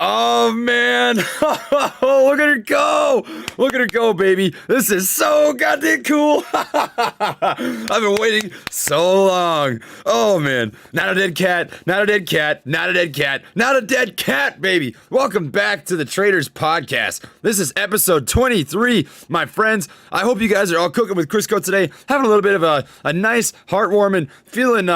Oh man, look at her go! Look at her go, baby. This is so goddamn cool. I've been waiting so long. Oh man, not a dead cat, not a dead cat, not a dead cat, not a dead cat, baby. Welcome back to the Traders Podcast. This is episode 23, my friends. I hope you guys are all cooking with Crisco today, having a little bit of a nice, heartwarming feeling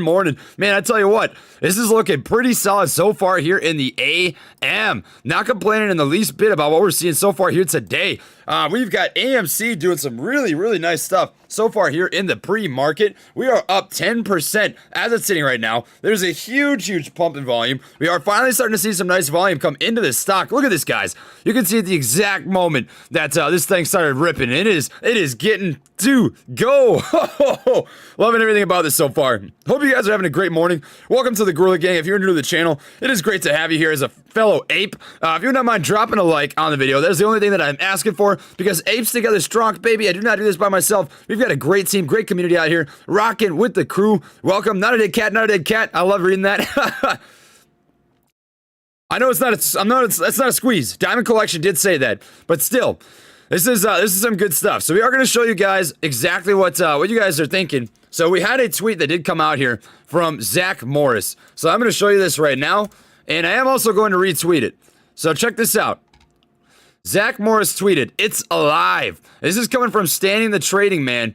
morning. Man, I tell you what, this is looking pretty solid so far here in the AM. Not complaining in the least bit about what we're seeing so far here today. We've got AMC doing some really nice stuff so far here in the pre-market. We are up 10% as it's sitting right now. There's a huge pump in volume. We are finally starting to see some nice volume come into this stock. Look at this, guys. You can see at the exact moment that this thing started ripping. It is getting to go. Loving everything about this so far. Hope you guys are having a great morning. Welcome to the Gorilla Gang. If you're new to the channel, it is great to have you here as a fellow ape. If you don't mind dropping a like on the video, that is the only thing that I'm asking for, because apes together strong, baby. I do not do this by myself. We've got a great team, great community out here, rocking with the crew. Welcome. Not a dead cat, not a dead cat. I love reading that. I know it's not that's not a squeeze. Diamond Collection did say that, but still, this is some good stuff. So we are going to show you guys exactly what you guys are thinking. So we had a tweet that did come out here from Zach Morris. So I'm going to show you this right now, and I am also going to retweet it. So check this out. Zach Morris tweeted, "It's alive." This is coming from Standing the Trading Man.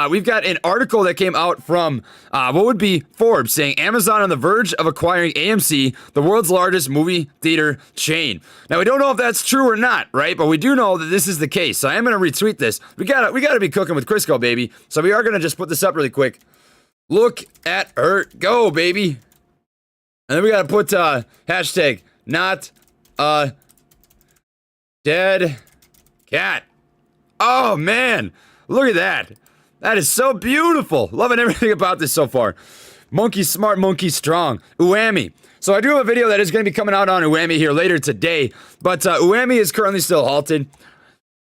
We've got an article that came out from what would be Forbes, saying Amazon on the verge of acquiring AMC, the world's largest movie theater chain. Now we don't know if that's true or not, right? But we do know that this is the case. So I am going to retweet this. We gotta be cooking with Crisco, baby. So we are going to just put this up really quick. Look at her go, baby. And then we got to put hashtag not a dead cat. Oh man, look at that. That is so beautiful. Loving everything about this so far. Monkey smart, monkey strong. Uemi. So I do have a video that is going to be coming out on Uemi here later today, but Uemi is currently still halted.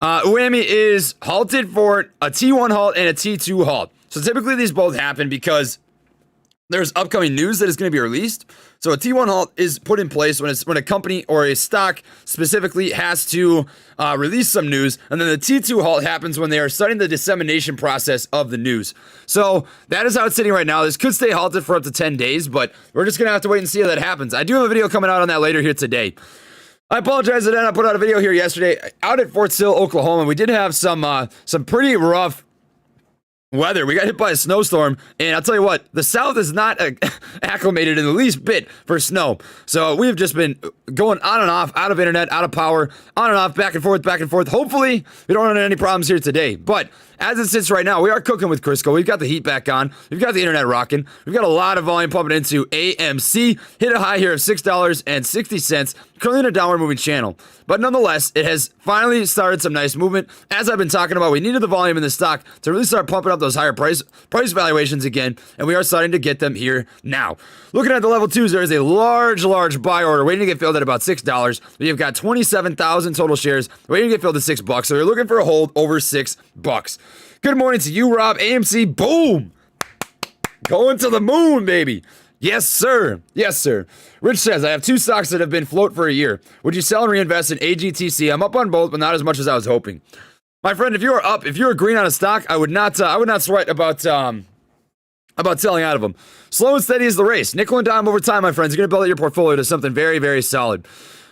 Uemi is halted for a T1 halt and a T2 halt. So typically these both happen because there's upcoming news that is going to be released. So a T1 halt is put in place when a company or a stock specifically has to release some news, and then the T2 halt happens when they are starting the dissemination process of the news. So that is how it's sitting right now. This could stay halted for up to 10 days, but we're just going to have to wait and see how that happens. I do have a video coming out on that later here today. I apologize that I put out a video here yesterday out at Fort Sill, Oklahoma. We did have some pretty rough weather. We got hit by a snowstorm, and I'll tell you what, the South is not acclimated in the least bit for snow. So we've just been going on and off, out of internet, out of power, on and off, back and forth, back and forth. Hopefully, we don't run into any problems here today. But as it sits right now, we are cooking with Crisco. We've got the heat back on. We've got the internet rocking. We've got a lot of volume pumping into AMC. Hit a high here of $6.60. Currently in a downward moving channel. But nonetheless, it has finally started some nice movement. As I've been talking about, we needed the volume in the stock to really start pumping up those higher price valuations again, and we are starting to get them here now. Looking at the level 2s, there is a large buy order waiting to get filled at about $6. We've got 27,000 total shares waiting to get filled at $6, so we're looking for a hold over $6. Good morning to you, Rob. AMC, boom! Going to the moon, baby. Yes, sir. Yes, sir. Rich says, I have 2 stocks that have been float for a year. Would you sell and reinvest in Agtc? I'm up on both, but not as much as I was hoping. My friend, if you are up, if you're green on a stock, I would not sweat about selling out of them. Slow and steady is the race. Nickel and dime over time, my friends. You're going to build out your portfolio to something very solid.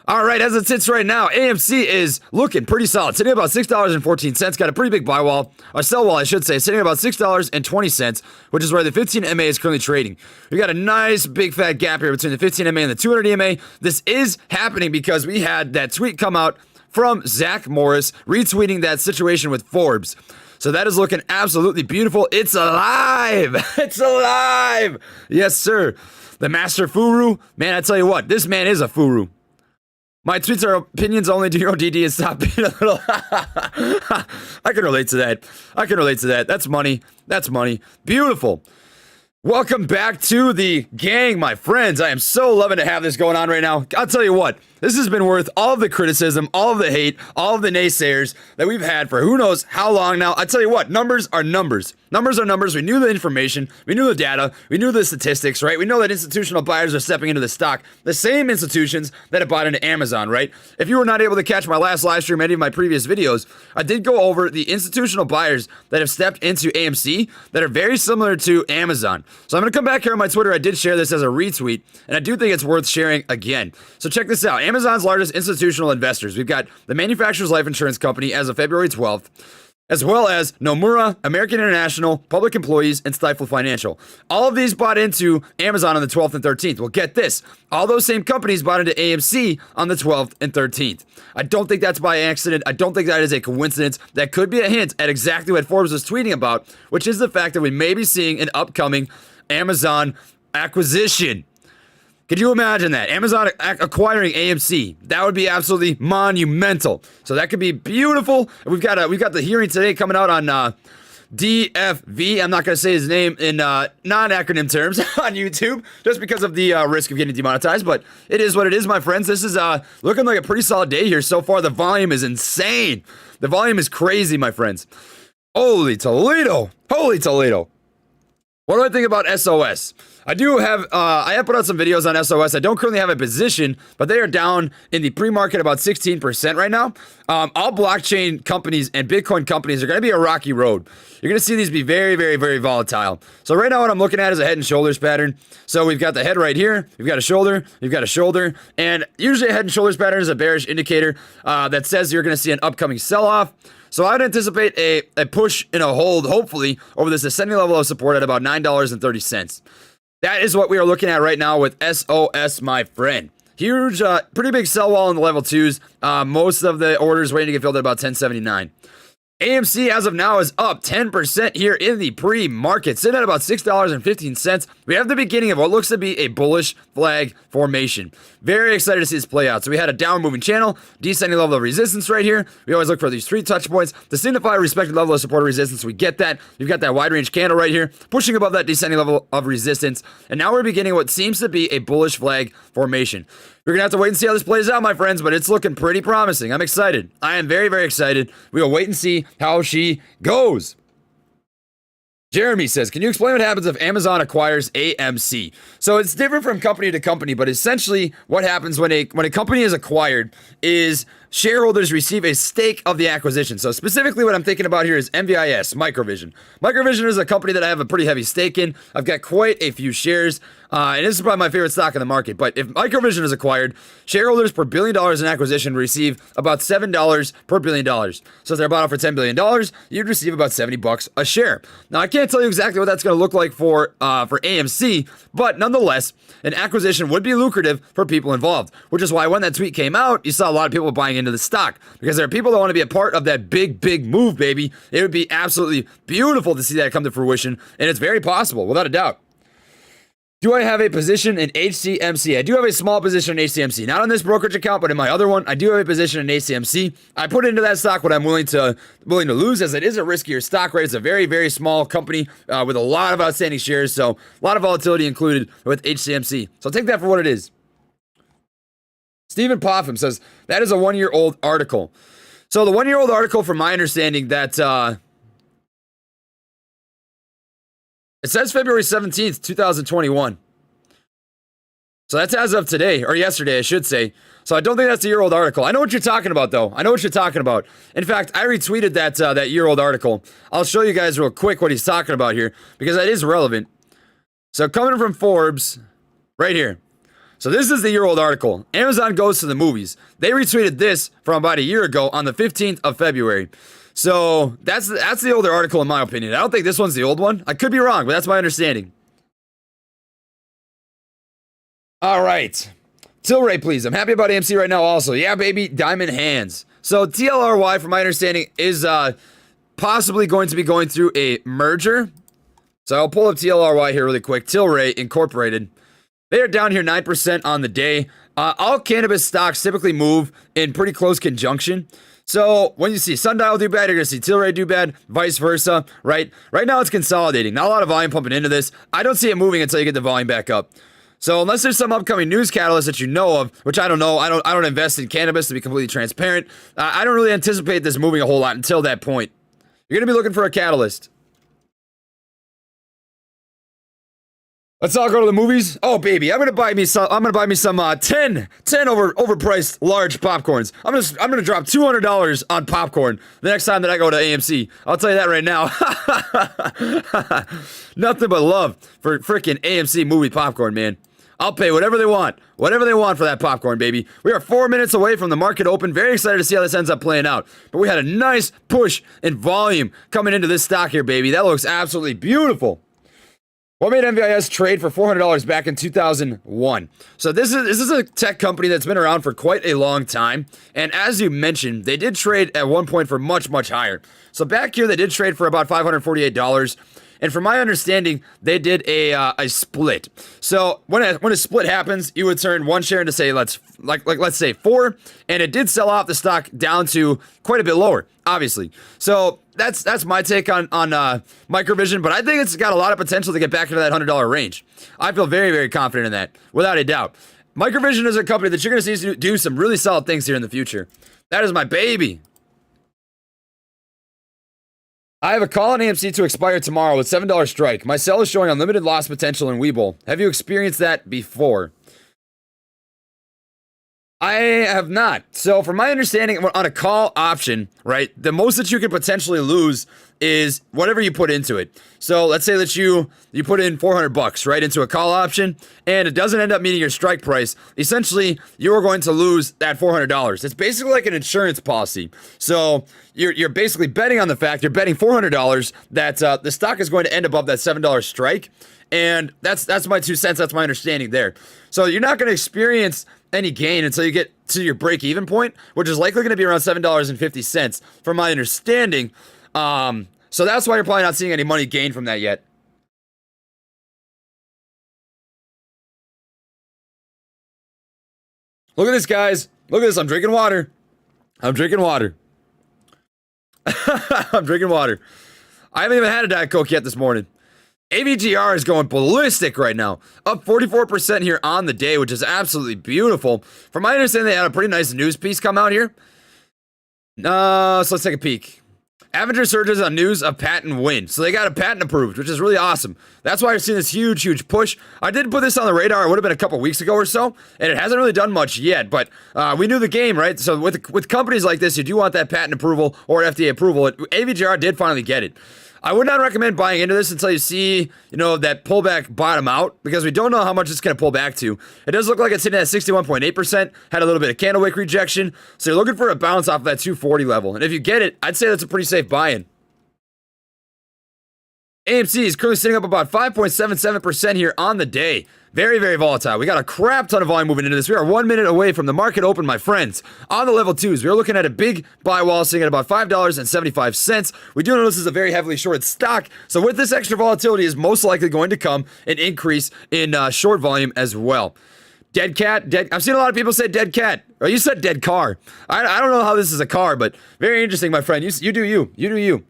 All right, as it sits right now, AMC is looking pretty solid. Sitting at about $6.14. Got a pretty big buy wall, or sell wall, I should say. Sitting at about $6.20, which is where the 15 MA is currently trading. We got a nice big fat gap here between the 15 MA and the 200 EMA. This is happening because we had that tweet come out from Zach Morris retweeting that situation with Forbes. So that is looking absolutely beautiful. It's alive. It's alive. Yes, sir. The Master Furu. Man, I tell you what, this man is a Furu. My tweets are opinions only. Do your own DD and stop being a little. I can relate to that. That's money. Beautiful. Welcome back to the gang, my friends. I am so loving to have this going on right now. I'll tell you what, this has been worth all of the criticism, all of the hate, all of the naysayers that we've had for who knows how long now. I tell you what, numbers are numbers. Numbers are numbers. We knew the information, we knew the data, we knew the statistics, right? We know that institutional buyers are stepping into the stock, the same institutions that have bought into Amazon, right? If you were not able to catch my last live stream, any of my previous videos, I did go over the institutional buyers that have stepped into AMC that are very similar to Amazon. So I'm going to come back here on my Twitter. I did share this as a retweet, and I do think it's worth sharing again. So check this out. Amazon's largest institutional investors. We've got the Manufacturers Life Insurance Company as of February 12th, as well as Nomura, American International, Public Employees, and Stifel Financial. All of these bought into Amazon on the 12th and 13th. Well, get this. All those same companies bought into AMC on the 12th and 13th. I don't think that's by accident. I don't think that is a coincidence. That could be a hint at exactly what Forbes was tweeting about, which is the fact that we may be seeing an upcoming Amazon acquisition. Could you imagine that? Amazon acquiring AMC. That would be absolutely monumental. So that could be beautiful. We've got the hearing today coming out on DFV. I'm not going to say his name in non-acronym terms on YouTube, just because of the risk of getting demonetized, but it is what it is, my friends. This is looking like a pretty solid day here so far. The volume is insane. The volume is crazy, my friends. Holy Toledo. Holy Toledo. What do I think about SOS? I have put out some videos on SOS. I don't currently have a position, but they are down in the pre-market about 16% right now. All blockchain companies and Bitcoin companies are going to be a rocky road. You're going to see these be very, very, very volatile. So right now what I'm looking at is a head and shoulders pattern. So we've got the head right here. We've got a shoulder. We've got a shoulder. And usually a head and shoulders pattern is a bearish indicator that says you're going to see an upcoming sell-off. So I would anticipate a push and a hold, hopefully, over this ascending level of support at about $9.30. That is what we are looking at right now with SOS, my friend. Huge, pretty big sell wall in the level 2s. Most of the orders waiting to get filled at about 1079. AMC as of now is up 10% here in the pre-market, sitting at about $6.15. We have the beginning of what looks to be a bullish flag formation. Very excited to see this play out. So we had a down moving channel, descending level of resistance right here. We always look for these 3 touch points to signify a respective level of support or resistance. We get that. We've got that wide range candle right here, pushing above that descending level of resistance. And now we're beginning what seems to be a bullish flag formation. We're going to have to wait and see how this plays out, my friends, but it's looking pretty promising. I'm excited. I am very, very excited. We will wait and see how she goes. Jeremy says, can you explain what happens if Amazon acquires AMC? So it's different from company to company, but essentially what happens when a company is acquired is shareholders receive a stake of the acquisition. So specifically what I'm thinking about here is MVIS, Microvision. Microvision is a company that I have a pretty heavy stake in. I've got quite a few shares, and this is probably my favorite stock in the market. But if Microvision is acquired, shareholders per $1 billion in acquisition receive about $7 per $1 billion. So if they're bought out for $10 billion, you'd receive about $70 a share. Now, I can't tell you exactly what that's going to look like for AMC, but nonetheless, an acquisition would be lucrative for people involved, which is why when that tweet came out, you saw a lot of people buying into the stock, because there are people that want to be a part of that big, big move, baby. It would be absolutely beautiful to see that come to fruition, and it's very possible, without a doubt. Do I have a position in HCMC? I do have a small position in HCMC. Not on this brokerage account, but in my other one, I do have a position in HCMC. I put into that stock what I'm willing to lose, as it is a riskier stock, right? It's a very, very small company with a lot of outstanding shares, so a lot of volatility included with HCMC. So take that for what it is. Stephen Popham says, that is a 1-year-old article. So the 1-year-old article, from my understanding, that it says February 17th, 2021. So that's as of today, or yesterday, I should say. So I don't think that's a year-old article. I know what you're talking about, though. I know what you're talking about. In fact, I retweeted that year-old article. I'll show you guys real quick what he's talking about here, because that is relevant. So coming from Forbes, right here. So this is the year-old article. Amazon goes to the movies. They retweeted this from about a year ago on the 15th of February. So that's the older article in my opinion. I don't think this one's the old one. I could be wrong, but that's my understanding. All right. Tilray, please. I'm happy about AMC right now also. Yeah, baby. Diamond hands. So TLRY, from my understanding, is possibly going to be going through a merger. So I'll pull up TLRY here really quick. Tilray Incorporated. They are down here 9% on the day. All cannabis stocks typically move in pretty close conjunction. So when you see Sundial do bad, you're going to see Tilray do bad, vice versa, right? Right now it's consolidating. Not a lot of volume pumping into this. I don't see it moving until you get the volume back up. So unless there's some upcoming news catalyst that you know of, which I don't know, I don't invest in cannabis to be completely transparent. I don't really anticipate this moving a whole lot until that point. You're going to be looking for a catalyst. Let's all go to the movies. Oh baby, I'm gonna buy me some 10 overpriced large popcorns. I'm gonna drop $200 on popcorn the next time that I go to AMC. I'll tell you that right now. Nothing but love for freaking AMC movie popcorn, man. I'll pay whatever they want for that popcorn, baby. We are 4 minutes away from the market open. Very excited to see how this ends up playing out. But we had a nice push in volume coming into this stock here, baby. That looks absolutely beautiful. What made MVIS trade for $400 back in 2001? So this is a tech company that's been around for quite a long time. And as you mentioned, they did trade at one point for much, much higher. So back here, they did trade for about $548. And from my understanding, they did a split. So when a split happens, you would turn one share into, say, let's say 4, and it did sell off the stock down to quite a bit lower, obviously. So that's my take on Microvision, but I think it's got a lot of potential to get back into that $100 range. I feel very, very confident in that, without a doubt. Microvision is a company that you're going to see do some really solid things here in the future. That is my baby. I have a call on AMC to expire tomorrow with $7 strike. My sell is showing unlimited loss potential in Webull. Have you experienced that before? I have not. So from my understanding, on a call option, right, the most that you could potentially lose is whatever you put into it. So let's say that you put in $400, right, into a call option, and it doesn't end up meeting your strike price. Essentially, you are going to lose that $400. It's basically like an insurance policy. So you're basically betting on the fact, you're betting $400 that the stock is going to end above that $7 strike. And that's my 2 cents. That's my understanding there. So you're not going to experience any gain until you get to your break-even point, which is likely going to be around $7.50 from my understanding. So that's why you're probably not seeing any money gained from that yet. Look at this, guys. Look at this. I'm drinking water. I'm drinking water. I'm drinking water. I haven't even had a Diet Coke yet this morning. AVGR is going ballistic right now. Up 44% here on the day, which is absolutely beautiful. From my understanding, they had a pretty nice news piece come out here. So let's take a peek. Avenger surges on news of patent win. So they got a patent approved, which is really awesome. That's why you're seeing this huge, huge push. I did put this on the radar. It would have been a couple weeks ago or so, and it hasn't really done much yet, but we knew the game, right? So with companies like this, you do want that patent approval or FDA approval. AVGR did finally get it. I would not recommend buying into this until you see, that pullback bottom out, because we don't know how much it's going to pull back to. It does look like it's sitting at 61.8%, had a little bit of candle wick rejection, so you're looking for a bounce off of that 240 level. And if you get it, I'd say that's a pretty safe buy-in. AMC is currently sitting up about 5.77% here on the day. Very, very volatile. We got a crap ton of volume moving into this. We are 1 minute away from the market open, my friends. On the level 2s, we're looking at a big buy wall sitting at about $5.75. We do know this is a very heavily shorted stock, so with this extra volatility is most likely going to come an increase in short volume as well. Dead cat, I've seen a lot of people say dead cat. Oh, you said dead car. I don't know how this is a car, but very interesting, my friend. You do you. You do you.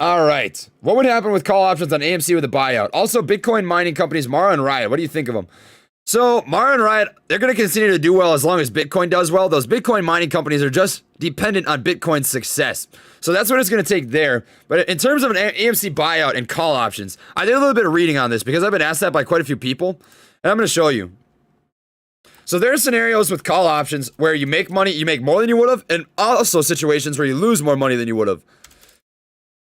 All right. What would happen with call options on AMC with a buyout? Also, Bitcoin mining companies Mara and Riot. What do you think of them? So, Mara and Riot, they're going to continue to do well as long as Bitcoin does well. Those Bitcoin mining companies are just dependent on Bitcoin's success. So that's what it's going to take there. But in terms of an AMC buyout and call options, I did a little bit of reading on this because I've been asked that by quite a few people. And I'm going to show you. So there are scenarios with call options where you make money, you make more than you would have, and also situations where you lose more money than you would have.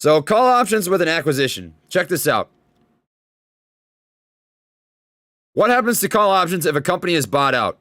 So call options with an acquisition. Check this out. What happens to call options if a company is bought out?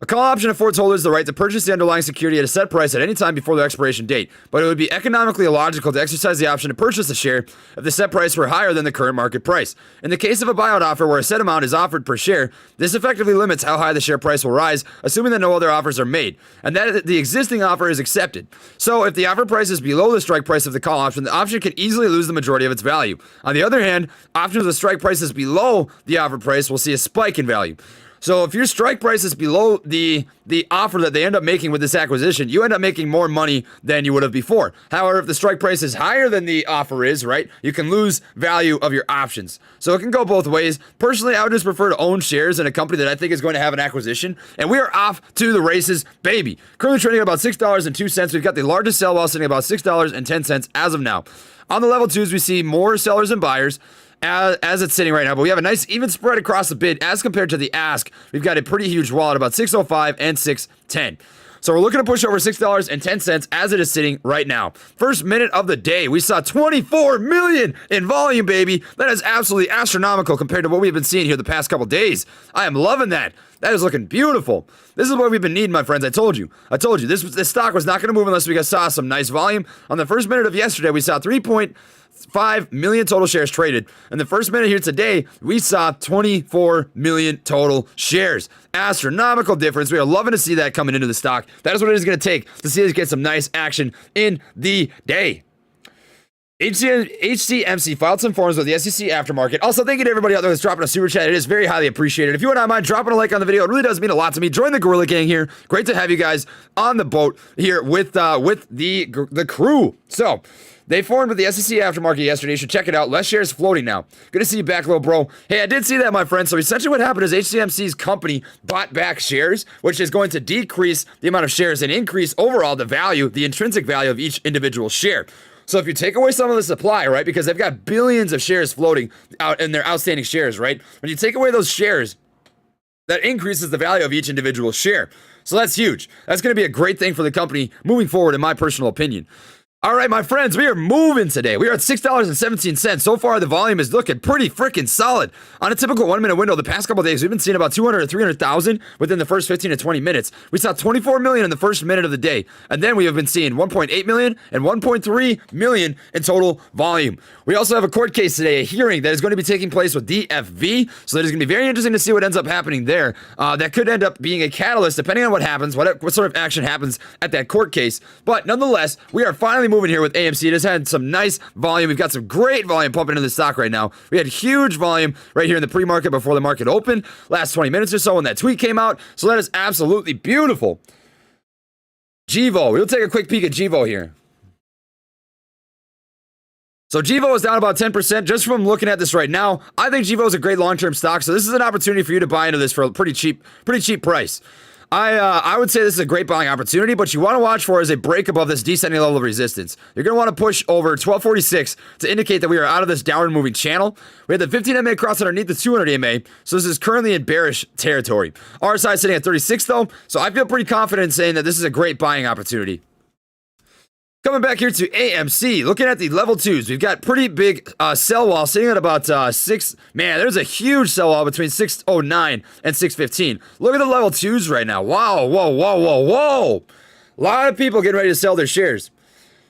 A call option affords holders the right to purchase the underlying security at a set price at any time before their expiration date, but it would be economically illogical to exercise the option to purchase a share if the set price were higher than the current market price. In the case of a buyout offer where a set amount is offered per share, this effectively limits how high the share price will rise, assuming that no other offers are made, and that the existing offer is accepted. So if the offer price is below the strike price of the call option, the option could easily lose the majority of its value. On the other hand, options with strike prices below the offer price will see a spike in value. So if your strike price is below the offer that they end up making with this acquisition, you end up making more money than you would have before. However, if the strike price is higher than the offer is, right, you can lose value of your options. So it can go both ways. Personally, I would just prefer to own shares in a company that I think is going to have an acquisition. And we are off to the races, baby. Currently trading at about $6.02. We've got the largest sell while sitting at about $6.10 as of now. On the level twos, we see more sellers and buyers as it's sitting right now, but we have a nice even spread across the bid as compared to the ask. We've got a pretty huge wall at about 605 and 610. So we're looking to push over $6.10 as it is sitting right now. First minute of the day, we saw 24 million in volume, baby. That is absolutely astronomical compared to what we've been seeing here the past couple days. I am loving that. That is looking beautiful. This is what we've been needing, my friends. I told you. This stock was not going to move unless we saw some nice volume. On the first minute of yesterday, we saw 3.5 million total shares traded. In the first minute here today, we saw 24 million total shares. Astronomical difference. We are loving to see that coming into the stock. That is what it is going to take to see us get some nice action in the day. HCMC filed some forms with the SEC aftermarket. Also, thank you to everybody out there that's dropping a super chat. It is very highly appreciated. If you would not mind dropping a like on the video, it really does mean a lot to me. Join the Gorilla Gang here. Great to have you guys on the boat here with the crew. So, they formed with the SEC aftermarket yesterday. You should check it out. Less shares floating now. Good to see you back, little bro. Hey, I did see that, my friend. So essentially what happened is HCMC's company bought back shares, which is going to decrease the amount of shares and increase overall the value, the intrinsic value of each individual share. So if you take away some of the supply, right, because they've got billions of shares floating out in their outstanding shares, right? When you take away those shares, that increases the value of each individual share. So that's huge. That's going to be a great thing for the company moving forward, in my personal opinion. All right, my friends, we are moving today. We are at $6.17. So far, the volume is looking pretty freaking solid. On a typical 1 minute window, the past couple of days, we've been seeing about 200 to 300,000 within the first 15 to 20 minutes. We saw 24 million in the first minute of the day. And then we have been seeing 1.8 million and 1.3 million in total volume. We also have a court case today, a hearing that is going to be taking place with DFV. So that is going to be very interesting to see what ends up happening there. That could end up being a catalyst, depending on what happens, what sort of action happens at that court case. But nonetheless, we are finally moving here with AMC. It has had some nice volume. We've got some great volume pumping into the stock right now. We had huge volume right here in the pre-market before the market opened, last 20 minutes or so when that tweet came out. So that is absolutely beautiful. Gevo. We'll take a quick peek at Gevo here. So Gevo is down about 10% just from looking at this right now. I think Gevo is a great long-term stock, so this is an opportunity for you to buy into this for a pretty cheap price. I would say this is a great buying opportunity, but you want to watch for is a break above this descending level of resistance. You're going to want to push over 1246 to indicate that we are out of this downward moving channel. We had the 15 MA cross underneath the 200 MA, so this is currently in bearish territory. RSI sitting at 36 though, so I feel pretty confident in saying that this is a great buying opportunity. Coming back here to AMC, looking at the level twos, we've got pretty big sell wall sitting at about 6. Man, there's a huge sell wall between 609 and 615. Look at the level twos right now. Wow, whoa, whoa, whoa, whoa. A lot of people getting ready to sell their shares.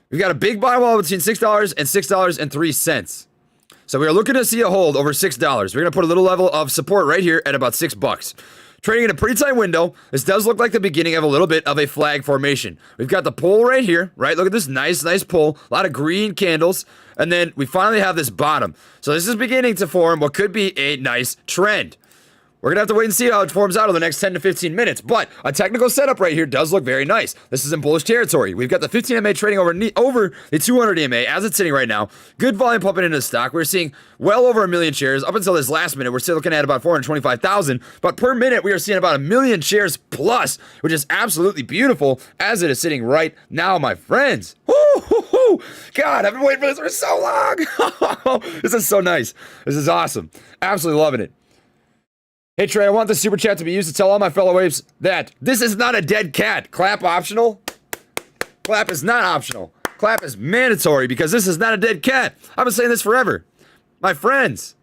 We've got a big buy wall between $6 and $6.03. So we are looking to see a hold over $6. We're going to put a little level of support right here at about $6. Trading in a pretty tight window. This does look like the beginning of a little bit of a flag formation. We've got the pull right here, right? Look at this nice pull. A lot of green candles. And then we finally have this bottom. So this is beginning to form what could be a nice trend. We're going to have to wait and see how it forms out over the next 10 to 15 minutes. But a technical setup right here does look very nice. This is in bullish territory. We've got the 15 MA trading over the 200 MA as it's sitting right now. Good volume pumping into the stock. We're seeing well over 1 million shares. Up until this last minute, we're still looking at about 425,000. But per minute, we are seeing about 1 million shares plus, which is absolutely beautiful as it is sitting right now, my friends. Woo-hoo-hoo. God, I've been waiting for this for so long. This is so nice. This is awesome. Absolutely loving it. Hey Trey, I want the super chat to be used to tell all my fellow apes that this is not a dead cat. Clap optional? Clap is not optional. Clap is mandatory because this is not a dead cat. I've been saying this forever. My friends.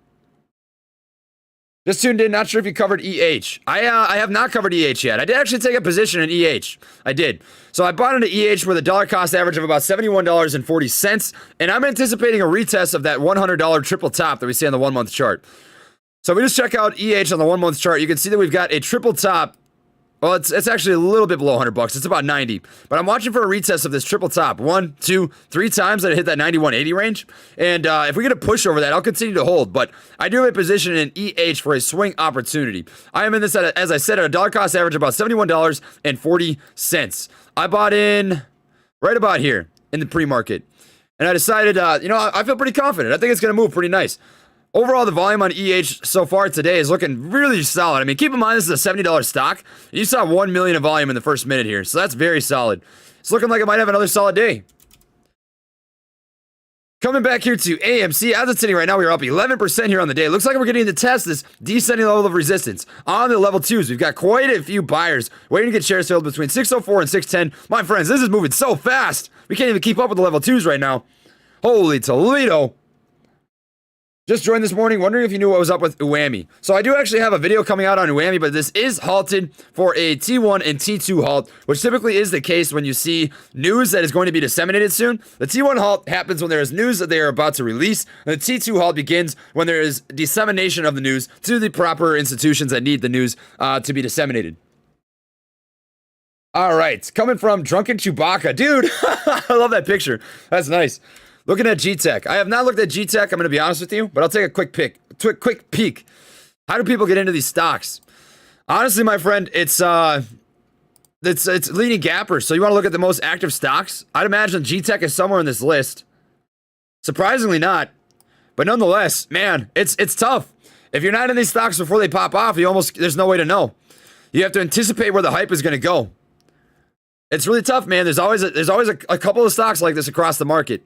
Just tuned in, not sure if you covered EH. I have not covered EH yet. I did actually take a position in EH. I did. So I bought into EH with a dollar cost average of about $71.40, and I'm anticipating a retest of that $100 triple top that we see on the 1 month chart. So we just check out EH on the 1 month chart. You can see that we've got a triple top Well, it's actually a little bit below 100 bucks. It's about 90. But I'm watching for a retest of this triple top. 1, 2, 3 times that I hit that 91.80 range. And if we get a push over that, I'll continue to hold. But I do have a position in EH for a swing opportunity. I am in this, at, as I said, at a dollar cost average about $71.40. I bought in right about here in the pre-market. And I decided, I feel pretty confident. I think it's going to move pretty nice. Overall, the volume on EH so far today is looking really solid. I mean, keep in mind, this is a $70 stock. You saw 1 million of volume in the first minute here, so that's very solid. It's looking like it might have another solid day. Coming back here to AMC, as it's sitting right now, we are up 11% here on the day. Looks like we're getting to test this descending level of resistance. On the level 2s, we've got quite a few buyers waiting to get shares filled between 604 and 610. My friends, this is moving so fast. We can't even keep up with the level 2s right now. Holy Toledo. Just joined this morning, wondering if you knew what was up with Uemi. So I do actually have a video coming out on Uemi, but this is halted for a T1 and T2 halt, which typically is the case when you see news that is going to be disseminated soon. The T1 halt happens when there is news that they are about to release, and the T2 halt begins when there is dissemination of the news to the proper institutions that need the news to be disseminated. All right, coming from Drunken Chewbacca. Dude, I love that picture. That's nice. Looking at G-Tech. I have not looked at G-Tech, I'm going to be honest with you, but I'll take a quick peek. How do people get into these stocks? Honestly, my friend, it's leading gappers, so you want to look at the most active stocks? I'd imagine G-Tech is somewhere in this list. Surprisingly not, but nonetheless, man, it's tough. If you're not in these stocks before they pop off, there's no way to know. You have to anticipate where the hype is going to go. It's really tough, man. There's always a couple of stocks like this across the market.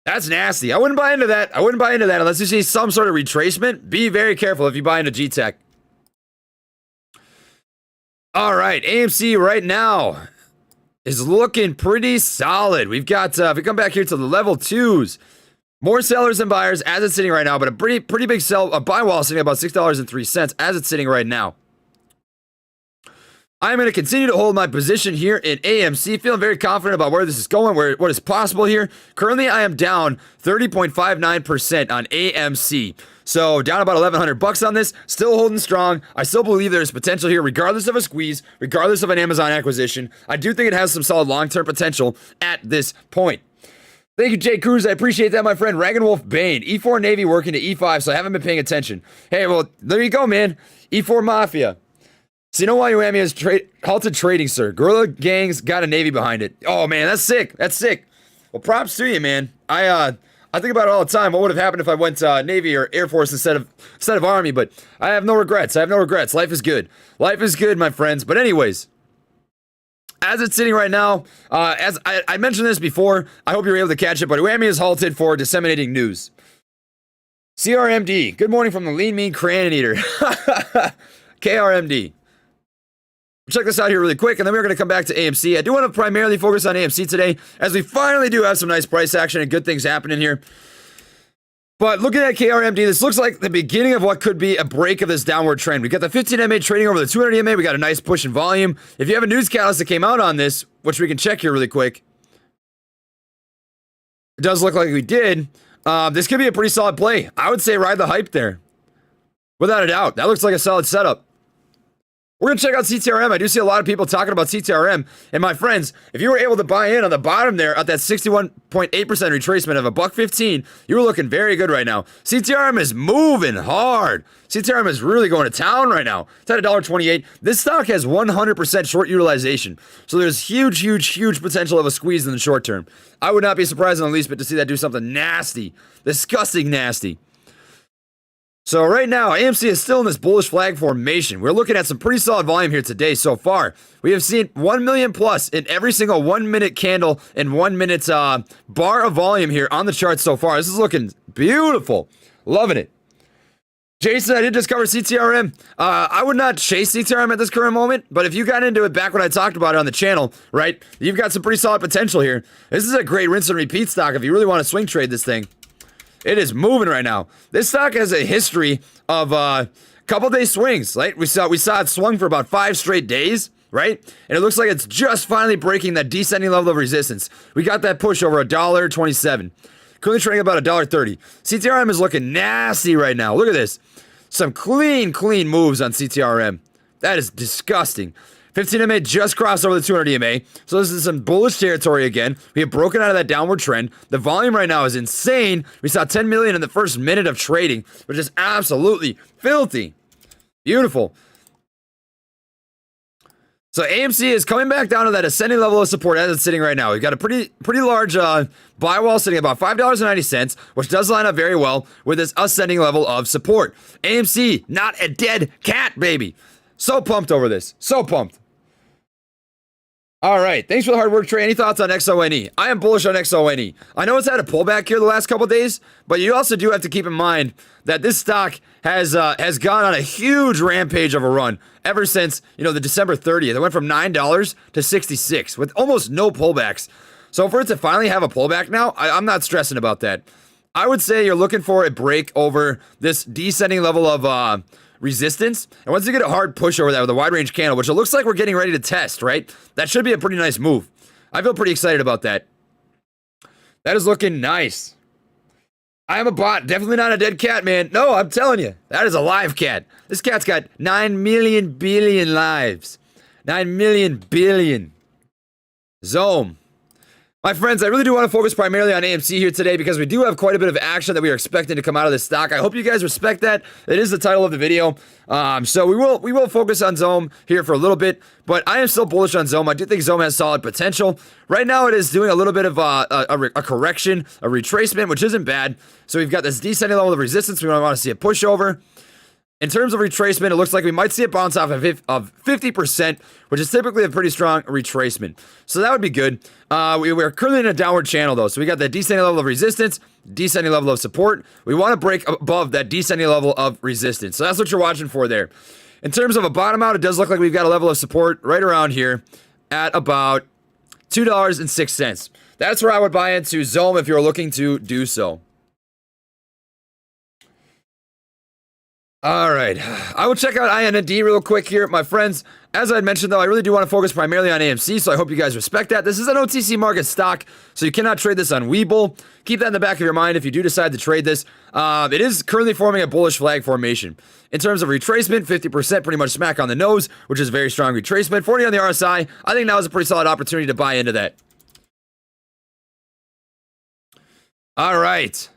That's nasty. I wouldn't buy into that. Unless you see some sort of retracement. Be very careful if you buy into G-Tech. All right, AMC right now is looking pretty solid. We've got, if we come back here to the level 2s, more sellers than buyers as it's sitting right now, but a pretty big buy wall sitting at about $6.03 as it's sitting right now. I'm going to continue to hold my position here in AMC, feeling very confident about where this is going, what is possible here. Currently, I am down 30.59% on AMC. So down about 1,100 bucks on this, still holding strong. I still believe there's potential here, regardless of a squeeze, regardless of an Amazon acquisition. I do think it has some solid long-term potential at this point. Thank you, Jay Cruz. I appreciate that, my friend. Ragan Wolf Bane. E4 Navy working to E5, so I haven't been paying attention. Hey, well, there you go, man. E4 Mafia. So you know why Uemi has halted trading, sir? Guerrilla gangs got a Navy behind it. Oh, man, that's sick. That's sick. Well, props to you, man. I think about it all the time. What would have happened if I went Navy or Air Force instead of Army? But I have no regrets. Life is good. Life is good, my friends. But anyways, as it's sitting right now, as I mentioned this before, I hope you're able to catch it, but Uemi is halted for disseminating news. CRMD. Good morning from the Lean Mean Crayon Eater. KRMD. Check this out here really quick, and then we're going to come back to AMC. I do want to primarily focus on AMC today, as we finally do have some nice price action and good things happening here. But looking at KRMD, this looks like the beginning of what could be a break of this downward trend. We got the 15 MA trading over the 200 MA. We got a nice push in volume. If you have a news catalyst that came out on this, which we can check here really quick, it does look like we did. This could be a pretty solid play. I would say ride the hype there. Without a doubt. That looks like a solid setup. We're going to check out Ccrm. I do see a lot of people talking about Ccrm. And my friends, if you were able to buy in on the bottom there at that 61.8% retracement of $1.15, you were looking very good right now. Ccrm is moving hard. Ccrm is really going to town right now. It's at $1.28. This stock has 100% short utilization. So there's huge potential of a squeeze in the short term. I would not be surprised in the least bit to see that do something nasty. Disgusting nasty. So right now, AMC is still in this bullish flag formation. We're looking at some pretty solid volume here today so far. We have seen 1 million plus in every single 1 minute candle and 1 minute bar of volume here on the chart so far. This is looking beautiful. Loving it. Jason, I did just cover CTRM. I would not chase CTRM at this current moment, but if you got into it back when I talked about it on the channel, right, you've got some pretty solid potential here. This is a great rinse and repeat stock if you really want to swing trade this thing. It is moving right now. This stock has a history of couple day swings, right? We saw it swung for about 5 straight days, right? And it looks like it's just finally breaking that descending level of resistance. We got that push over $1.27. Currently trading about $1.30. CTRM is looking nasty right now. Look at this. Some clean moves on CTRM. That is disgusting. 15 EMA just crossed over the 200 EMA. So this is some bullish territory again. We have broken out of that downward trend. The volume right now is insane. We saw 10 million in the first minute of trading, which is absolutely filthy. Beautiful. So AMC is coming back down to that ascending level of support as it's sitting right now. We've got a pretty large buy wall sitting at about $5.90, which does line up very well with this ascending level of support. AMC, not a dead cat, baby. So pumped over this. So pumped. All right. Thanks for the hard work, Trey. Any thoughts on XONE? I am bullish on XONE. I know it's had a pullback here the last couple days, but you also do have to keep in mind that this stock has gone on a huge rampage of a run ever since, the December 30th. It went from $9 to $66 with almost no pullbacks. So for it to finally have a pullback now, I'm not stressing about that. I would say you're looking for a break over this descending level of resistance. And once you get a hard push over that with a wide range candle, which it looks like we're getting ready to test, right? That should be a pretty nice move. I feel pretty excited about that. That is looking nice. I am a bot. Definitely not a dead cat, man. No, I'm telling you. That is a live cat. This cat's got 9 million billion lives. 9 million billion. Zome. My friends, I really do want to focus primarily on AMC here today because we do have quite a bit of action that we are expecting to come out of this stock. I hope you guys respect that. It is the title of the video. So we will focus on Zome here for a little bit, but I am still bullish on Zome. I do think Zome has solid potential. Right now it is doing a little bit of a correction, a retracement, which isn't bad. So we've got this descending level of resistance. We want to see a pushover. In terms of retracement, it looks like we might see a bounce off of 50%, which is typically a pretty strong retracement. So that would be good. We're currently in a downward channel, though. So we got that descending level of resistance, descending level of support. We want to break above that descending level of resistance. So that's what you're watching for there. In terms of a bottom out, it does look like we've got a level of support right around here at about $2.06. That's where I would buy into Zome if you're looking to do so. All right, I will check out IND real quick here, my friends. As I had mentioned, though, I really do want to focus primarily on AMC, so I hope you guys respect that. This is an OTC market stock, so you cannot trade this on Webull. Keep that in the back of your mind if you do decide to trade this. It is currently forming a bullish flag formation. In terms of retracement, 50% pretty much smack on the nose, which is very strong retracement. 40 on the RSI, I think now is a pretty solid opportunity to buy into that. All right.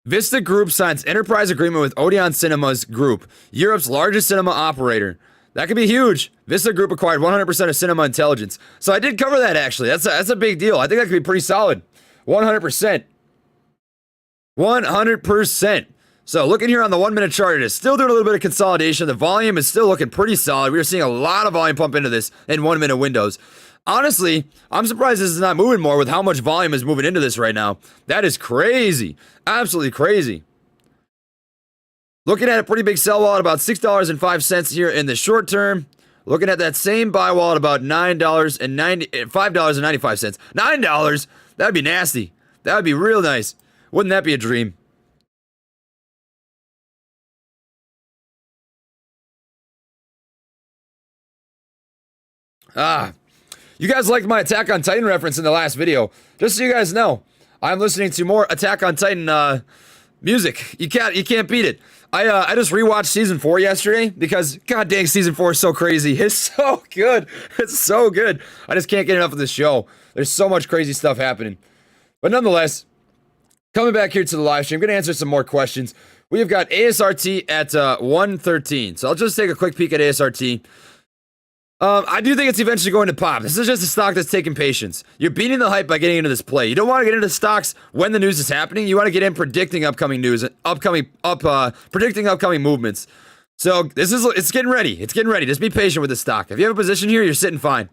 Vista Group signs enterprise agreement with Odeon Cinemas Group, Europe's largest cinema operator. That could be huge. Vista Group acquired 100% of Cinema Intelligence. So I did cover that, actually. That's a big deal. I think that could be pretty solid. 100%. 100%. So looking here on the 1 minute chart, it is still doing a little bit of consolidation. The volume is still looking pretty solid. We are seeing a lot of volume pump into this in 1 minute windows. Honestly, I'm surprised this is not moving more with how much volume is moving into this right now. That is crazy. Absolutely crazy. Looking at a pretty big sell wall at about $6.05 here in the short term. Looking at that same buy wall at about $5.95. $9? That would be nasty. That would be real nice. Wouldn't that be a dream? You guys liked my Attack on Titan reference in the last video. Just so you guys know, I'm listening to more Attack on Titan music. You can't beat it. I just rewatched season 4 yesterday because god dang, season 4 is so crazy. It's so good. It's so good. I just can't get enough of this show. There's so much crazy stuff happening. But nonetheless, coming back here to the live stream, I'm going to answer some more questions. We have got ASRT at 113. So I'll just take a quick peek at ASRT. I do think it's eventually going to pop. This is just a stock that's taking patience. You're beating the hype by getting into this play. You don't want to get into stocks when the news is happening. You want to get in predicting upcoming news, predicting upcoming movements. So it's getting ready. It's getting ready. Just be patient with the stock. If you have a position here, you're sitting fine.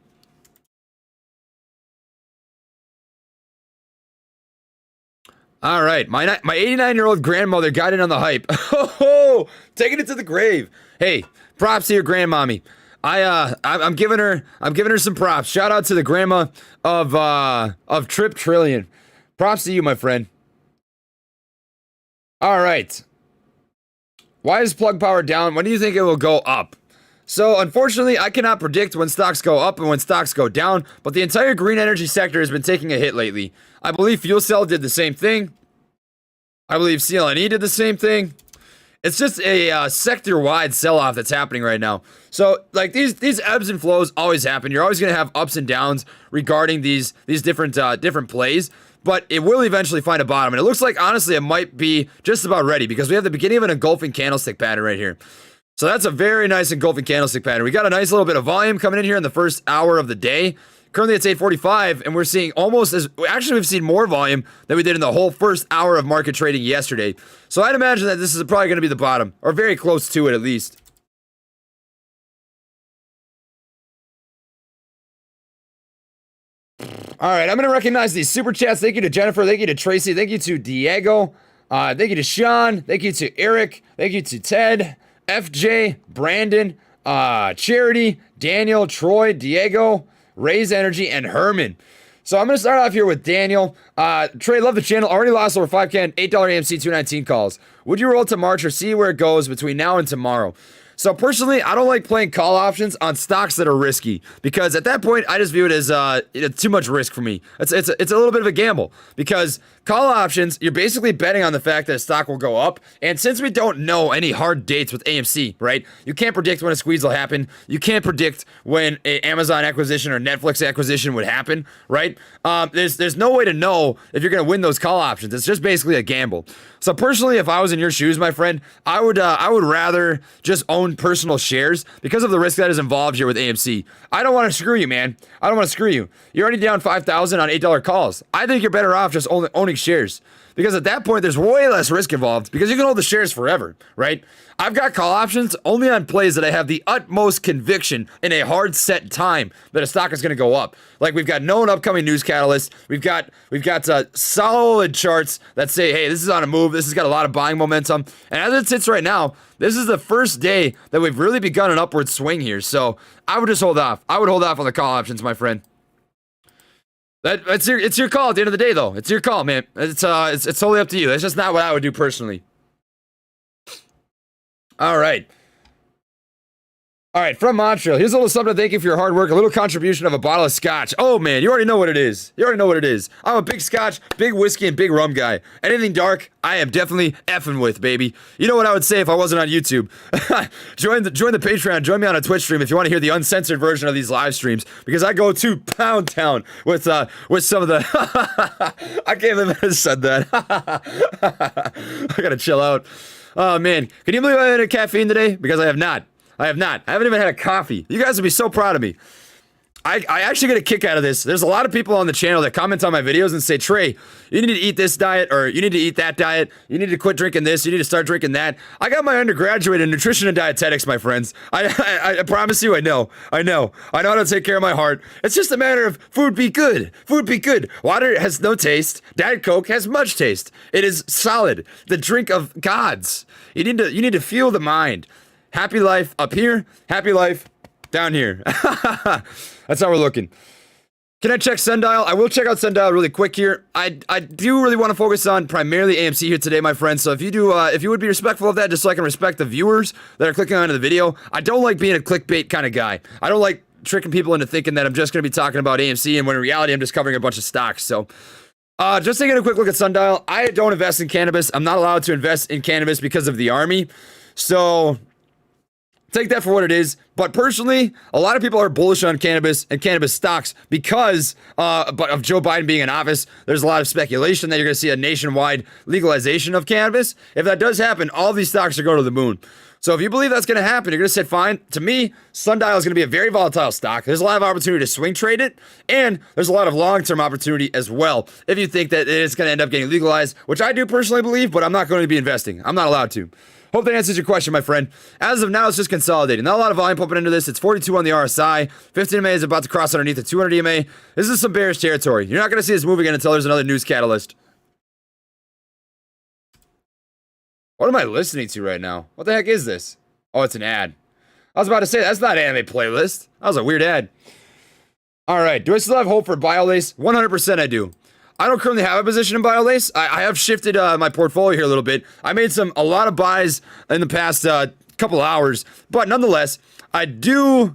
All right, my 89-year-old grandmother got in on the hype. Oh, taking it to the grave. Hey, props to your grandmommy. I'm giving her some props. Shout out to the grandma of Trip Trillion. Props to you, my friend. All right. Why is plug power down? When do you think it will go up? So unfortunately, I cannot predict when stocks go up and when stocks go down, but the entire green energy sector has been taking a hit lately. I believe Fuel Cell did the same thing. I believe CLNE did the same thing. It's just a sector-wide sell-off that's happening right now. So, like, these ebbs and flows always happen. You're always going to have ups and downs regarding these different plays, but it will eventually find a bottom. And it looks like, honestly, it might be just about ready because we have the beginning of an engulfing candlestick pattern right here. So that's a very nice engulfing candlestick pattern. We got a nice little bit of volume coming in here in the first hour of the day. Currently it's 8:45, and we're seeing almost as, actually we've seen more volume than we did in the whole first hour of market trading yesterday. So I'd imagine that this is probably going to be the bottom, or very close to it at least. All right, I'm going to recognize these super chats. Thank you to Jennifer. Thank you to Tracy. Thank you to Diego. Thank you to Sean. Thank you to Eric. Thank you to Ted, FJ, Brandon, Charity, Daniel, Troy, Diego, Raise Energy, and Herman. So I'm going to start off here with Daniel. Trey, love the channel. Already lost over 5K, $8 AMC 219 calls. Would you roll to March or see where it goes between now and tomorrow? So personally, I don't like playing call options on stocks that are risky because at that point, I just view it as too much risk for me. It's a little bit of a gamble because call options, you're basically betting on the fact that a stock will go up. And since we don't know any hard dates with AMC, right? You can't predict when a squeeze will happen. You can't predict when an Amazon acquisition or Netflix acquisition would happen, right? There's no way to know if you're going to win those call options. It's just basically a gamble. So personally, if I was in your shoes, my friend, I would rather just own personal shares because of the risk that is involved here with AMC. I don't want to screw you, man. I don't want to screw you. You're already down 5,000 on $8 calls. I think you're better off just owning shares because at that point, there's way less risk involved because you can hold the shares forever, right? I've got call options only on plays that I have the utmost conviction in a hard set time that a stock is going to go up. Like we've got known upcoming news catalysts. We've got solid charts that say, hey, this is on a move. This has got a lot of buying momentum. And as it sits right now, this is the first day that we've really begun an upward swing here. So I would just hold off. I would hold off on the call options, my friend. It's your call at the end of the day, though. It's your call, man. It's totally up to you. It's just not what I would do personally. All right. All right, from Montreal. Here's a little something to thank you for your hard work. A little contribution of a bottle of scotch. Oh, man, you already know what it is. You already know what it is. I'm a big scotch, big whiskey, and big rum guy. Anything dark, I am definitely effing with, baby. You know what I would say if I wasn't on YouTube? Join the Patreon. Join me on a Twitch stream if you want to hear the uncensored version of these live streams. Because I go to Pound Town with some of the... I can't believe I said that. I gotta chill out. Oh, man. Can you believe I had a caffeine today? Because I have not. I haven't even had a coffee. You guys would be so proud of me. I actually get a kick out of this. There's a lot of people on the channel that comment on my videos and say, Trey, you need to eat this diet, or you need to eat that diet. You need to quit drinking this. You need to start drinking that. I got my undergraduate in nutrition and dietetics, my friends. I promise you, I know how to take care of my heart. It's just a matter of food be good. Food be good. Water has no taste. Diet Coke has much taste. It is solid. The drink of gods. You need to fuel the mind. Happy life up here, happy life down here. That's how we're looking. Can I check Sundial? I will check out Sundial really quick here. I do really want to focus on primarily AMC here today, my friends. So if you would be respectful of that, just so I can respect the viewers that are clicking onto the video. I don't like being a clickbait kind of guy. I don't like tricking people into thinking that I'm just going to be talking about AMC, and when in reality, I'm just covering a bunch of stocks. So just taking a quick look at Sundial. I don't invest in cannabis. I'm not allowed to invest in cannabis because of the Army. So... take that for what it is, but personally, a lot of people are bullish on cannabis and cannabis stocks because of Joe Biden being in office. There's a lot of speculation that you're going to see a nationwide legalization of cannabis. If that does happen, all these stocks are going to the moon. So if you believe that's going to happen, you're going to say, fine. To me, Sundial is going to be a very volatile stock. There's a lot of opportunity to swing trade it, and there's a lot of long-term opportunity as well if you think that it's going to end up getting legalized, which I do personally believe, but I'm not going to be investing. I'm not allowed to. Hope that answers your question, my friend. As of now, it's just consolidating. Not a lot of volume pumping into this. It's 42 on the RSI. 15 EMA is about to cross underneath the 200 EMA. This is some bearish territory. You're not going to see this move again until there's another news catalyst. What am I listening to right now? What the heck is this? Oh, it's an ad. I was about to say, that's not an anime playlist. That was a weird ad. All right. Do I still have hope for BioLace? 100% I do. I don't currently have a position in BioLace. I have shifted my portfolio here a little bit. I made a lot of buys in the past couple of hours, but nonetheless, I do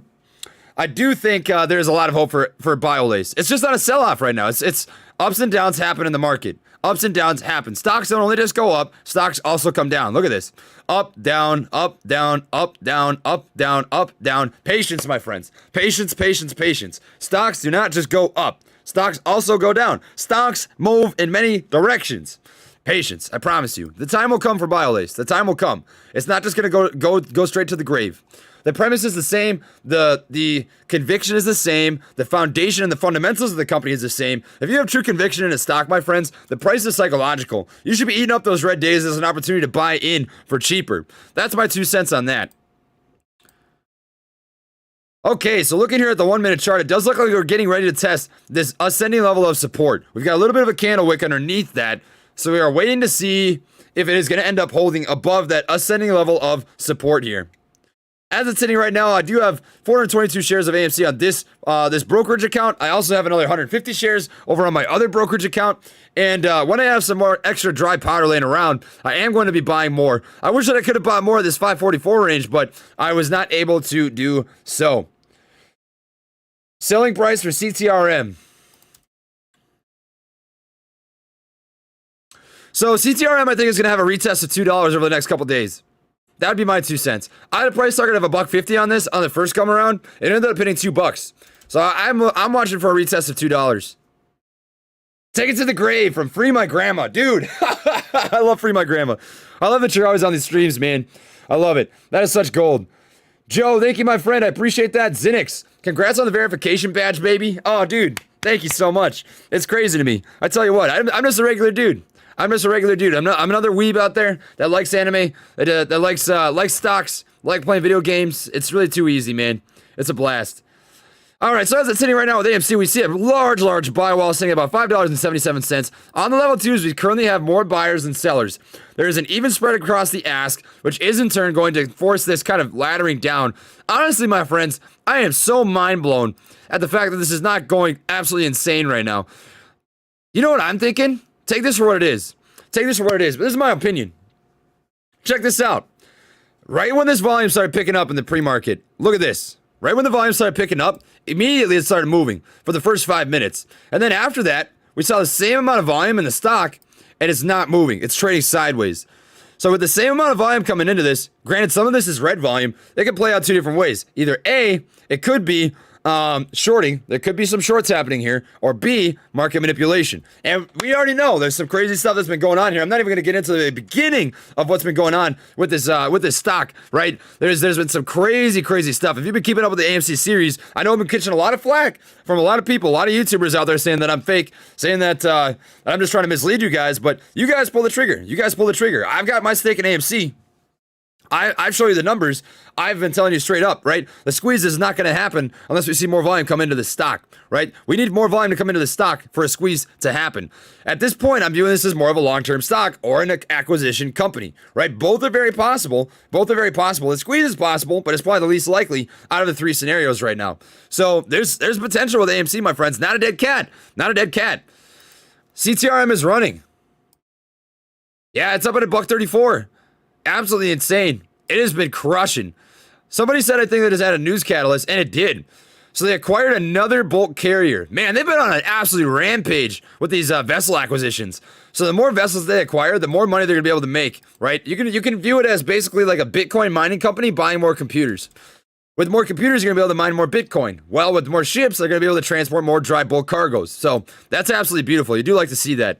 think there's a lot of hope for BioLace. It's just not a sell-off right now. It's ups and downs happen in the market. Ups and downs happen. Stocks don't only just go up, stocks also come down. Look at this. Up, down, up, down, up, down, up, down, up, down. Patience, my friends. Patience, patience, patience. Stocks do not just go up. Stocks also go down. Stocks move in many directions. Patience, I promise you. The time will come for BioLace. The time will come. It's not just gonna go straight to the grave. The premise is the same. The conviction is the same. The foundation and the fundamentals of the company is the same. If you have true conviction in a stock, my friends, the price is psychological. You should be eating up those red days as an opportunity to buy in for cheaper. That's my 2 cents on that. Okay, so looking here at the 1 minute chart, it does look like we're getting ready to test this ascending level of support. We've got a little bit of a candle wick underneath that. So we are waiting to see if it is going to end up holding above that ascending level of support here. As it's sitting right now, I do have 422 shares of AMC on this brokerage account. I also have another 150 shares over on my other brokerage account. And when I have some more extra dry powder laying around, I am going to be buying more. I wish that I could have bought more of this 544 range, but I was not able to do so. Selling price for Ctrm. So Ctrm, I think, is going to have a retest of $2 over the next couple days. That would be my 2 cents. I had a price target of $1.50 on this on the first come around. It ended up hitting $2. So I'm watching for a retest of $2. Take it to the grave from Free My Grandma. Dude, I love Free My Grandma. I love that you're always on these streams, man. I love it. That is such gold. Joe, thank you, my friend. I appreciate that. Zinix, congrats on the verification badge, baby. Oh, dude, thank you so much. It's crazy to me. I tell you what, I'm just a regular dude. I'm another weeb out there that likes anime, that likes stocks, like playing video games. It's really too easy, man. It's a blast. All right, so as it's sitting right now with AMC, we see a large buy wall sitting at about $5.77. On the level twos, we currently have more buyers than sellers. There is an even spread across the ask, which is in turn going to force this kind of laddering down. Honestly, my friends, I am so mind blown at the fact that this is not going absolutely insane right now. You know what I'm thinking? Take this for what it is. Take this for what it is. But this is my opinion. Check this out. Right when this volume started picking up in the pre-market, look at this. Right when the volume started picking up, immediately it started moving for the first 5 minutes. And then after that, we saw the same amount of volume in the stock, and it's not moving. It's trading sideways. So with the same amount of volume coming into this, granted some of this is red volume, it can play out two different ways. Either A, it could be shorting. There could be some shorts happening here, or B, market manipulation. And we already know there's some crazy stuff that's been going on here. I'm not even going to get into the beginning of what's been going on with this stock, right? There's been some crazy stuff. If you've been keeping up with the AMC series, I know I've been catching a lot of flack from a lot of people, a lot of YouTubers out there saying that I'm fake, saying that I'm just trying to mislead you guys, but you guys pull the trigger. You guys pull the trigger. I've got my stake in AMC. I've shown you the numbers. I've been telling you straight up, right? The squeeze is not going to happen unless we see more volume come into the stock, right? We need more volume to come into the stock for a squeeze to happen. At this point, I'm viewing this as more of a long-term stock or an acquisition company, right? Both are very possible. Both are very possible. The squeeze is possible, but it's probably the least likely out of the three scenarios right now. So there's potential with AMC, my friends. Not a dead cat. Not a dead cat. Ctrm is running. Yeah, it's up at $1.34. Absolutely insane. It has been crushing. Somebody said, I think, that it's had a news catalyst, and it did. So they acquired another bulk carrier. Man, they've been on an absolute rampage with these vessel acquisitions. So the more vessels they acquire, the more money they're gonna be able to make, right? You can view it as basically like a Bitcoin mining company buying more computers. With more computers, you're gonna be able to mine more Bitcoin. Well, with more ships, they're gonna be able to transport more dry bulk cargoes. So that's absolutely beautiful. You do like to see that.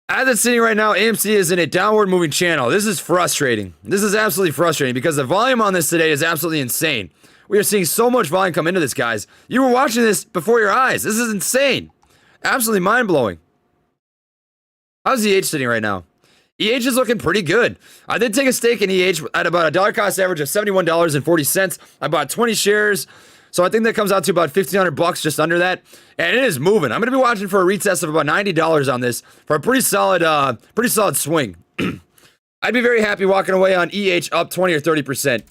As it's sitting right now, AMC is in a downward moving channel. This is frustrating. This is absolutely frustrating because the volume on this today is absolutely insane. We are seeing so much volume come into this, guys. You were watching this before your eyes. This is insane. Absolutely mind-blowing. How's EH sitting right now? EH is looking pretty good. I did take a stake in EH at about a dollar cost average of $71.40. I bought 20 shares. So I think that comes out to about $1,500, just under that. And it is moving. I'm going to be watching for a retest of about $90 on this for a pretty solid swing. I'd be very happy walking away on EH up 20 or 30%.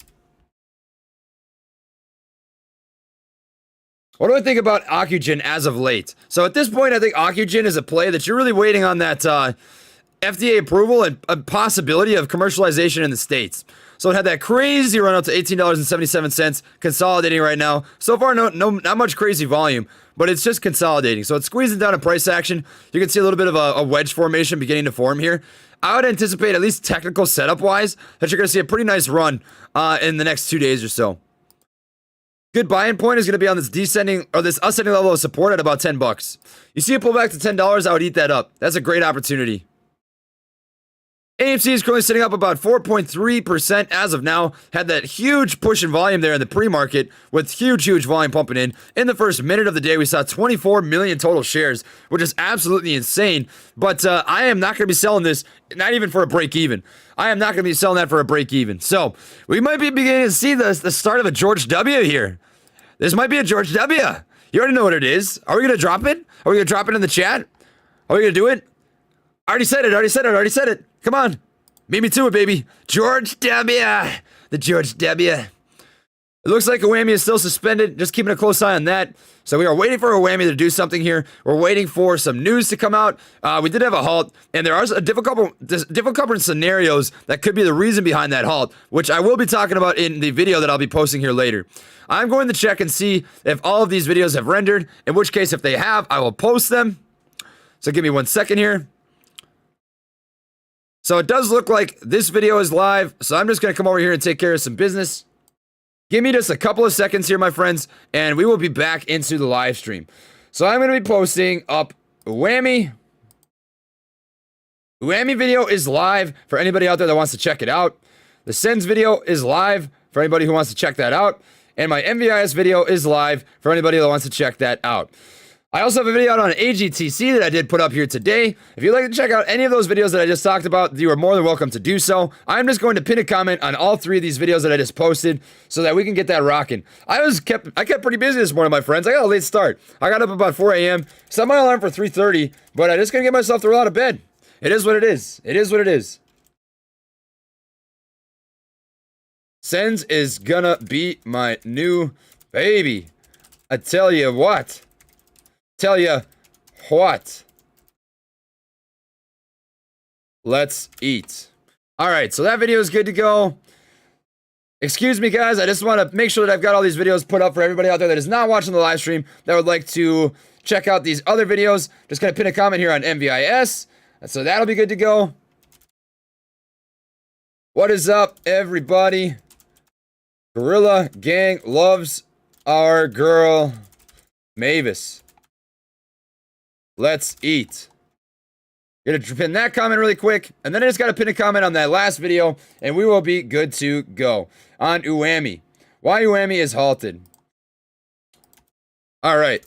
What do I think about Ocugen as of late? So at this point, I think Ocugen is a play that you're really waiting on that FDA approval and a possibility of commercialization in the States. So it had that crazy run up to $18.77, consolidating right now. So far, not much crazy volume, but it's just consolidating. So it's squeezing down a price action. You can see a little bit of a wedge formation beginning to form here. I would anticipate, at least technical setup wise, that you're going to see a pretty nice run in the next 2 days or so. Good buy-in point is going to be on this descending or this ascending level of support at about $10. You see it pull back to $10, I would eat that up. That's a great opportunity. AMC is currently sitting up about 4.3% as of now. Had that huge push in volume there in the pre-market with huge volume pumping in. In the first minute of the day, we saw 24 million total shares, which is absolutely insane. But I am not going to be selling this, not even for a break even. I am not going to be selling that for a break even. So we might be beginning to see the start of a George W here. This might be a George W. You already know what it is. Are we going to drop it? Are we going to drop it in the chat? Are we going to do it? I already said it. Come on. Beat me to it, baby. George W. The George W. It looks like Uemi is still suspended. Just keeping a close eye on that. So we are waiting for Uemi to do something here. We're waiting for some news to come out. We did have a halt, and there are difficult scenarios that could be the reason behind that halt, which I will be talking about in the video that I'll be posting here later. I'm going to check and see if all of these videos have rendered, in which case, if they have, I will post them. So give me 1 second here. So it does look like this video is live, so I'm just going to come over here and take care of some business. Give me just a couple of seconds here, my friends, and we will be back into the live stream. So I'm going to be posting up Uemi. Uemi video is live for anybody out there that wants to check it out. The Sens video is live for anybody who wants to check that out. And my MVIS video is live for anybody that wants to check that out. I also have a video out on Agtc that I did put up here today. If you'd like to check out any of those videos that I just talked about, you are more than welcome to do so. I'm just going to pin a comment on all 3 of these videos that I just posted so that we can get that rocking. I kept pretty busy this morning, my friends. I got a late start. I got up about 4 a.m., set my alarm for 3:30, but I just couldn't get myself to roll out of bed. It is what it is. It is what it is. Sens is gonna be my new baby. I tell you what. Let's eat. All right, so that video is good to go. Excuse me, guys. I just want to make sure that I've got all these videos put up for everybody out there that is not watching the live stream that would like to check out these other videos. Just going to pin a comment here on MVIS. So that'll be good to go. What is up, everybody? Gorilla Gang loves our girl, Mavis. Let's eat. Gonna pin that comment really quick, and then I just gotta pin a comment on that last video, and we will be good to go. On Uemi. Why Uemi is halted. Alright.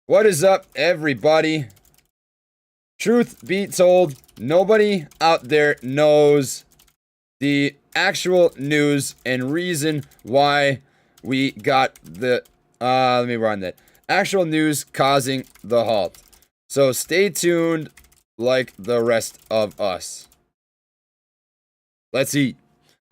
What is up, everybody? Truth be told, nobody out there knows the actual news and reason why we got the... let me run that. Actual news causing the halt. So stay tuned like the rest of us. Let's eat.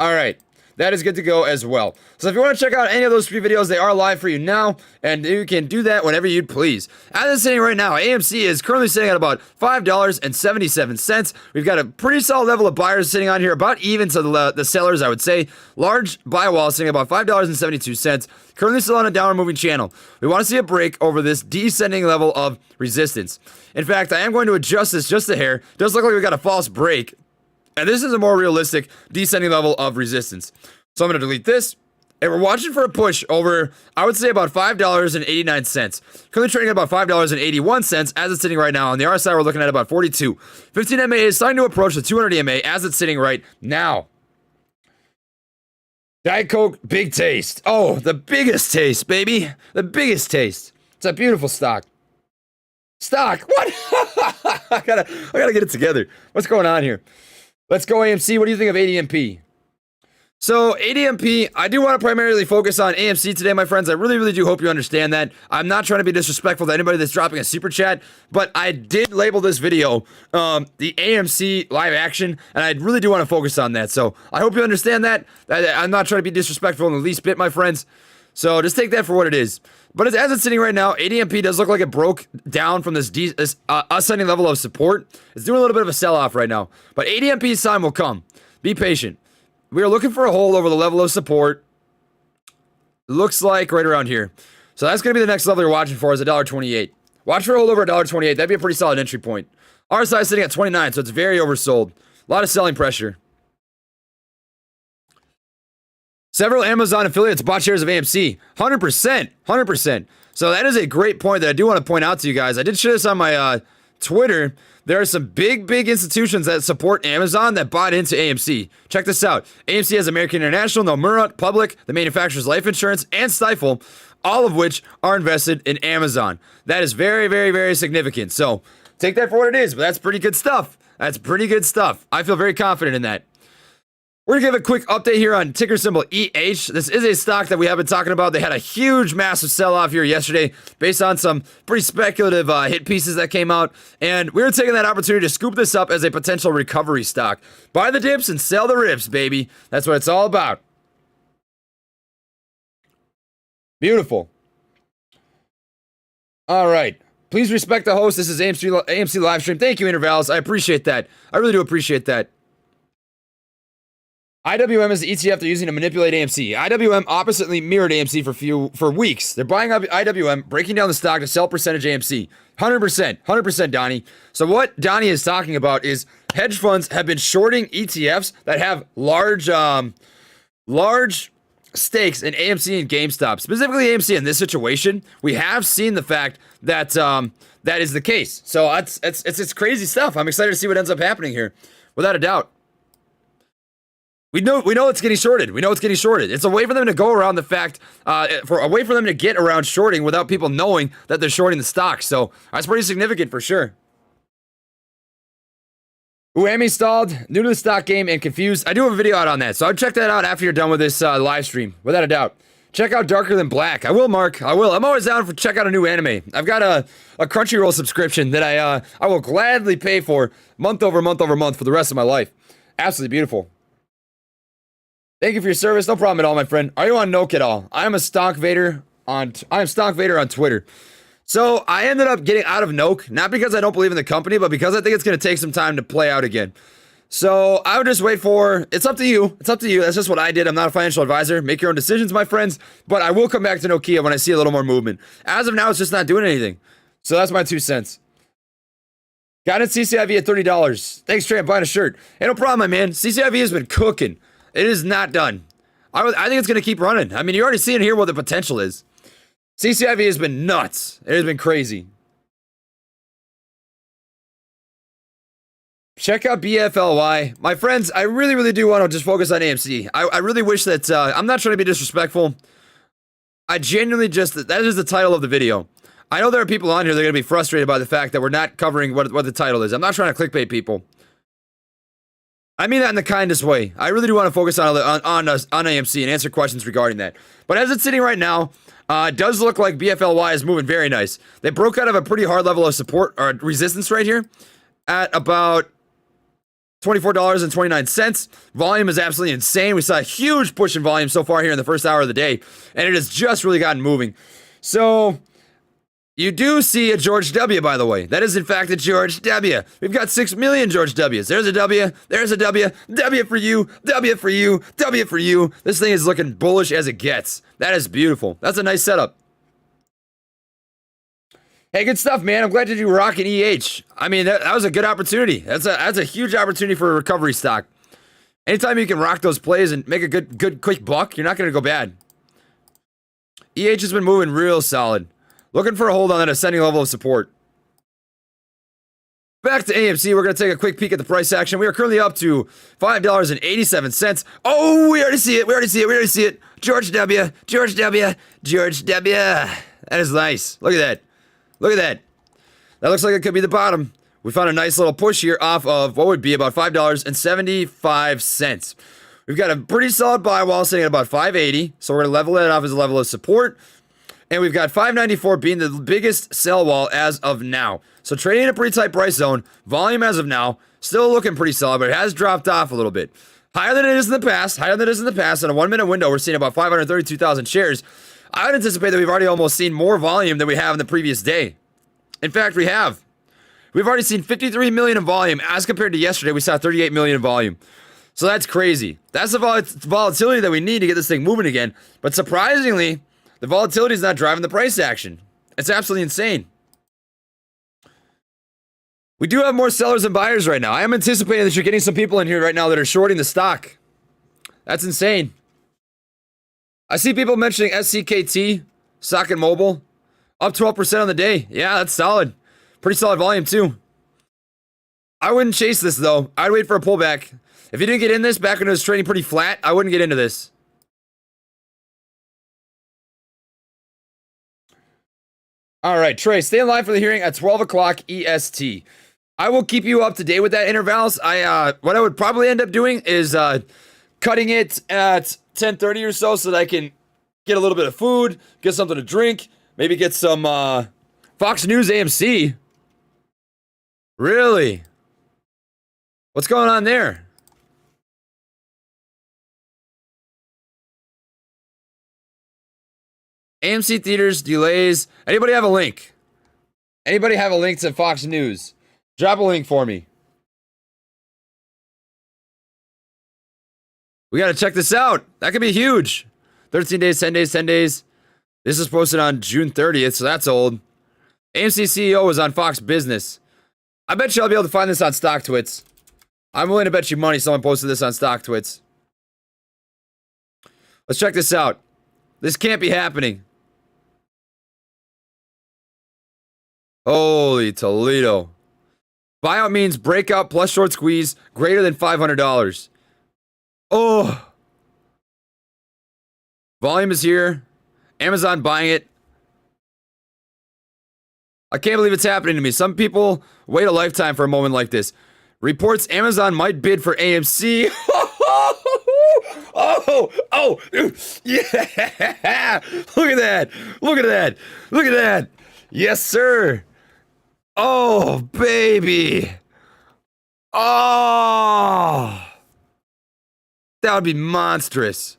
All right. That is good to go as well. So if you want to check out any of those 3 videos, they are live for you now, and you can do that whenever you'd please. As it's sitting right now, AMC is currently sitting at about $5.77. We've got a pretty solid level of buyers sitting on here, about even to the sellers, I would say. Large buy wall sitting at about $5.72. Currently still on a downward moving channel. We want to see a break over this descending level of resistance. In fact, I am going to adjust this just a hair. It does look like we got a false break. And this is a more realistic descending level of resistance. So I'm going to delete this. And we're watching for a push over, I would say, about $5.89. Currently trading at about $5.81 as it's sitting right now. On the RSI, we're looking at about 42. 15 MA is starting to approach the 200 EMA as it's sitting right now. Diet Coke, big taste. Oh, the biggest taste, baby. The biggest taste. It's a beautiful stock. Stock? What? I gotta get it together. What's going on here? Let's go AMC. What do you think of ADMP? So ADMP, I do want to primarily focus on AMC today, my friends. I really do hope you understand that. I'm not trying to be disrespectful to anybody that's dropping a super chat, but I did label this video the AMC live action, and I really do want to focus on that. So I hope you understand that. I'm not trying to be disrespectful in the least bit, my friends. So just take that for what it is. But as it's sitting right now, ADMP does look like it broke down from this ascending level of support. It's doing a little bit of a sell-off right now. But ADMP's time will come. Be patient. We are looking for a hold over the level of support. Looks like right around here. So that's going to be the next level you're watching for is $1.28. Watch for a hold over $1.28. That'd be a pretty solid entry point. RSI is sitting at 29, so it's very oversold. A lot of selling pressure. Several Amazon affiliates bought shares of AMC. 100%. 100%. So that is a great point that I do want to point out to you guys. I did share this on my Twitter. There are some big institutions that support Amazon that bought into AMC. Check this out. AMC has American International, Nomura, Public, the manufacturer's life insurance, and Stifel, all of which are invested in Amazon. That is very significant. So take that for what it is, but that's pretty good stuff. That's pretty good stuff. I feel very confident in that. We're going to give a quick update here on ticker symbol EH. This is a stock that we have been talking about. They had a huge, massive sell-off here yesterday based on some pretty speculative hit pieces that came out. And we were taking that opportunity to scoop this up as a potential recovery stock. Buy the dips and sell the rips, baby. That's what it's all about. Beautiful. All right. Please respect the host. This is AMC live stream. Thank you, Intervals. I appreciate that. I really do appreciate that. IWM is the ETF they're using to manipulate AMC. IWM oppositely mirrored AMC for weeks. They're buying up IWM, breaking down the stock to sell percentage AMC. 100%, Donnie. So what Donnie is talking about is hedge funds have been shorting ETFs that have large stakes in AMC and GameStop. Specifically AMC in this situation, we have seen the fact that that is the case. So it's crazy stuff. I'm excited to see what ends up happening here, without a doubt. We know it's getting shorted. We know it's getting shorted. It's a way for them to go around the fact, a way for them to get around shorting without people knowing that they're shorting the stock. So that's pretty significant for sure. Uemi stalled, new to the stock game and confused. I do have a video out on that, so I'll check that out after you're done with this live stream, without a doubt. Check out Darker Than Black. I will, Mark. I will. I'm always down for check out a new anime. I've got a Crunchyroll subscription that I will gladly pay for month over month for the rest of my life. Absolutely beautiful. Thank you for your service. No problem at all, my friend. Are you on Noke at all? I am Stonk Vader on Twitter. So I ended up getting out of Noke, not because I don't believe in the company, but because I think it's going to take some time to play out again. So I would just wait for, it's up to you. It's up to you. That's just what I did. I'm not a financial advisor. Make your own decisions, my friends. But I will come back to Nokia when I see a little more movement. As of now, it's just not doing anything. So that's my 2 cents. Got it CCIV at $30. Thanks, Trey. I'm buying a shirt. Hey, no problem, my man. CCIV has been cooking. It is not done. I think it's going to keep running. I mean, you're already seeing here what the potential is. CCIV has been nuts. It has been crazy. Check out BFLY. My friends, I really do want to just focus on AMC. I really wish that, I'm not trying to be disrespectful. I genuinely that is the title of the video. I know there are people on here that are going to be frustrated by the fact that we're not covering what the title is. I'm not trying to clickbait people. I mean that in the kindest way. I really do want to focus on AMC and answer questions regarding that. But as it's sitting right now, it does look like BFLY is moving very nice. They broke out of a pretty hard level of support or resistance right here at about $24.29. Volume is absolutely insane. We saw a huge push in volume so far here in the first hour of the day, and it has just really gotten moving. So you do see a George W, by the way. That is, in fact, a George W. We've got 6 million George Ws. There's a W. There's a W. W for you. W for you. W for you. This thing is looking bullish as it gets. That is beautiful. That's a nice setup. Hey, good stuff, man. I'm glad that you were rocking EH. I mean, that was a good opportunity. That's a huge opportunity for a recovery stock. Anytime you can rock those plays and make a good quick buck, you're not going to go bad. EH has been moving real solid. Looking for a hold on that ascending level of support. Back to AMC, we're going to take a quick peek at the price action. We are currently up to $5.87. Oh, we already see it. George W. That is nice. Look at that. That looks like it could be the bottom. We found a nice little push here off of what would be about $5.75. We've got a pretty solid buy wall sitting at about $5.80. So we're going to level it off as a level of support. And we've got $5.94 being the biggest sell wall as of now. So trading in a pretty tight price zone. Volume as of now, still looking pretty solid, but it has dropped off a little bit. Higher than it is in the past. In a 1 minute window, we're seeing about 532,000 shares. I would anticipate that we've already almost seen more volume than we have in the previous day. In fact, we have. We've already seen 53 million in volume as compared to yesterday. We saw 38 million in volume. So that's crazy. That's the volatility that we need to get this thing moving again. But surprisingly, the volatility is not driving the price action. It's absolutely insane. We do have more sellers than buyers right now. I am anticipating that you're getting some people in here right now that are shorting the stock. That's insane. I see people mentioning SCKT, Socket Mobile, up 12% on the day. Yeah, that's solid. Pretty solid volume too. I wouldn't chase this though. I'd wait for a pullback. If you didn't get in this back when it was trading pretty flat, I wouldn't get into this. All right, Trey, stay in line for the hearing at 12 o'clock EST. I will keep you up to date with that intervals. What I would probably end up doing is cutting it at 10:30 or so that I can get a little bit of food, get something to drink, maybe get some Fox News AMC. Really? What's going on there? AMC Theaters Delays. Anybody have a link? Anybody have a link to Fox News? Drop a link for me. We got to check this out. That could be huge. 13 days, 10 days, 10 days. This is posted on June 30th, so that's old. AMC CEO was on Fox Business. I bet you I'll be able to find this on StockTwits. I'm willing to bet you money someone posted this on StockTwits. Let's check this out. This can't be happening. Holy Toledo. Buyout means breakout plus short squeeze greater than $500. Oh. Volume is here. Amazon buying it. I can't believe it's happening to me. Some people wait a lifetime for a moment like this. Reports Amazon might bid for AMC. Oh, yeah. Look at that. Look at that. Look at that. Yes, sir. Oh, baby. Oh. That would be monstrous.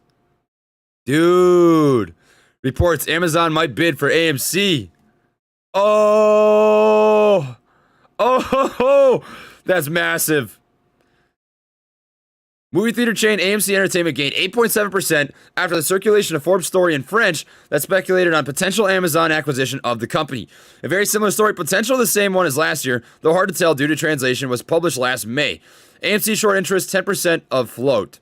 Dude. Reports Amazon might bid for AMC. Oh. Oh, that's massive. Movie theater chain AMC Entertainment gained 8.7% after the circulation of Forbes story in French that speculated on potential Amazon acquisition of the company. A very similar story, potential the same one as last year, though hard to tell due to translation, was published last May. AMC short interest, 10% of float.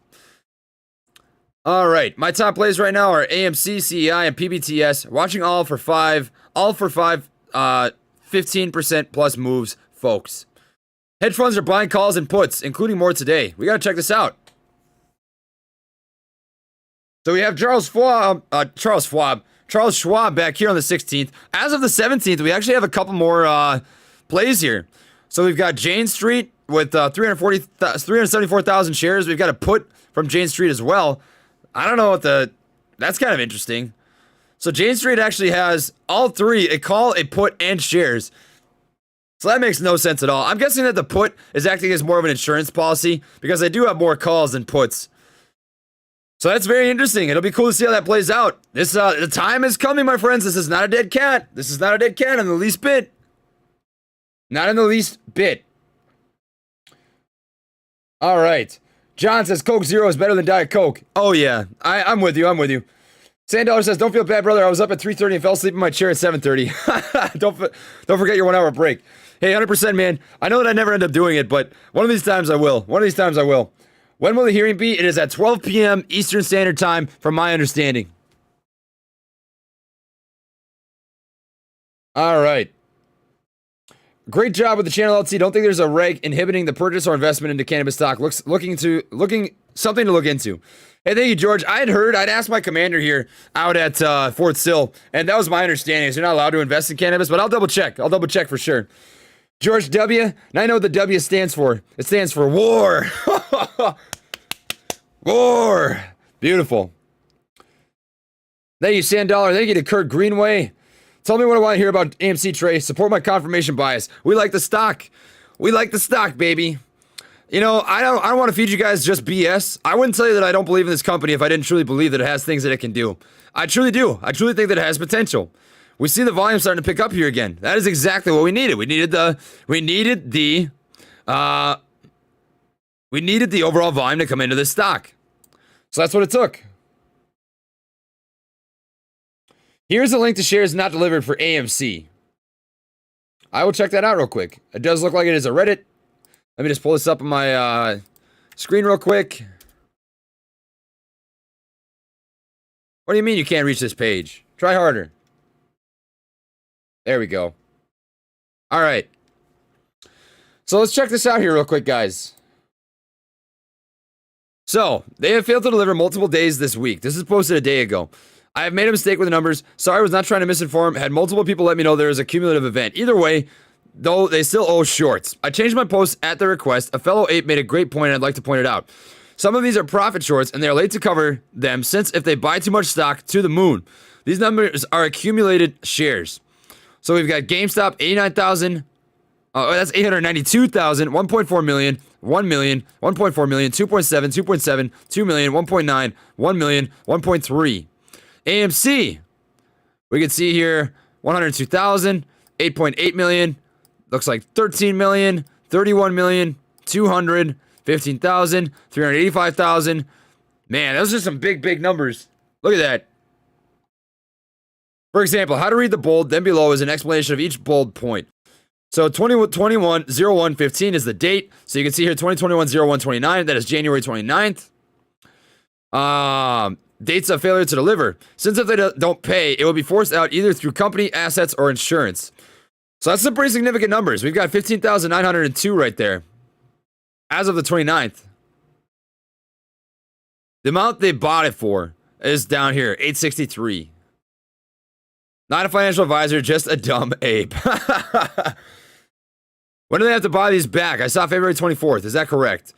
All right, my top plays right now are AMC, CEI, and PBTS. Watching all for five, 15% plus moves, folks. Hedge funds are buying calls and puts, including more today. We gotta check this out. So we have Charles Schwab back here on the 16th. As of the 17th, we actually have a couple more plays here. So we've got Jane Street with 374,000 shares. We've got a put from Jane Street as well. I don't know what that's kind of interesting. So Jane Street actually has all three, a call, a put, and shares. So that makes no sense at all. I'm guessing that the put is acting as more of an insurance policy because they do have more calls than puts. So that's very interesting. It'll be cool to see how that plays out. The time is coming, my friends. This is not a dead cat. This is not a dead cat in the least bit. Not in the least bit. All right. John says Coke Zero is better than Diet Coke. Oh, yeah. I'm with you. I'm with you. Sandollar says, don't feel bad, brother. I was up at 3:30 and fell asleep in my chair at 7:30. Don't forget your 1 hour break. Hey, 100%, man. I know that I never end up doing it, but one of these times I will. One of these times I will. When will the hearing be? It is at 12 p.m. Eastern Standard Time, from my understanding. All right. Great job with the channel, LT. Don't think there's a reg inhibiting the purchase or investment into cannabis stock. Looking something to look into. Hey, thank you, George. I'd asked my commander here out at Fort Sill, and that was my understanding. So you're not allowed to invest in cannabis, but I'll double check. I'll double check for sure. George W. And I know what the W stands for. It stands for war. War. Beautiful. Thank you, Sandollar. Thank you to Kurt Greenway. Tell me what I want to hear about AMC, Trey. Support my confirmation bias. We like the stock. We like the stock, baby. You know, I don't want to feed you guys just BS. I wouldn't tell you that I don't believe in this company if I didn't truly believe that it has things that it can do. I truly do. I truly think that it has potential. We see the volume starting to pick up here again. That is exactly what we needed. We needed the overall volume to come into this stock. So that's what it took. Here's a link to shares not delivered for AMC. I will check that out real quick. It does look like it is a Reddit. Let me just pull this up on my screen real quick. What do you mean you can't reach this page? Try harder. There we go. All right. So let's check this out here real quick, guys. So, they have failed to deliver multiple days this week. This is posted a day ago. I have made a mistake with the numbers. Sorry, I was not trying to misinform. Had multiple people let me know there is a cumulative event. Either way, though, they still owe shorts. I changed my post at the request. A fellow ape made a great point, and I'd like to point it out. Some of these are profit shorts, and they are late to cover them since if they buy too much stock to the moon. These numbers are accumulated shares. So we've got GameStop, 89,000. That's 892,000, 1.4 million, 1 million, 1.4 million, 2.7, 2.7, 2 million, 1.9, 1 million, 1.3. AMC, we can see here 102,000, 8.8 million, looks like 13 million, 31 million, 200, 15,000, 385,000. Man, those are some big numbers. Look at that. For example, how to read the bold, then below is an explanation of each bold point. So 2021-01-15 is the date. So you can see here 2021-01-29, that is January 29th. Dates of failure to deliver. Since if they don't pay, it will be forced out either through company assets or insurance. So that's some pretty significant numbers. We've got 15,902 right there. As of the 29th. The amount they bought it for is down here, 863. Not a financial advisor, just a dumb ape. When do they have to buy these back? I saw February 24th. Is that correct?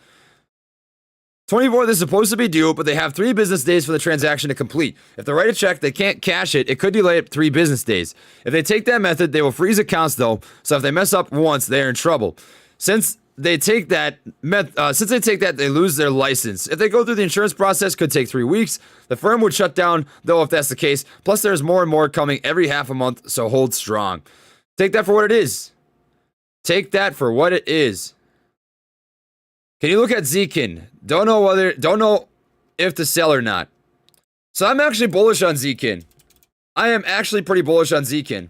24th is supposed to be due, but they have 3 business days for the transaction to complete. If they write a check, they can't cash it. It could delay it 3 business days. If they take that method, they will freeze accounts, though. So if they mess up once, they're in trouble. Since they take that, they lose their license. If they go through the insurance process, could take 3 weeks. The firm would shut down, though, if that's the case. Plus, there's more and more coming every half a month, so hold strong. Take that for what it is. Take that for what it is. Can you look at Ccrm? Don't know if to sell or not. So I'm actually bullish on Ccrm. I am actually pretty bullish on Ccrm.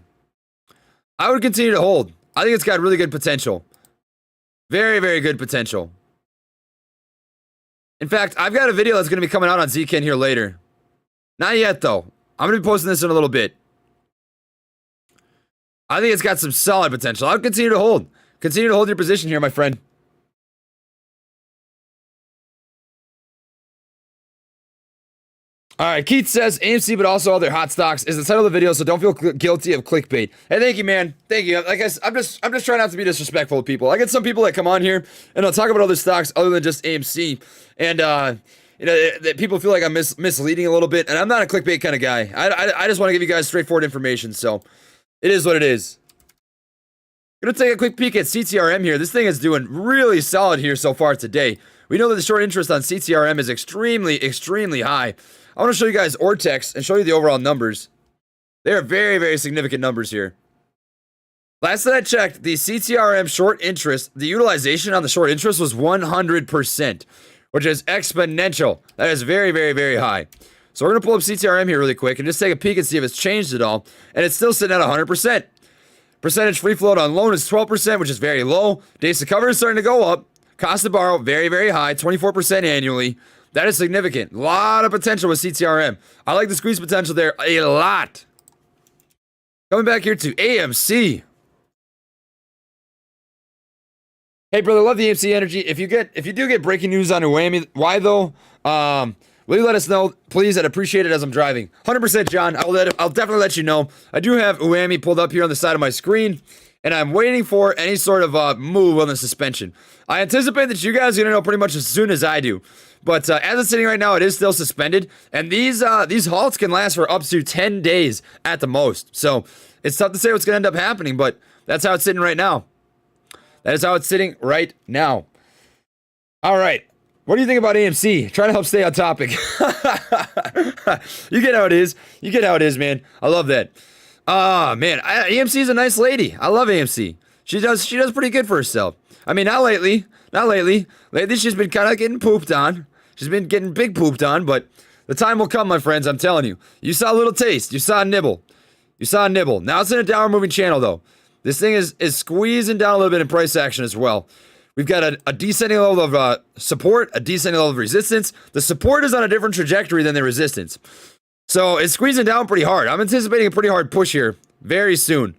I would continue to hold. I think it's got really good potential. Very good potential. In fact, I've got a video that's going to be coming out on Ccrm here later. Not yet, though. I'm going to be posting this in a little bit. I think it's got some solid potential. I'll continue to hold. Continue to hold your position here, my friend. All right, Keith says AMC, but also other hot stocks is the title of the video, so don't feel guilty of clickbait. Hey, thank you, man. Thank you. Like I'm just trying not to be disrespectful to people. I get some people that come on here and I'll talk about other stocks other than just AMC, and you know, that people feel like I'm misleading a little bit, and I'm not a clickbait kind of guy. I just want to give you guys straightforward information. So it is what it is. Gonna take a quick peek at Ctrm here. This thing is doing really solid here so far today. We know that the short interest on Ctrm is extremely high. I want to show you guys Ortex and show you the overall numbers. They are very significant numbers here. Last that I checked, the Ctrm short interest, the utilization on the short interest was 100%, which is exponential. That is very high. So we're going to pull up Ctrm here really quick and just take a peek and see if it's changed at all. And it's still sitting at 100%. Percentage free float on loan is 12%, which is very low. Days to cover is starting to go up. Cost to borrow, very high, 24% annually. That is significant. A lot of potential with Ctrm. I like the squeeze potential there a lot. Coming back here to AMC. Hey, brother, love the AMC energy. If you do get breaking news on Uemi, why though? Will you let us know, please? I'd appreciate it as I'm driving. 100%, John. I'll definitely let you know. I do have Uemi pulled up here on the side of my screen, and I'm waiting for any sort of move on the suspension. I anticipate that you guys are gonna know pretty much as soon as I do. But as it's sitting right now, it is still suspended, and these halts can last for up to 10 days at the most. So it's tough to say what's gonna end up happening, but that's how it's sitting right now. That is how it's sitting right now. All right. What do you think about AMC? Trying to help stay on topic. You get how it is. You get how it is, man. I love that. Man, AMC is a nice lady. I love AMC. She does pretty good for herself. I mean, not lately. Not lately. Lately, she's been kind of getting pooped on. She's been getting big pooped on, but the time will come, my friends. I'm telling you. You saw a little taste. You saw a nibble. You saw a nibble. Now it's in a downward moving channel, though. This thing is squeezing down a little bit in price action as well. We've got a descending level of support, a descending level of resistance. The support is on a different trajectory than the resistance. So it's squeezing down pretty hard. I'm anticipating a pretty hard push here very soon.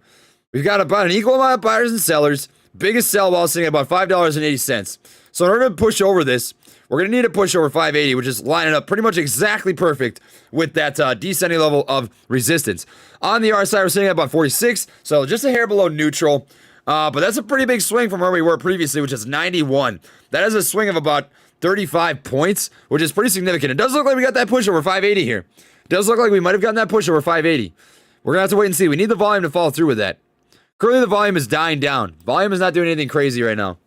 We've got about an equal amount of buyers and sellers. Biggest sell while sitting at about $5.80. So in order to push over this, we're going to need to push over 580, which is lining up pretty much exactly perfect with that descending level of resistance. On the RSI, we're sitting at about 46, so just a hair below neutral. But that's a pretty big swing from where we were previously, which is 91. That is a swing of about 35 points, which is pretty significant. It does look like we got that push over 580 here. It does look like we might have gotten that push over 580. We're going to have to wait and see. We need the volume to follow through with that. Currently, the volume is dying down. Volume is not doing anything crazy right now.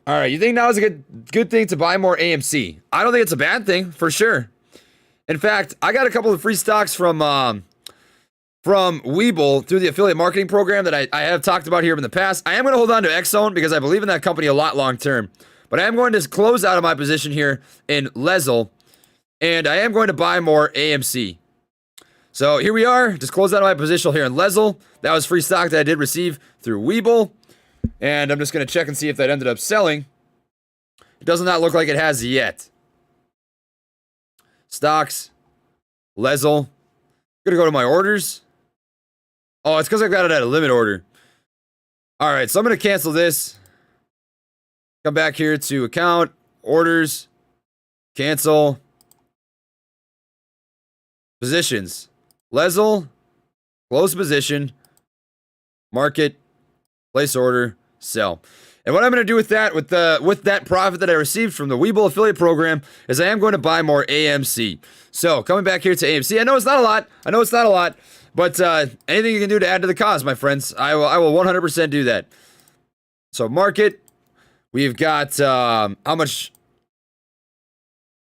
All right, you think now is a good thing to buy more AMC? I don't think it's a bad thing, for sure. In fact, I got a couple of free stocks from Webull through the affiliate marketing program that I have talked about here in the past. I am going to hold on to Exxon because I believe in that company a lot long term. But I am going to close out of my position here in Lezel, and I am going to buy more AMC. So here we are, just closed out of my position here in Lezel. That was free stock that I did receive through Webull. And I'm just going to check and see if that ended up selling. It does not look like it has yet. Stocks, Lezel. I'm going to go to my orders. Oh, it's because I got it at a limit order. All right, so I'm going to cancel this. Come back here to account, orders, cancel, positions. Lezel, close position, market, place order, sell. And what I'm going to do with that, with that profit that I received from the Webull affiliate program, is I am going to buy more AMC. So coming back here to AMC, I know it's not a lot. But anything you can do to add to the cause, my friends, I will 100% do that. So market, we've got how much?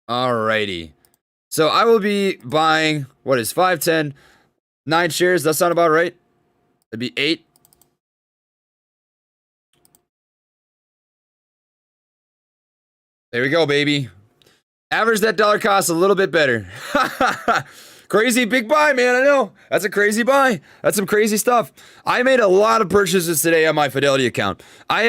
Alrighty. So I will be buying, what is 5, 10, 9 shares? Does that sound about right? That'd be 8. There we go, baby. Average that dollar cost a little bit better. Crazy big buy, man. I know. That's a crazy buy. That's some crazy stuff. I made a lot of purchases today on my Fidelity account. I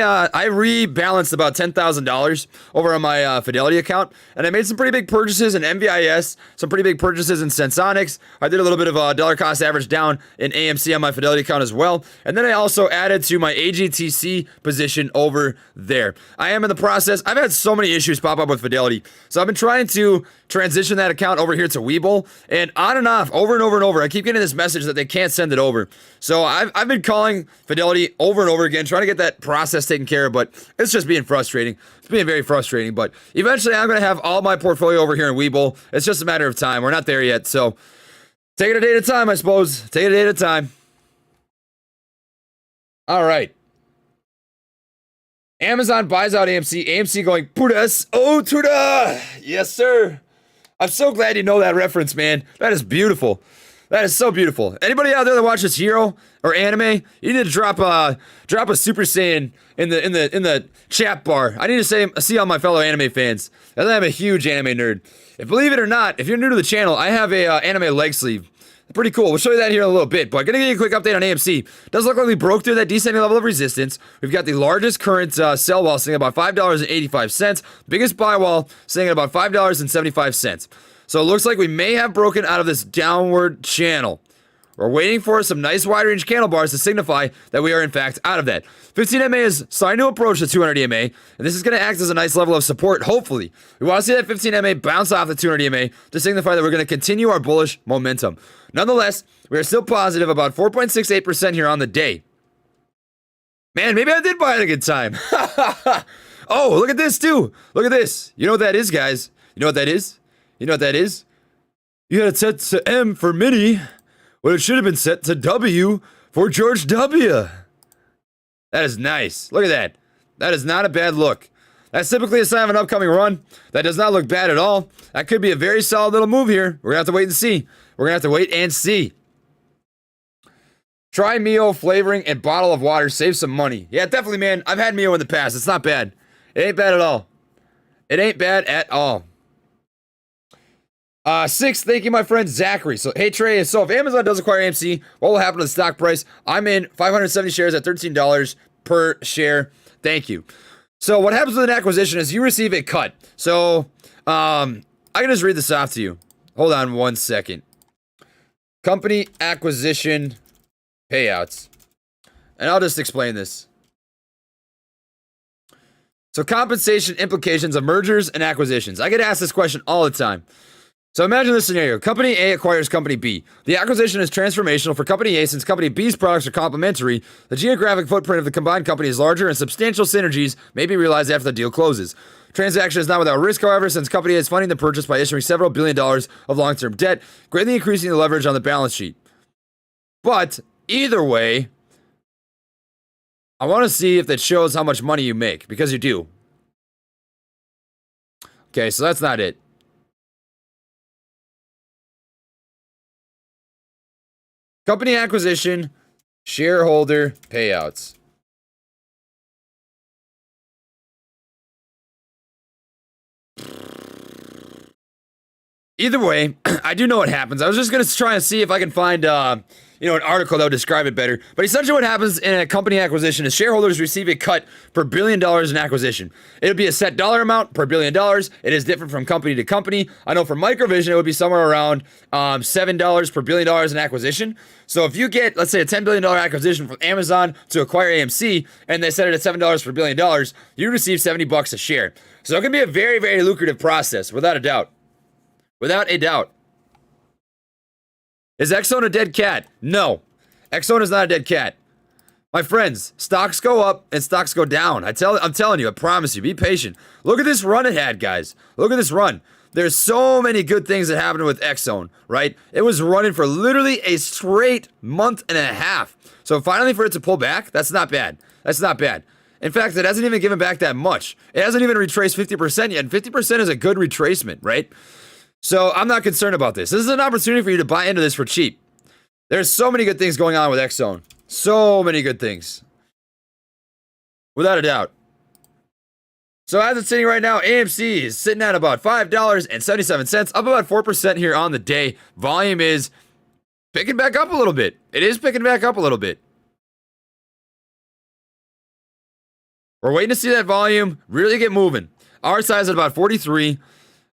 rebalanced about $10,000 over on my Fidelity account, and I made some pretty big purchases in MVIS, some pretty big purchases in Sensonics. I did a little bit of dollar cost average down in AMC on my Fidelity account as well, and then I also added to my Agtc position over there. I am in the process. I've had so many issues pop up with Fidelity, so I've been trying to transition that account over here to Webull, and on and off, over and over and over, I keep getting this message that they can't send it over. So I've been calling Fidelity over and over again, trying to get that process taken care of, but it's just being frustrating. It's being very frustrating, but eventually I'm going to have all my portfolio over here in Webull. It's just a matter of time. We're not there yet, so take it a day at a time, I suppose. Take it a day at a time. All right. Amazon buys out AMC. AMC going, putas, oh, tuda. Yes, sir. I'm so glad you know that reference, man. That is beautiful. That is so beautiful. Anybody out there that watches Hero or anime, you need to drop a Super Saiyan in the chat bar. I need to see all my fellow anime fans. I'm a huge anime nerd. If believe it or not, if you're new to the channel, I have a anime leg sleeve. Pretty cool. We'll show you that here in a little bit, but gonna give you a quick update on AMC. Does look like we broke through that descending level of resistance. We've got the largest current sell wall sitting at about $5.85. Biggest buy wall sitting at about $5.75. So it looks like we may have broken out of this downward channel. We're waiting for some nice wide range candle bars to signify that we are in fact out of that. 15 MA is starting to approach the 200 EMA, and this is going to act as a nice level of support, hopefully. We want to see that 15 MA bounce off the 200 EMA to signify that we're going to continue our bullish momentum. Nonetheless, we are still positive about 4.68% here on the day. Man, maybe I did buy at a good time. Oh, look at this too. Look at this. You know what that is, guys? You know what that is? You know what that is? You had it set to M for Minnie. Well, it should have been set to W for George W. That is nice. Look at that. That is not a bad look. That's typically a sign of an upcoming run. That does not look bad at all. That could be a very solid little move here. We're going to have to wait and see. We're going to have to wait and see. Try Mio flavoring and bottle of water. Save some money. Yeah, definitely, man. I've had Mio in the past. It's not bad. It ain't bad at all. It ain't bad at all. 6, thank you, my friend Zachary. So, hey, Trey, so if Amazon does acquire AMC, what will happen to the stock price? I'm in 570 shares at $13 per share. Thank you. So, what happens with an acquisition is you receive a cut. So, I can just read this off to you. Hold on one second. Company acquisition payouts. And I'll just explain this. So, compensation implications of mergers and acquisitions. I get asked this question all the time. So imagine this scenario. Company A acquires Company B. The acquisition is transformational for Company A since Company B's products are complementary. The geographic footprint of the combined company is larger and substantial synergies may be realized after the deal closes. Transaction is not without risk, however, since Company A is funding the purchase by issuing several billion dollars of long-term debt, greatly increasing the leverage on the balance sheet. But either way, I want to see if that shows how much money you make, because you do. Okay, so that's not it. Company acquisition, shareholder payouts. Either way, I do know what happens. I was just going to try and see if I can find, an article that would describe it better. But essentially what happens in a company acquisition is shareholders receive a cut per $1 billion in acquisition. It would be a set dollar amount per $1 billion. It is different from company to company. I know for Microvision, it would be somewhere around $7 per $1 billion in acquisition. So if you get, let's say, a $10 billion acquisition from Amazon to acquire AMC, and they set it at $7 per $1 billion, you receive $70 a share. So it can be a very, very lucrative process, without a doubt. Without a doubt. Is Exxon a dead cat? No. Exxon is not a dead cat. My friends, stocks go up and stocks go down. I'm telling you, I promise you, be patient. Look at this run it had, guys. Look at this run. There's so many good things that happened with Exxon, right? It was running for literally a straight month and a half. So finally for it to pull back, that's not bad. That's not bad. In fact, it hasn't even given back that much. It hasn't even retraced 50% yet, and 50% is a good retracement, right? So I'm not concerned about this. This is an opportunity for you to buy into this for cheap. There's so many good things going on with Exxon. So many good things. Without a doubt. So as it's sitting right now, AMC is sitting at about $5.77, up about 4% here on the day. Volume is picking back up a little bit. It is picking back up a little bit. We're waiting to see that volume really get moving. Our size at about 43.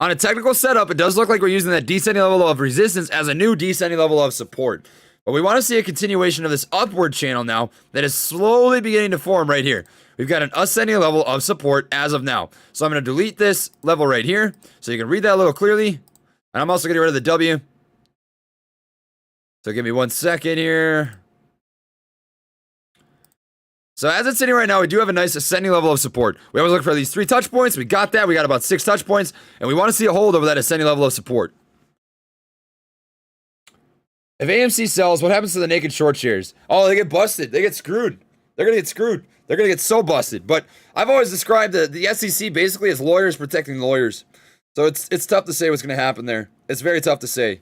On a technical setup, it does look like we're using that descending level of resistance as a new descending level of support. But we want to see a continuation of this upward channel now that is slowly beginning to form right here. We've got an ascending level of support as of now. So I'm going to delete this level right here so you can read that a little clearly. And I'm also going to get rid of the W. So give me 1 second here. So as it's sitting right now, we do have a nice ascending level of support. We always look for these 3 touch points. We got that. We got about 6 touch points. And we want to see a hold over that ascending level of support. If AMC sells, what happens to the naked short shares? Oh, they get busted. They get screwed. They're going to get screwed. They're going to get so busted. But I've always described the SEC basically as lawyers protecting lawyers. So it's tough to say what's going to happen there. It's very tough to say.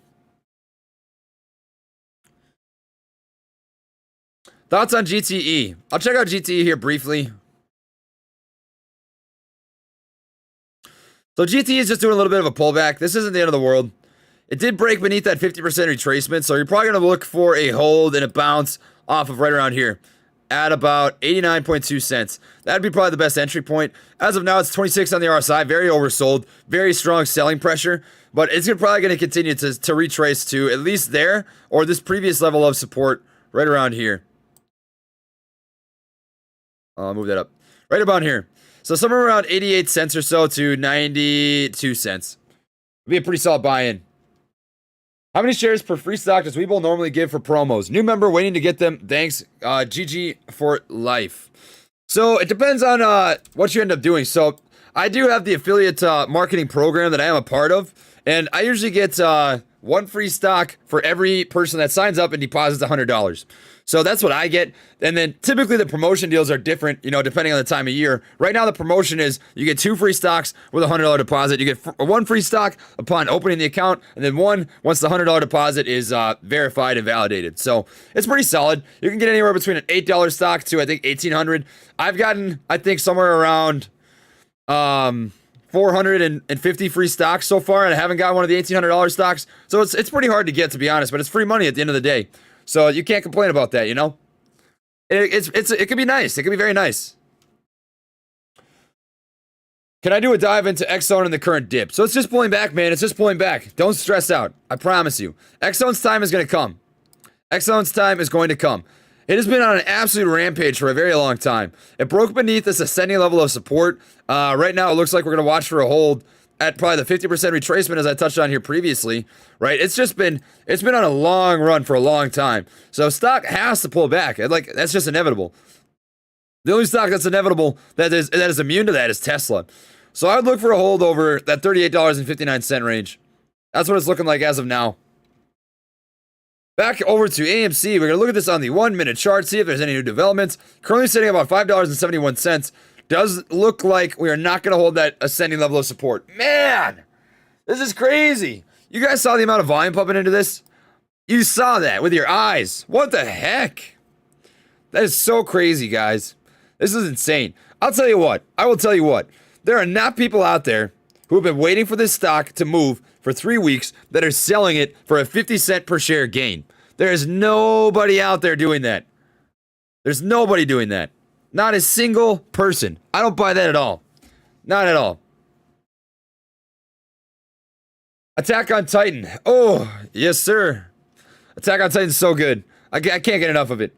Thoughts on GTE? I'll check out GTE here briefly. So GTE is just doing a little bit of a pullback. This isn't the end of the world. It did break beneath that 50% retracement, so you're probably going to look for a hold and a bounce off of right around here at about 89.2 cents. That'd be probably the best entry point. As of now, it's 26 on the RSI, very oversold, very strong selling pressure, but it's probably going to continue to retrace to at least there or this previous level of support right around here. I'll move that up. Right about here. So somewhere around 88 cents or so to 92 cents. Would be a pretty solid buy-in. How many shares per free stock does Webull normally give for promos? New member waiting to get them. Thanks. GG for life. So it depends on what you end up doing. So I do have the affiliate marketing program that I am a part of. And I usually get one free stock for every person that signs up and deposits $100. So that's what I get. And then typically the promotion deals are different, you know, depending on the time of year. Right now the promotion is you get 2 free stocks with a $100 deposit. You get 1 free stock upon opening the account, and then 1 once the $100 deposit is verified and validated. So it's pretty solid. You can get anywhere between an $8 stock to I think $1,800. I've gotten I think somewhere around 450 free stocks so far, and I haven't got one of the $1,800 stocks. So it's pretty hard to get, to be honest, but it's free money at the end of the day. So you can't complain about that, you know? It could be nice. It could be very nice. Can I do a dive into Exxon and the current dip? So it's just pulling back, man. It's just pulling back. Don't stress out. I promise you. Exxon's time is going to come. Exxon's time is going to come. It has been on an absolute rampage for a very long time. It broke beneath this ascending level of support. Right now, it looks like we're going to watch for a hold at probably the 50% retracement, as I touched on here previously, right? It's been on a long run for a long time. So stock has to pull back. That's just inevitable. The only stock that's inevitable that is immune to that is Tesla. So I would look for a hold over that $38.59 range. That's what it's looking like as of now. Back over to AMC. We're going to look at this on the 1-minute chart, see if there's any new developments. Currently sitting about $5.71. Does look like we are not going to hold that ascending level of support. Man, this is crazy. You guys saw the amount of volume pumping into this? You saw that with your eyes. What the heck? That is so crazy, guys. This is insane. I'll tell you what. I will tell you what. There are not people out there who have been waiting for this stock to move for 3 weeks that are selling it for a 50-cent per share gain. There is nobody out there doing that. There's nobody doing that. Not a single person. I don't buy that at all. Not at all. Attack on Titan. Oh, yes, sir. Attack on Titan is so good. I can't get enough of it.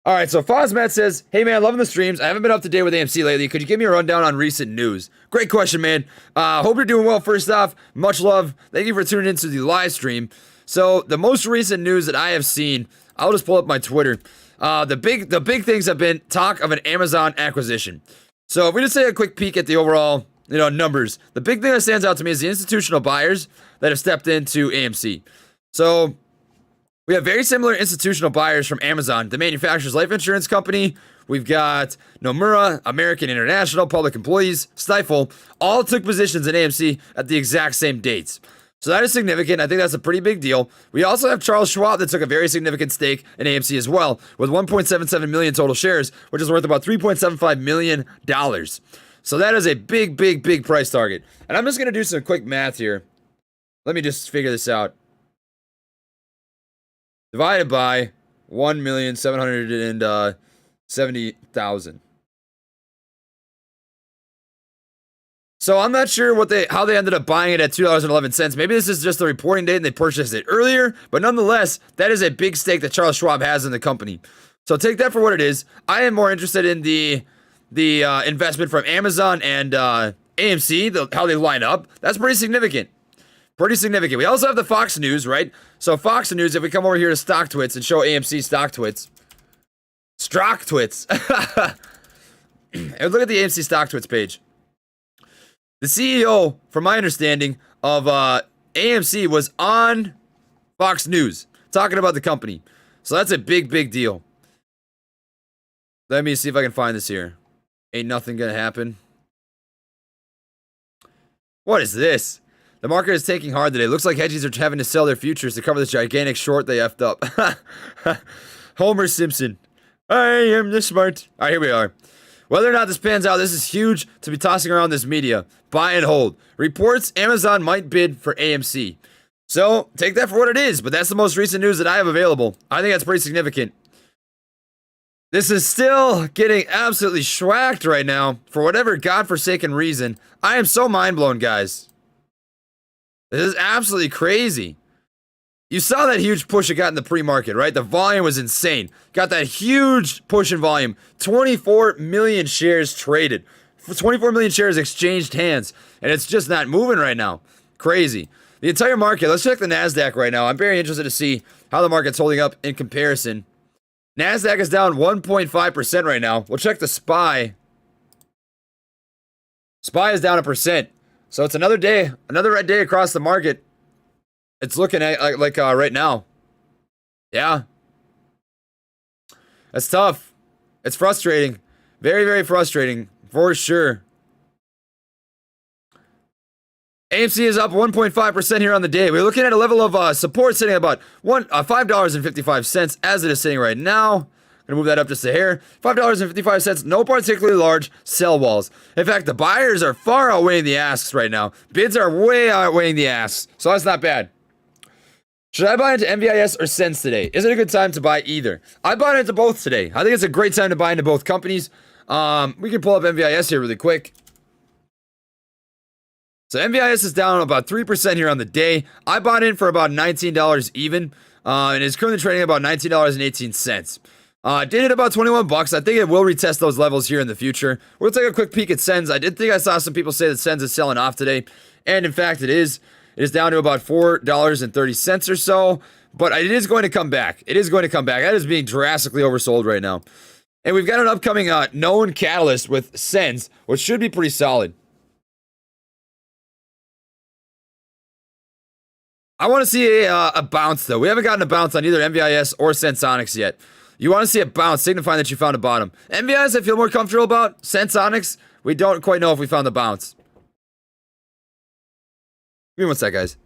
All right, so Fozmat says, hey, man, loving the streams. I haven't been up to date with AMC lately. Could you give me a rundown on recent news? Great question, man. Hope you're doing well, first off. Much love. Thank you for tuning into the live stream. So the most recent news that I have seen, I'll just pull up my Twitter. The big things have been talk of an Amazon acquisition. So if we just take a quick peek at the overall, numbers, the big thing that stands out to me is the institutional buyers that have stepped into AMC. So we have very similar institutional buyers from Amazon, the manufacturer's life insurance company. We've got Nomura, American International, Public Employees, Stifel, all took positions in AMC at the exact same dates. So that is significant. I think that's a pretty big deal. We also have Charles Schwab that took a very significant stake in AMC as well, with 1.77 million total shares, which is worth about $3.75 million. So that is a big price target. And I'm just going to do some quick math here. Let me just figure this out. Divided by 1,770,000. So I'm not sure how they ended up buying it at $2.11. Maybe this is just the reporting date and they purchased it earlier, but nonetheless, that is a big stake that Charles Schwab has in the company. So take that for what it is. I am more interested in the investment from Amazon and AMC, how they line up. That's pretty significant. Pretty significant. We also have the Fox News, right? So Fox News, if we come over here to Stock Twits and show AMC Stock Twits. Stock Twits. And look at the AMC Stock Twits page. The CEO, from my understanding, of AMC was on Fox News talking about the company. So that's a big deal. Let me see if I can find this here. Ain't nothing gonna happen. What is this? The market is taking hard today. Looks like hedgies are having to sell their futures to cover this gigantic short they effed up. Homer Simpson. I am the smart. All right, here we are. Whether or not this pans out, this is huge to be tossing around this media. Buy and hold. Reports Amazon might bid for AMC. So take that for what it is, but that's the most recent news that I have available. I think that's pretty significant. This is still getting absolutely schwacked right now for whatever godforsaken reason. I am so mind blown, guys. This is absolutely crazy. You saw that huge push it got in the pre-market, right? The volume was insane. Got that huge push in volume. 24 million shares traded. 24 million shares exchanged hands. And it's just not moving right now. Crazy. The entire market, let's check the Nasdaq right now. I'm very interested to see how the market's holding up in comparison. Nasdaq is down 1.5% right now. We'll check the SPY. SPY is down 1%. So it's another day, another red day across the market. It's looking at like right now. Yeah. That's tough. It's frustrating. Very, very frustrating for sure. AMC is up 1.5% here on the day. We're looking at a level of support sitting at about $5.55 as it is sitting right now. Gonna move that up just a hair. $5.55, no particularly large sell walls. In fact, the buyers are far outweighing the asks right now. Bids are way outweighing the asks, so that's not bad. Should I buy into MVIS or Sense today? Is it a good time to buy either? I bought into both today. I think it's a great time to buy into both companies. We can pull up MVIS here really quick. So MVIS is down about 3% here on the day. I bought in for about $19 even, and it's currently trading about $19.18. Did hit about 21 bucks. I think it will retest those levels here in the future. We'll take a quick peek at Sens. I did think I saw some people say that Sens is selling off today, and in fact it is. It is down to about $4.30 or so, but it is going to come back. It is going to come back. That is being drastically oversold right now. And we've got an upcoming known catalyst with Sens, which should be pretty solid. I want to see a bounce, though. We haven't gotten a bounce on either MVIS or Sensonics yet. You want to see a bounce, signifying that you found a bottom. MVIS, I feel more comfortable about. Sensonics, we don't quite know if we found the bounce. Give me one sec, guys.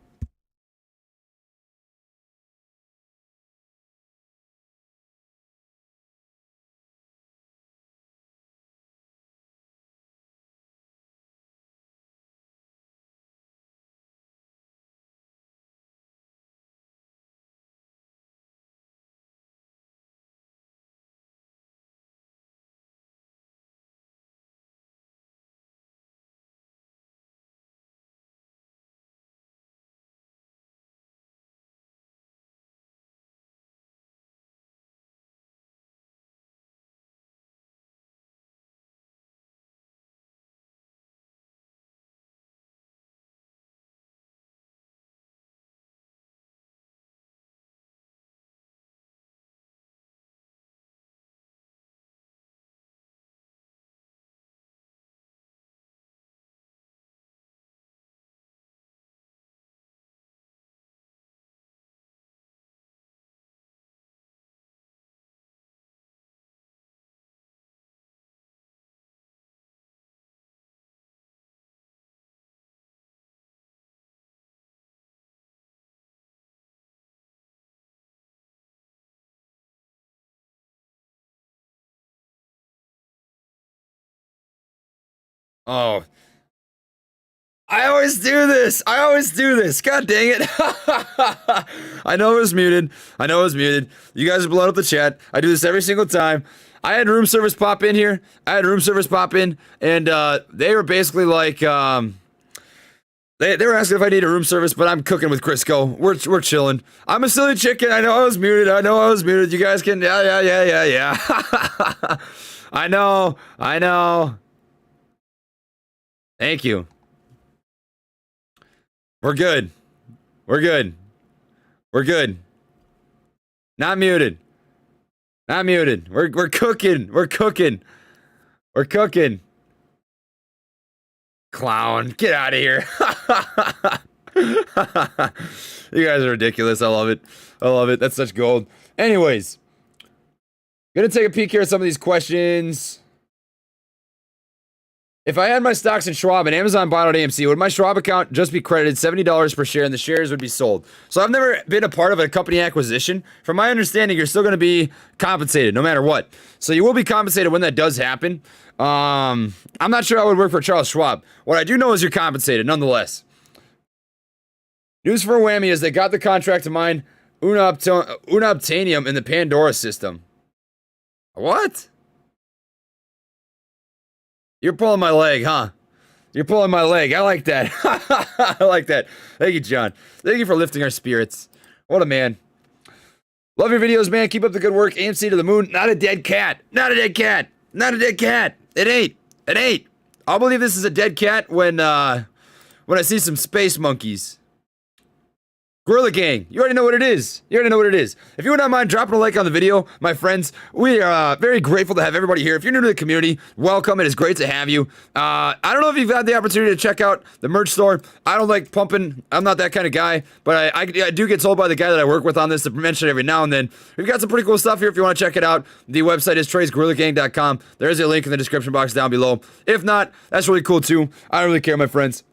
Oh. I always do this. I always do this. God dang it. I know it was muted. I know it was muted. You guys are blowing up the chat. I do this every single time. I had room service pop in here. And they were basically like, they were asking if I need a room service, but I'm cooking with Crisco. We're chilling. I'm a silly chicken. I know I was muted. You guys can, yeah. I know. Thank you. We're good. Not muted. We're cooking. Clown, get out of here. You guys are ridiculous. I love it. That's such gold. Anyways, gonna take a peek here at some of these questions. If I had my stocks in Schwab and Amazon bought out AMC, would my Schwab account just be credited $70 per share and the shares would be sold? So I've never been a part of a company acquisition. From my understanding, you're still going to be compensated no matter what. So you will be compensated when that does happen. I'm not sure how it would work for Charles Schwab. What I do know is you're compensated nonetheless. News for Uemi is they got the contract to mine unobtainium in the Pandora system. What? You're pulling my leg, huh? You're pulling my leg. I like that. I like that. Thank you, John. Thank you for lifting our spirits. What a man. Love your videos, man. Keep up the good work. AMC to the moon. Not a dead cat. It ain't. I'll believe this is a dead cat when I see some space monkeys. Gorilla Gang, you already know what it is. You already know what it is. If you would not mind dropping a like on the video, my friends, we are very grateful to have everybody here. If you're new to the community, welcome. It is great to have you. I don't know if you've had the opportunity to check out the merch store. I don't like pumping. I'm not that kind of guy, but I do get told by the guy that I work with on this to mention it every now and then. We've got some pretty cool stuff here if you want to check it out. The website is TreysGorillaGang.com. There is a link in the description box down below. If not, that's really cool too. I don't really care, my friends.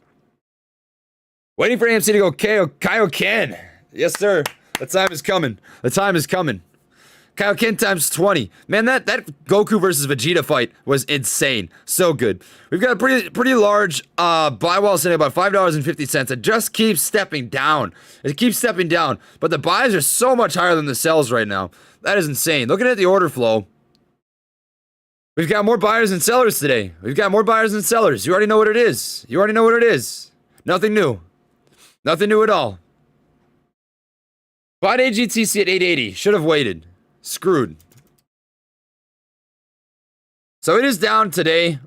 Waiting for AMC to go Kaioken. Yes, sir. The time is coming. The time is coming. Kaioken times 20. Man, that Goku versus Vegeta fight was insane. So good. We've got a pretty large buy wall sitting at about $5.50. It just keeps stepping down. It keeps stepping down. But the buys are so much higher than the sells right now. That is insane. Looking at the order flow, we've got more buyers than sellers today. We've got more buyers than sellers. You already know what it is. You already know what it is. Nothing new. Nothing new at all. Bought Agtc at 880. Should have waited. Screwed. So it is down today,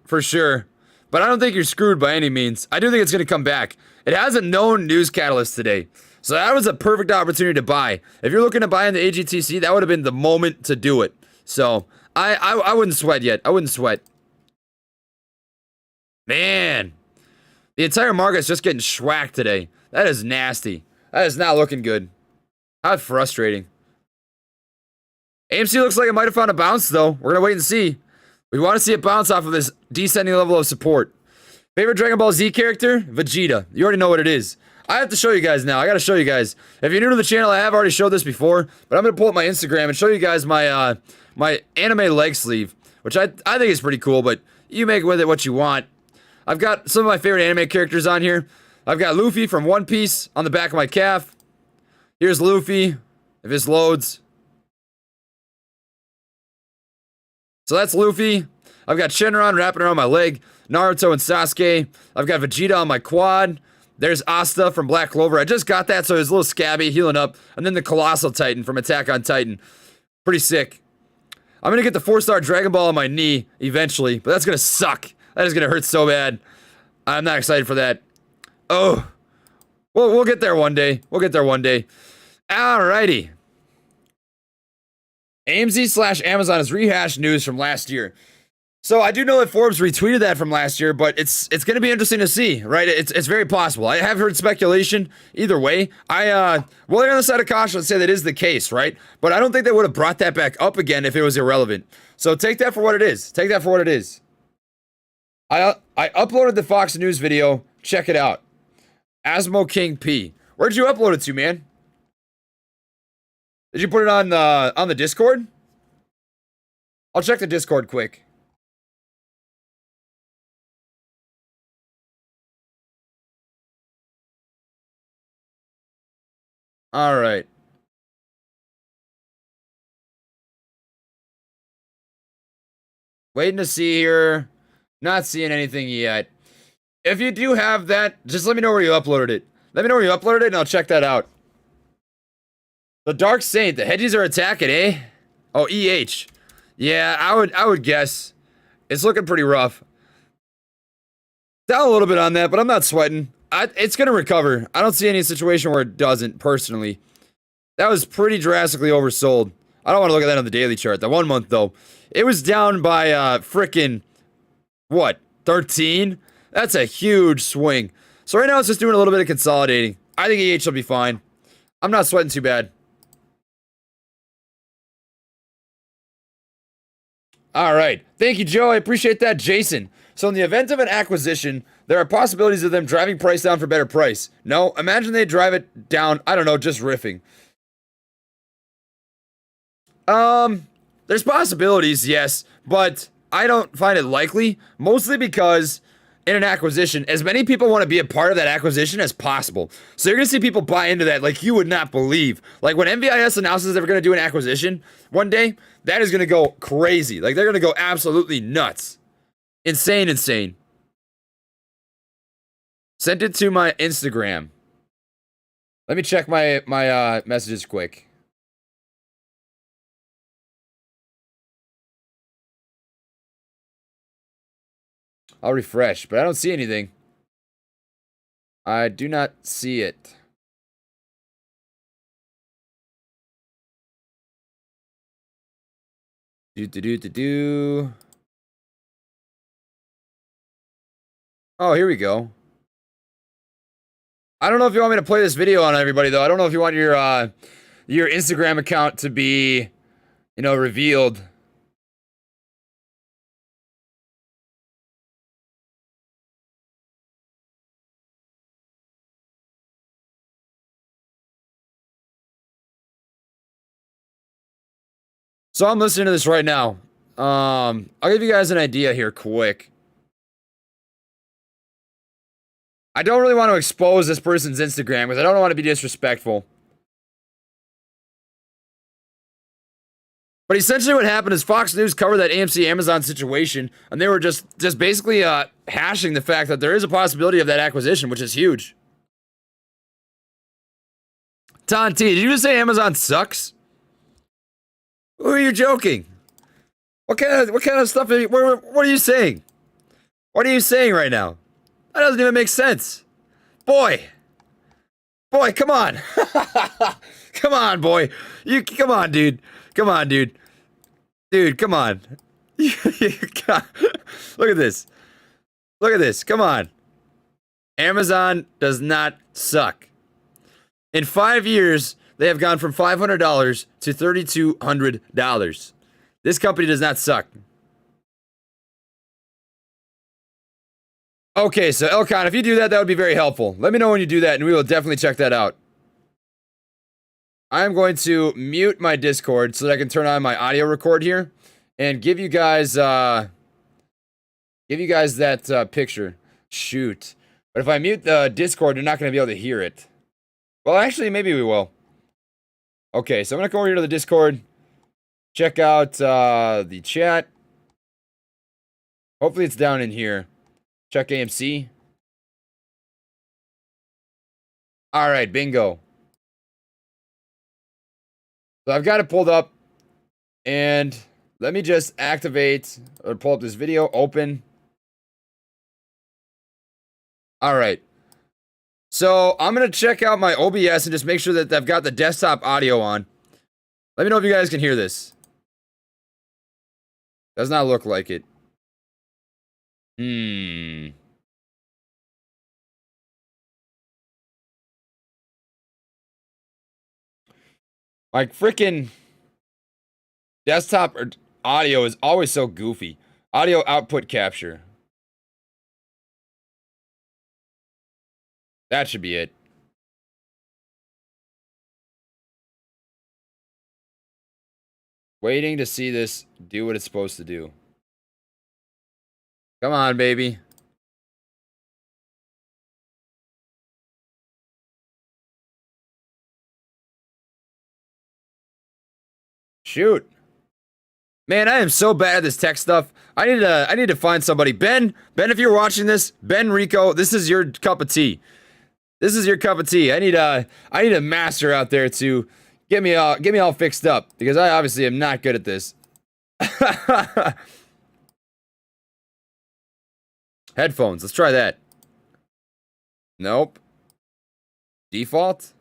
for sure. But I don't think you're screwed by any means. I do think it's going to come back. It has a known news catalyst today. So that was a perfect opportunity to buy. If you're looking to buy in the Agtc, that would have been the moment to do it. So I wouldn't sweat yet. I wouldn't sweat. Man. The entire market's just getting schwacked today. That is nasty. That is not looking good. How frustrating. AMC looks like it might have found a bounce, though. We're going to wait and see. We want to see it bounce off of this descending level of support. Favorite Dragon Ball Z character? Vegeta. You already know what it is. I have to show you guys now. I got to show you guys. If you're new to the channel, I have already showed this before, but I'm going to pull up my Instagram and show you guys my my anime leg sleeve, which I think is pretty cool, but you make with it what you want. I've got some of my favorite anime characters on here. I've got Luffy from One Piece on the back of my calf. Here's Luffy, if this loads. So that's Luffy. I've got Shenron wrapping around my leg. Naruto and Sasuke. I've got Vegeta on my quad. There's Asta from Black Clover. I just got that, so he's a little scabby, healing up. And then the Colossal Titan from Attack on Titan. Pretty sick. I'm going to get the 4-star Dragon Ball on my knee eventually, but that's going to suck. That is going to hurt so bad. I'm not excited for that. Oh. We'll get there one day. We'll get there one day. Alrighty. AMZ/Amazon has rehashed news from last year. So I do know that Forbes retweeted that from last year, but it's going to be interesting to see, right? It's very possible. I have heard speculation either way. Well, they're on the side of caution and say that is the case, right? But I don't think they would have brought that back up again if it was irrelevant. So take that for what it is. Take that for what it is. I uploaded the Fox News video. Check it out. Asmo King P. Where'd you upload it to, man? Did you put it on the Discord? I'll check the Discord quick. All right. Waiting to see here. Not seeing anything yet. If you do have that, just let me know where you uploaded it. Let me know where you uploaded it and I'll check that out. The Dark Saint, the hedges are attacking, eh? Oh, EH. Yeah, I would guess. It's looking pretty rough. Down a little bit on that, but I'm not sweating. It's going to recover. I don't see any situation where it doesn't, personally. That was pretty drastically oversold. I don't want to look at that on the daily chart. The 1 month, though. It was down by, frickin', what, 13? That's a huge swing. So right now it's just doing a little bit of consolidating. I think EH will be fine. I'm not sweating too bad. All right. Thank you, Joe. I appreciate that, Jason. So in the event of an acquisition, there are possibilities of them driving price down for better price. No, imagine they drive it down, I don't know, just riffing. There's possibilities, yes, but I don't find it likely, mostly because in an acquisition, as many people want to be a part of that acquisition as possible. So you're going to see people buy into that like you would not believe. Like when MVIS announces they're going to do an acquisition one day, that is going to go crazy. Like they're going to go absolutely nuts. Insane, insane. Sent it to my Instagram. Let me check my messages quick. I'll refresh, but I don't see anything. I do not see it. Do. Oh, here we go. I don't know if you want me to play this video on everybody, though. I don't know if you want your Instagram account to be, you know, revealed. So I'm listening to this right now. I'll give you guys an idea here quick. I don't really want to expose this person's Instagram because I don't want to be disrespectful. But essentially what happened is Fox News covered that AMC Amazon situation, and they were just basically hashing the fact that there is a possibility of that acquisition, which is huge. Tonti, did you just say Amazon sucks? Who are you joking? What kind of stuff are you, what are you saying? What are you saying right now? That doesn't even make sense. Boy, come on. Come on, boy. Come on, dude. Come on, dude. Dude, come on. Look at this. Look at this. Come on. Amazon does not suck. In 5 years, they have gone from $500 to $3,200. This company does not suck. Okay, so Elcon, if you do that, that would be very helpful. Let me know when you do that, and we will definitely check that out. I'm going to mute my Discord so that I can turn on my audio record here and give you guys that picture. Shoot. But if I mute the Discord, you're not going to be able to hear it. Well, actually, maybe we will. Okay, so I'm going to go over here to the Discord. Check out the chat. Hopefully it's down in here. Check AMC. All right, bingo. So I've got it pulled up. And let me just activate or pull up this video. Open. All right. So I'm going to check out my OBS and just make sure that I've got the desktop audio on. Let me know if you guys can hear this. Does not look like it. My freaking desktop audio is always so goofy. Audio output capture. That should be it. Waiting to see this do what it's supposed to do. Come on, baby. Shoot. Man, I am so bad at this tech stuff. I need to find somebody. Ben, if you're watching this, Ben Rico, this is your cup of tea. This is your cup of tea. I need a master out there to get me all fixed up because I obviously am not good at this. Headphones. Let's try that. Nope. Default?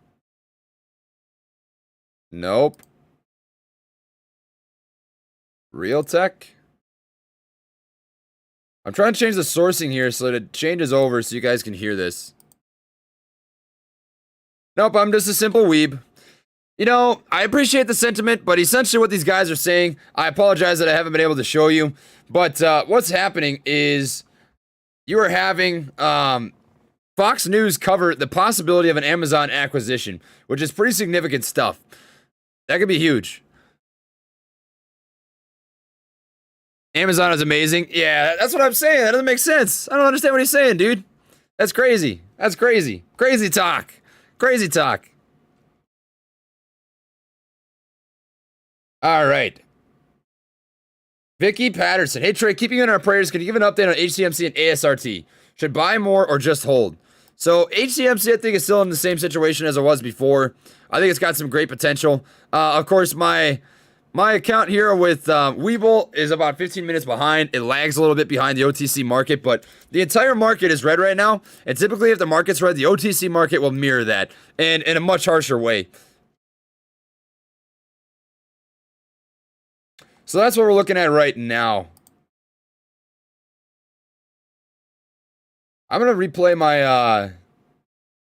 Nope. Realtek? I'm trying to change the sourcing here so that it changes over so you guys can hear this. Nope, I'm just a simple weeb. You know, I appreciate the sentiment, but essentially what these guys are saying, I apologize that I haven't been able to show you, but what's happening is you are having Fox News cover the possibility of an Amazon acquisition, which is pretty significant stuff. That could be huge. Amazon is amazing. Yeah, that's what I'm saying. That doesn't make sense. I don't understand what he's saying, dude. That's crazy. That's crazy. Crazy talk. Crazy talk. All right. Vicky Patterson. Hey, Trey, keeping you in our prayers. Can you give an update on HCMC and ASRT? Should buy more or just hold? So HCMC, I think, is still in the same situation as it was before. I think it's got some great potential. Of course, my account here with Webull is about 15 minutes behind. It lags a little bit behind the OTC market, but the entire market is red right now. And typically, if the market's red, the OTC market will mirror that, and in a much harsher way. So that's what we're looking at right now. I'm going to replay my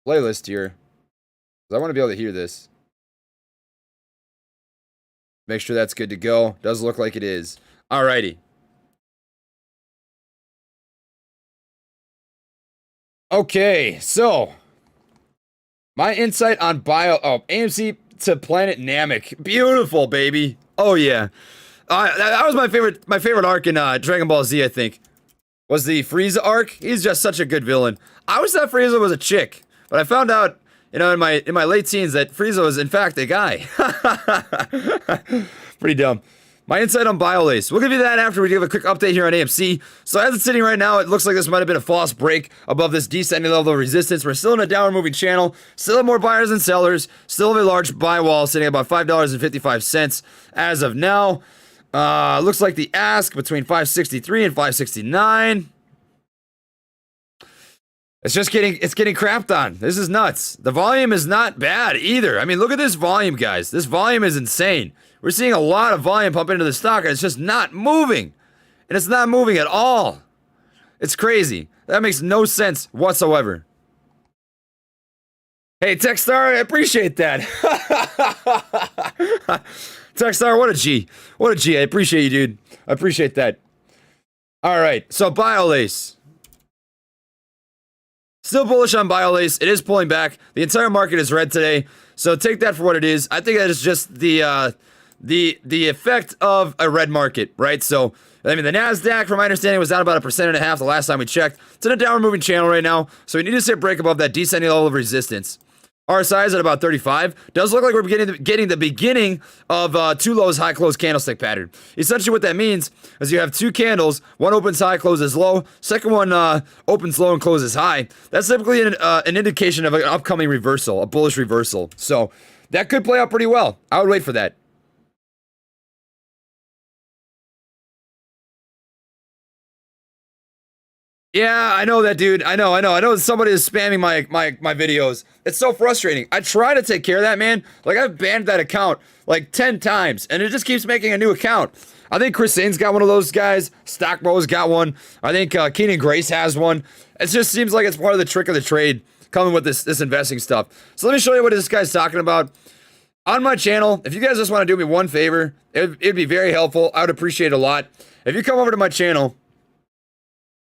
playlist here, 'cause I want to be able to hear this. Make sure that's good to go. Does look like it is. Alrighty. Okay, so my insight on AMC to Planet Namek. Beautiful, baby. Oh yeah. That was my favorite arc in Dragon Ball Z, I think. Was the Frieza arc. He's just such a good villain. I always thought Frieza was a chick, but I found out, you know, in my late teens that Frieza was in fact a guy. Pretty dumb. My insight on BioLace. We'll give you that after we give a quick update here on AMC. So as it's sitting right now, it looks like this might have been a false break above this descending level of resistance. We're still in a downward moving channel. Still have more buyers than sellers. Still have a large buy wall sitting at about $5.55 as of now. Looks like the ask between 563 and 569. It's getting crapped on. This is nuts. The volume is not bad either. I mean, look at this volume, guys. This volume is insane. We're seeing a lot of volume pump into the stock, and it's just not moving. And it's not moving at all. It's crazy. That makes no sense whatsoever. Hey, Techstar, I appreciate that. Techstar, what a G. What a G. I appreciate you, dude. I appreciate that. All right, so BioLace. Still bullish on BioLace. It is pulling back. The entire market is red today, so take that for what it is. I think that is just the effect of a red market, right? So, I mean, the Nasdaq, from my understanding, was down about 1.5% the last time we checked. It's in a downward moving channel right now, so we need to see a break above that descending level of resistance. RSI is at about 35. Does look like we're getting the beginning of two lows, high close candlestick pattern. Essentially what that means is you have two candles. One opens high, closes low. Second one opens low and closes high. That's typically an indication of an upcoming reversal, a bullish reversal. So that could play out pretty well. I would wait for that. Yeah, I know that, dude. I know somebody is spamming my videos. It's so frustrating. I try to take care of that, man. Like, I've banned that account like 10 times, and it just keeps making a new account. I think Chris Zane's got one of those guys. Stockbro's got one. I think Keenan Grace has one. It just seems like it's part of the trick of the trade coming with this investing stuff. So let me show you what this guy's talking about. On my channel, if you guys just want to do me one favor, it'd be very helpful. I would appreciate it a lot. If you come over to my channel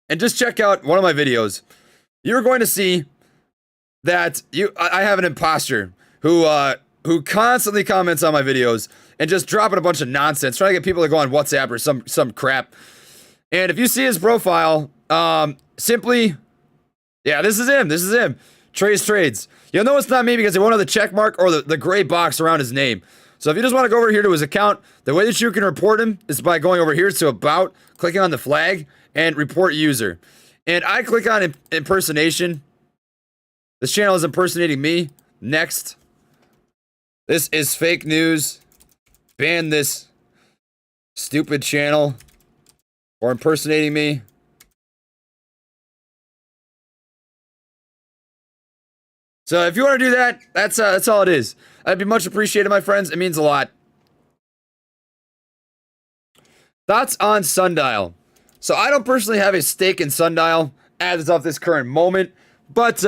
and just check out one of my videos, you're going to see that I have an imposter who constantly comments on my videos and just dropping a bunch of nonsense, trying to get people to go on WhatsApp or some crap. And if you see his profile, simply, yeah, this is him. Trades. You'll know it's not me because they won't have the check mark or the gray box around his name. So if you just want to go over here to his account, the way that you can report him is by going over here to About, clicking on the flag, and report user. And I click on impersonation. This channel is impersonating me. Next. This is fake news. Ban this stupid channel for impersonating me. So if you want to do that, that's all it is. That'd be much appreciated, my friends. It means a lot. Thoughts on Sundial. So I don't personally have a stake in Sundial as of this current moment, but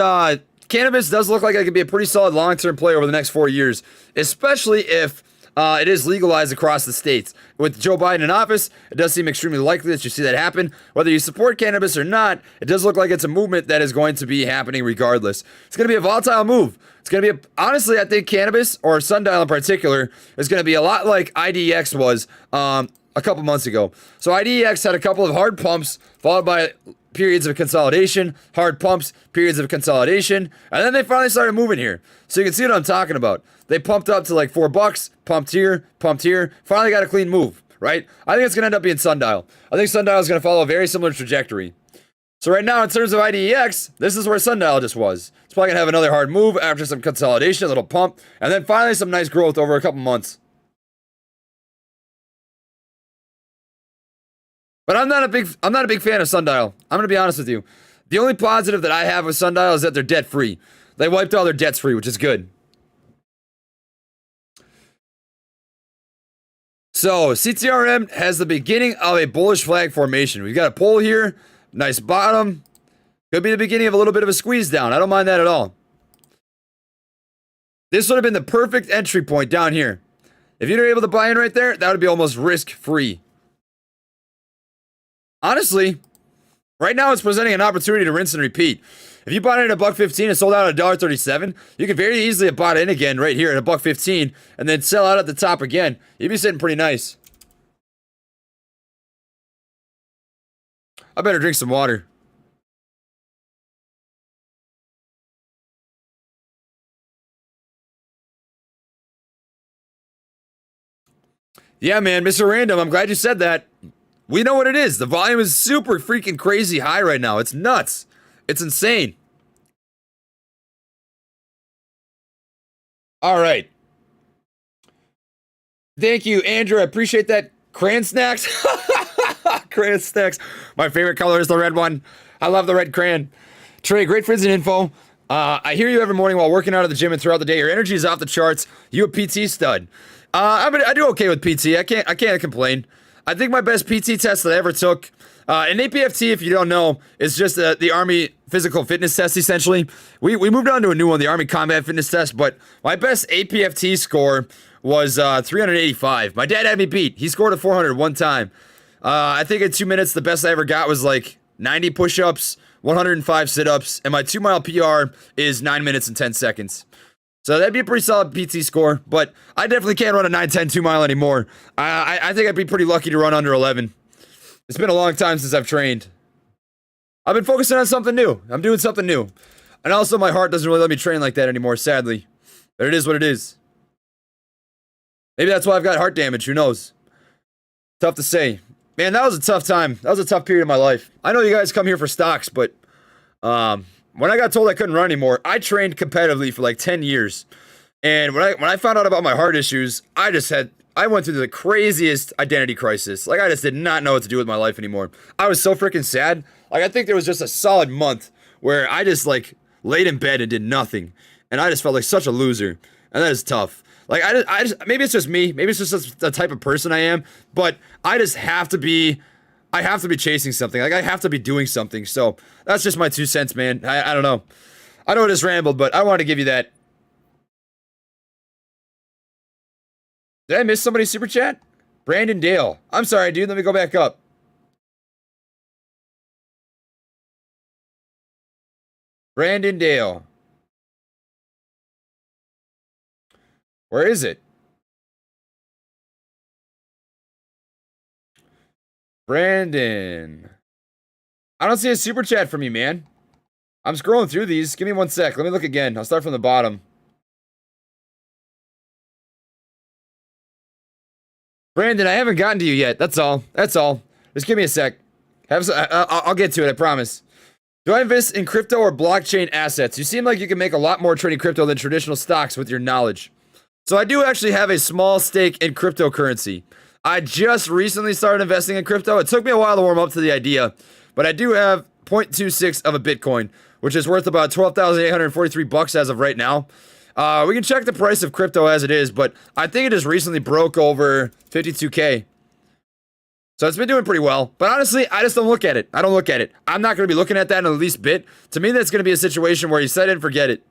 cannabis does look like it could be a pretty solid long-term play over the next 4 years, especially if it is legalized across the states. With Joe Biden in office, it does seem extremely likely that you see that happen. Whether you support cannabis or not, it does look like it's a movement that is going to be happening regardless. It's going to be a volatile move. It's going to be, honestly, I think cannabis, or Sundial in particular, is going to be a lot like IDX was a couple months ago. So IDX had a couple of hard pumps, followed by periods of consolidation, hard pumps, periods of consolidation, and then they finally started moving here. So you can see what I'm talking about. They pumped up to like $4, pumped here, finally got a clean move, right? I think it's going to end up being Sundial. I think Sundial is going to follow a very similar trajectory. So right now, in terms of IDEX, this is where Sundial just was. It's probably going to have another hard move after some consolidation, a little pump, and then finally some nice growth over a couple months. But I'm not a big fan of Sundial. I'm going to be honest with you. The only positive that I have with Sundial is that they're debt free. They wiped all their debts free, which is good. So Ctrm has the beginning of a bullish flag formation. We've got a pull here, nice bottom. Could be the beginning of a little bit of a squeeze down. I don't mind that at all. This would have been the perfect entry point down here. If you're able to buy in right there, that would be almost risk-free. Honestly, right now it's presenting an opportunity to rinse and repeat. If you bought it at $1.15 and sold out at $1.37, you could very easily have bought in again right here at $1.15 and then sell out at the top again. You'd be sitting pretty nice. I better drink some water. Yeah, man, Mr. Random, I'm glad you said that. We know what it is. The volume is super freaking crazy high right now. It's nuts. It's insane. All right. Thank you, Andrew. I appreciate that. Crayon snacks. Crayon snacks. My favorite color is the red one. I love the red crayon. Trey, great friends and info. I hear you every morning while working out at the gym and throughout the day. Your energy is off the charts. You a PT stud. I do okay with PT. I can't complain. I think my best PT test that I ever took, an APFT, if you don't know, is just the Army physical fitness test, essentially. We moved on to a new one, the Army combat fitness test, but my best APFT score was 385. My dad had me beat. He scored a 400 one time. I think in 2 minutes, the best I ever got was like 90 push-ups, 105 sit-ups, and my 2-mile PR is 9 minutes and 10 seconds. So that'd be a pretty solid PT score, but I definitely can't run a 9:10 2-mile anymore. I think I'd be pretty lucky to run under 11. It's been a long time since I've trained. I've been focusing on something new. I'm doing something new. And also my heart doesn't really let me train like that anymore, sadly. But it is what it is. Maybe that's why I've got heart damage, who knows? Tough to say. Man, that was a tough time. That was a tough period of my life. I know you guys come here for stocks, but when I got told I couldn't run anymore, I trained competitively for like 10 years. And when I found out about my heart issues, I went through the craziest identity crisis. Like, I just did not know what to do with my life anymore. I was so freaking sad. Like, I think there was just a solid month where I just, like, laid in bed and did nothing. And I just felt like such a loser. And that is tough. Like, I just maybe it's just me. Maybe it's just the type of person I am. But I just have to be... I have to be chasing something. Like, I have to be doing something. So, that's just my 2 cents, man. I don't know. I know I just rambled, but I wanted to give you that. Did I miss somebody's super chat? Brandon Dale. I'm sorry, dude. Let me go back up. Brandon Dale. Where is it? Brandon. I don't see a super chat from you, man. I'm scrolling through these. Give me 1 sec. Let me look again. I'll start from the bottom. Brandon, I haven't gotten to you yet. That's all. That's all. Just give me a sec. I'll get to it, I promise. Do I invest in crypto or blockchain assets? You seem like you can make a lot more trading crypto than traditional stocks with your knowledge. So I do actually have a small stake in cryptocurrency. I just recently started investing in crypto. It took me a while to warm up to the idea, but I do have 0.26 of a Bitcoin, which is worth about $12,843 as of right now. We can check the price of crypto as it is, but I think it just recently broke over 52K. So it's been doing pretty well. But honestly, I just don't look at it. I don't look at it. I'm not going to be looking at that in the least bit. To me, that's going to be a situation where you set it and forget it.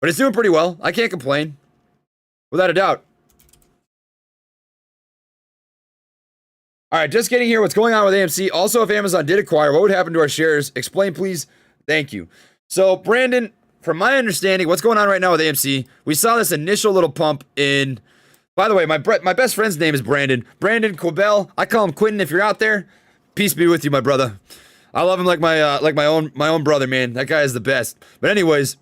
But it's doing pretty well. I can't complain. Without a doubt. All right, just getting here. What's going on with AMC? Also, if Amazon did acquire, what would happen to our shares? Explain, please. Thank you. So, Brandon, from my understanding, what's going on right now with AMC, we saw this initial little pump in... By the way, my best friend's name is Brandon. Brandon Quibell. I call him Quentin if you're out there. Peace be with you, my brother. I love him like my own brother, man. That guy is the best. But anyways,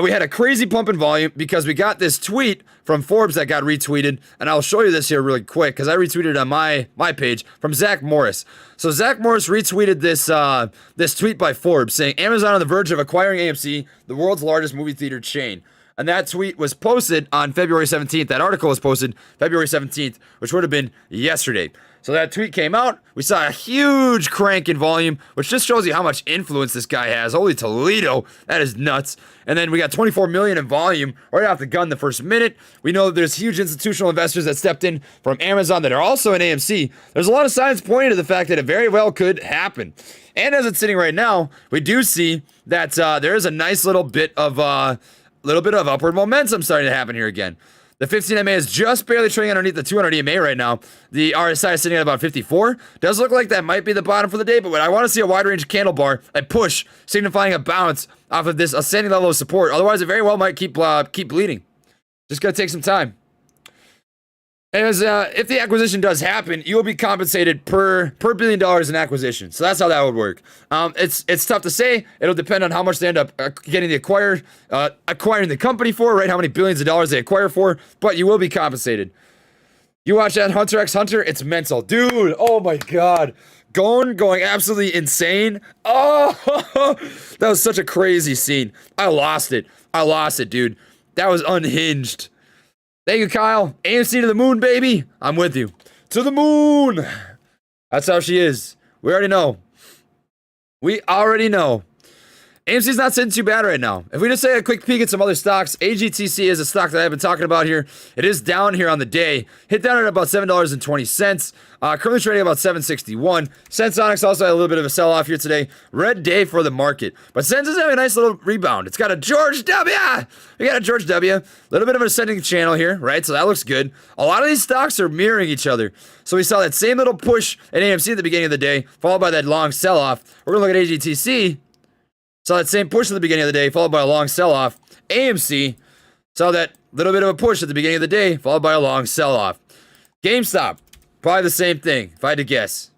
we had a crazy pump in volume because we got this tweet from Forbes that got retweeted, and I'll show you this here really quick because I retweeted it on my page from Zach Morris. So Zach Morris retweeted this tweet by Forbes saying Amazon on the verge of acquiring AMC, the world's largest movie theater chain. And that tweet was posted on February 17th. That article was posted February 17th, which would have been yesterday. So that tweet came out. We saw a huge crank in volume, which just shows you how much influence this guy has. Holy Toledo, that is nuts. And then we got 24 million in volume right off the gun the first minute. We know that there's huge institutional investors that stepped in from Amazon that are also in AMC. There's a lot of signs pointing to the fact that it very well could happen. And as it's sitting right now, we do see that there is a nice little bit of upward momentum starting to happen here again. The 15 MA is just barely trading underneath the 200 EMA right now. The RSI is sitting at about 54. Does look like that might be the bottom for the day, but I want to see a wide range candle bar, a push, signifying a bounce off of this ascending level of support. Otherwise, it very well might keep bleeding. Just gotta take some time. As if the acquisition does happen, you will be compensated per $1 billion in acquisition. So that's how that would work. It's tough to say. It'll depend on how much they end up getting acquiring the company for, right? How many billions of dollars they acquire for, but you will be compensated. You watch that Hunter x Hunter, it's mental, dude. Oh my god, going absolutely insane. Oh, that was such a crazy scene. I lost it, dude. That was unhinged. Thank you, Kyle. AMC to the moon, baby. I'm with you. To the moon. That's how she is. We already know. AMC's not sitting too bad right now. If we just take a quick peek at some other stocks, Agtc is a stock that I've been talking about here. It is down here on the day. Hit down at about $7.20. Currently trading about $7.61. Sensonics also had a little bit of a sell-off here today. Red day for the market. But Sens is having a nice little rebound. It's got a George W. We got a George W. A little bit of an ascending channel here, right? So that looks good. A lot of these stocks are mirroring each other. So we saw that same little push at AMC at the beginning of the day, followed by that long sell-off. We're going to look at Agtc. Saw that same push at the beginning of the day, followed by a long sell-off. AMC saw that little bit of a push at the beginning of the day, followed by a long sell-off. GameStop, probably the same thing, if I had to guess.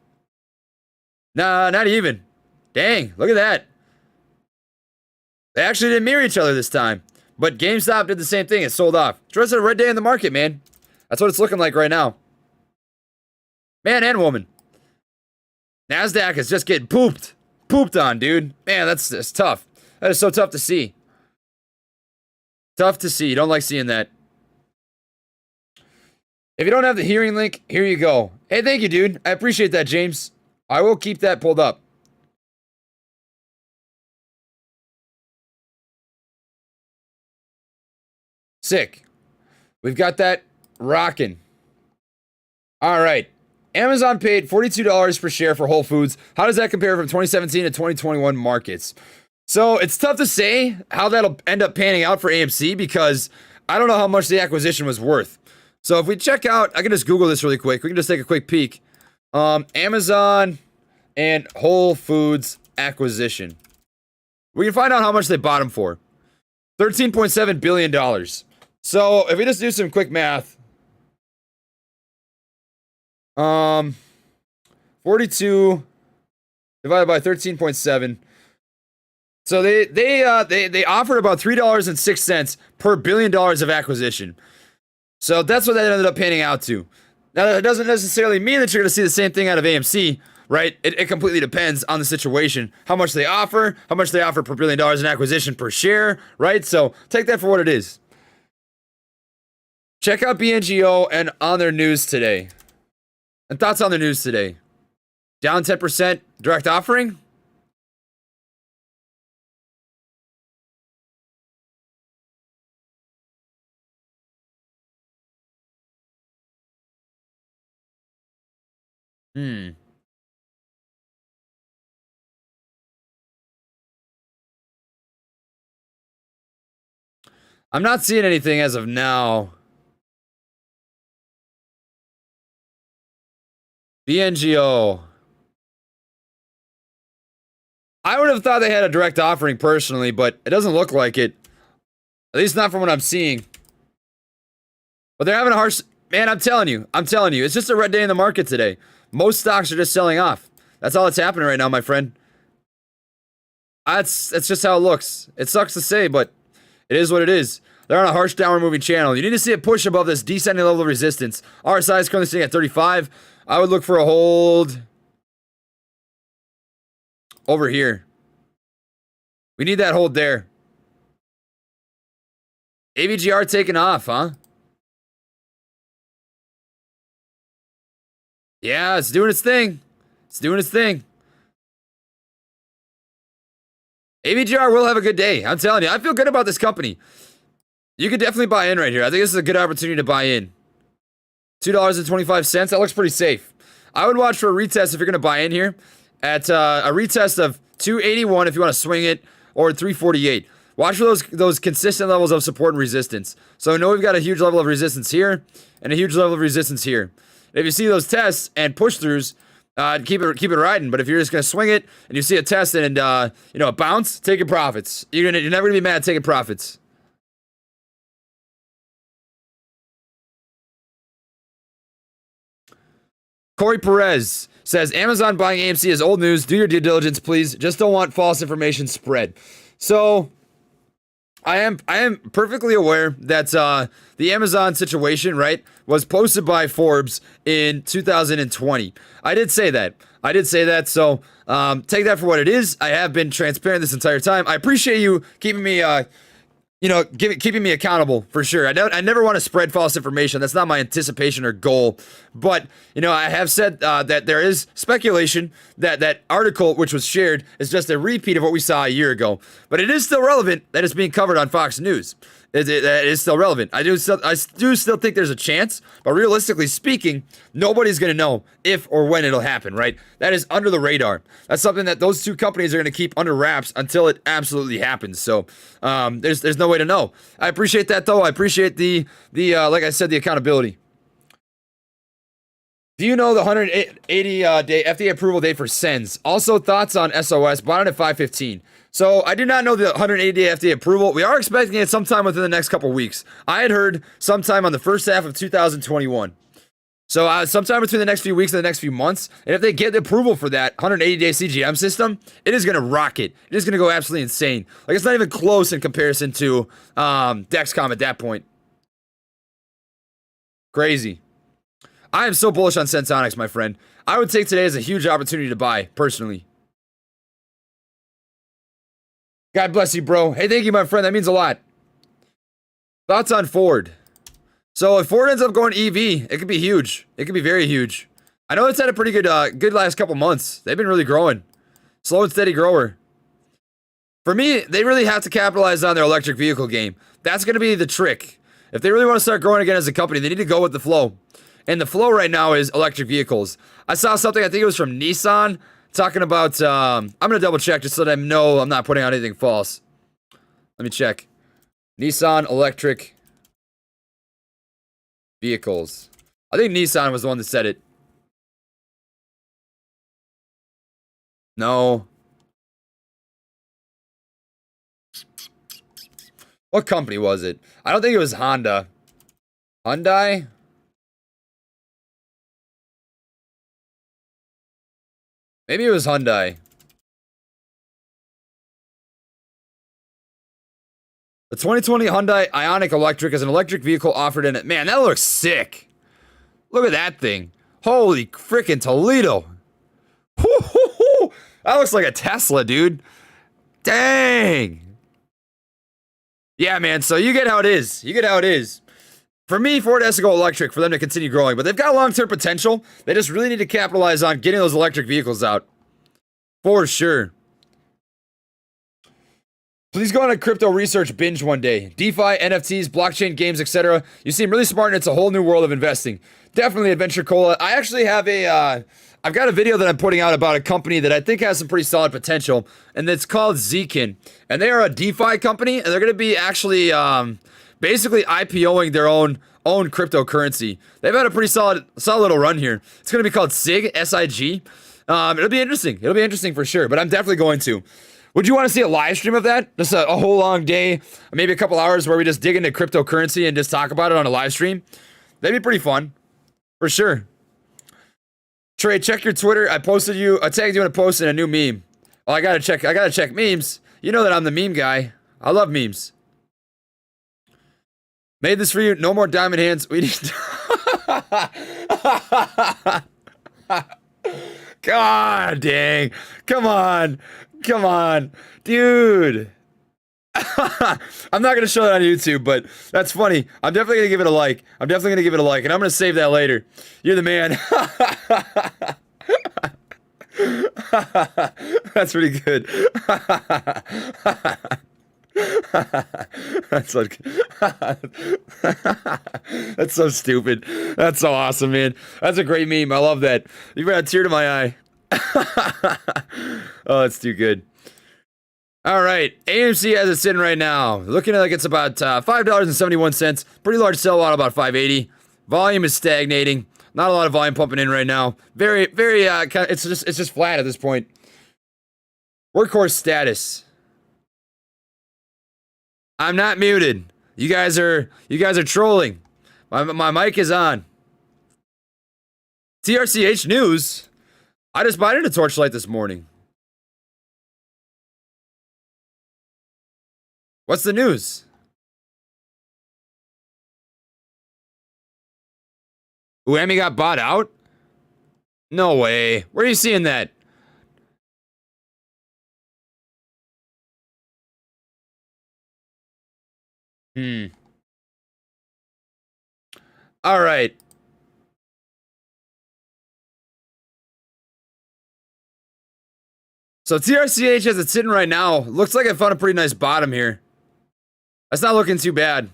Nah, not even. Dang, look at that. They actually didn't mirror each other this time. But GameStop did the same thing. It sold off. It's just a red day in the market, man. That's what it's looking like right now. Man and woman. Nasdaq is just getting pooped on, dude. Man, that's tough. That is so tough to see. Tough to see. You don't like seeing that. If you don't have the hearing link, here you go. Hey, thank you, dude. I appreciate that, James. I will keep that pulled up. Sick. We've got that rocking. All right. Amazon paid $42 per share for Whole Foods. How does that compare from 2017 to 2021 markets? So it's tough to say how that'll end up panning out for AMC because I don't know how much the acquisition was worth. So if we check out, I can just Google this really quick. We can just take a quick peek. Amazon and Whole Foods acquisition. We can find out how much they bought them for. $13.7 billion. So if we just do some quick math. 42 divided by 13.7. So they offered about $3.06 per $1 billion of acquisition. So that's what that ended up panning out to. Now that doesn't necessarily mean that you're going to see the same thing out of AMC, right? It completely depends on the situation, how much they offer per $1 billion in acquisition per share, right? So take that for what it is. Check out BNGO and on their news today. And thoughts on the news today. Down 10% direct offering. I'm not seeing anything as of now. BNGO. I would have thought they had a direct offering personally, but it doesn't look like it. At least not from what I'm seeing. But they're having a harsh... Man, I'm telling you. It's just a red day in the market today. Most stocks are just selling off. That's all that's happening right now, my friend. That's just how it looks. It sucks to say, but it is what it is. They're on a harsh downward moving channel. You need to see a push above this descending level of resistance. RSI is currently sitting at 35. I would look for a hold over here. We need that hold there. AVGR taking off, huh? Yeah, it's doing its thing. It's doing its thing. AVGR will have a good day. I'm telling you, I feel good about this company. You could definitely buy in right here. I think this is a good opportunity to buy in. $2.25. That looks pretty safe. I would watch for a retest if you're going to buy in here at a retest of 281 if you want to swing it, or 348. Watch for those consistent levels of support and resistance. So I know we've got a huge level of resistance here and a huge level of resistance here. If you see those tests and push throughs, keep it riding. But if you're just gonna swing it and you see a test and a bounce, take your profits. You're never gonna be mad taking profits. Corey Perez says Amazon buying AMC is old news. Do your due diligence, please. Just don't want false information spread. So I am perfectly aware that the Amazon situation, right, was posted by Forbes in 2020. I did say that. So take that for what it is. I have been transparent this entire time. I appreciate you keeping me keeping me accountable for sure. I never want to spread false information. That's not my anticipation or goal. But, I have said that there is speculation that article which was shared is just a repeat of what we saw a year ago. But it is still relevant that it's being covered on Fox News. It is still relevant. I do still think there's a chance, but realistically speaking, nobody's going to know if or when it'll happen, right? That is under the radar. That's something that those two companies are going to keep under wraps until it absolutely happens. So there's no way to know. I appreciate that, though. I appreciate the like I said, the accountability. Do you know the 180-day FDA approval date for Sens? Also, thoughts on SOS, bought it at 515. So, I do not know the 180-day FDA approval. We are expecting it sometime within the next couple weeks. I had heard sometime on the first half of 2021. So, sometime between the next few weeks and the next few months. And if they get the approval for that 180-day CGM system, it is going to rocket. It is going to go absolutely insane. Like, it's not even close in comparison to Dexcom at that point. Crazy. I am so bullish on Sensonics, my friend. I would take today as a huge opportunity to buy, personally. God bless you, bro. Hey, thank you, my friend. That means a lot. Thoughts on Ford? So if Ford ends up going EV, it could be huge. It could be very huge. I know it's had a pretty good last couple months. They've been really growing. Slow and steady grower. For me, they really have to capitalize on their electric vehicle game. That's going to be the trick. If they really want to start growing again as a company, they need to go with the flow. And the flow right now is electric vehicles. I saw something, I think it was from Nissan, talking about, I'm going to double check just so that I know I'm not putting out anything false. Let me check. Nissan electric vehicles. I think Nissan was the one that said it. No. What company was it? I don't think it was Honda. Hyundai? Maybe it was Hyundai. The 2020 Hyundai Ioniq Electric is an electric vehicle offered in it. Man, that looks sick. Look at that thing. Holy freaking Toledo. That looks like a Tesla, dude. Dang. Yeah, man, so you get how it is. For me, Ford has to go electric for them to continue growing, but they've got long-term potential. They just really need to capitalize on getting those electric vehicles out. For sure. Please go on a crypto research binge one day. DeFi, NFTs, blockchain games, etc. You seem really smart and it's a whole new world of investing. Definitely Adventure Cola. I actually have I've got a video that I'm putting out about a company that I think has some pretty solid potential, and it's called Ccrm. And they are a DeFi company, and they're going to be actually basically IPOing their own cryptocurrency. They've had a pretty solid little run here. It's going to be called SIG, S-I-G. It'll be interesting. It'll be interesting for sure, but I'm definitely going to. Would you want to see a live stream of that? Just a whole long day, maybe a couple hours where we just dig into cryptocurrency and just talk about it on a live stream? That'd be pretty fun. For sure. Trey, check your Twitter. I tagged you in a post in a new meme. Oh, I gotta check memes. You know that I'm the meme guy. I love memes. Made this for you. No more diamond hands. We need God dang. Come on. Dude. I'm not gonna show that on YouTube, but that's funny. I'm definitely gonna give it a like. And I'm gonna save that later. You're the man. That's pretty good. That's like that's so stupid. That's so awesome, man. That's a great meme. I love that. You brought a tear to my eye. Oh, that's too good. All right, AMC has it sitting right now. Looking like it's about $5.71. Pretty large sell out, about 580. Volume is stagnating. Not a lot of volume pumping in right now. Very, it's just flat at this point. Workhorse status. I'm not muted. You guys are trolling. My mic is on. TRCH news. I just bought into Torchlight this morning. What's the news? Uemi got bought out? No way. Where are you seeing that? All right. So TRCH as it's sitting right now, looks like I found a pretty nice bottom here. That's not looking too bad.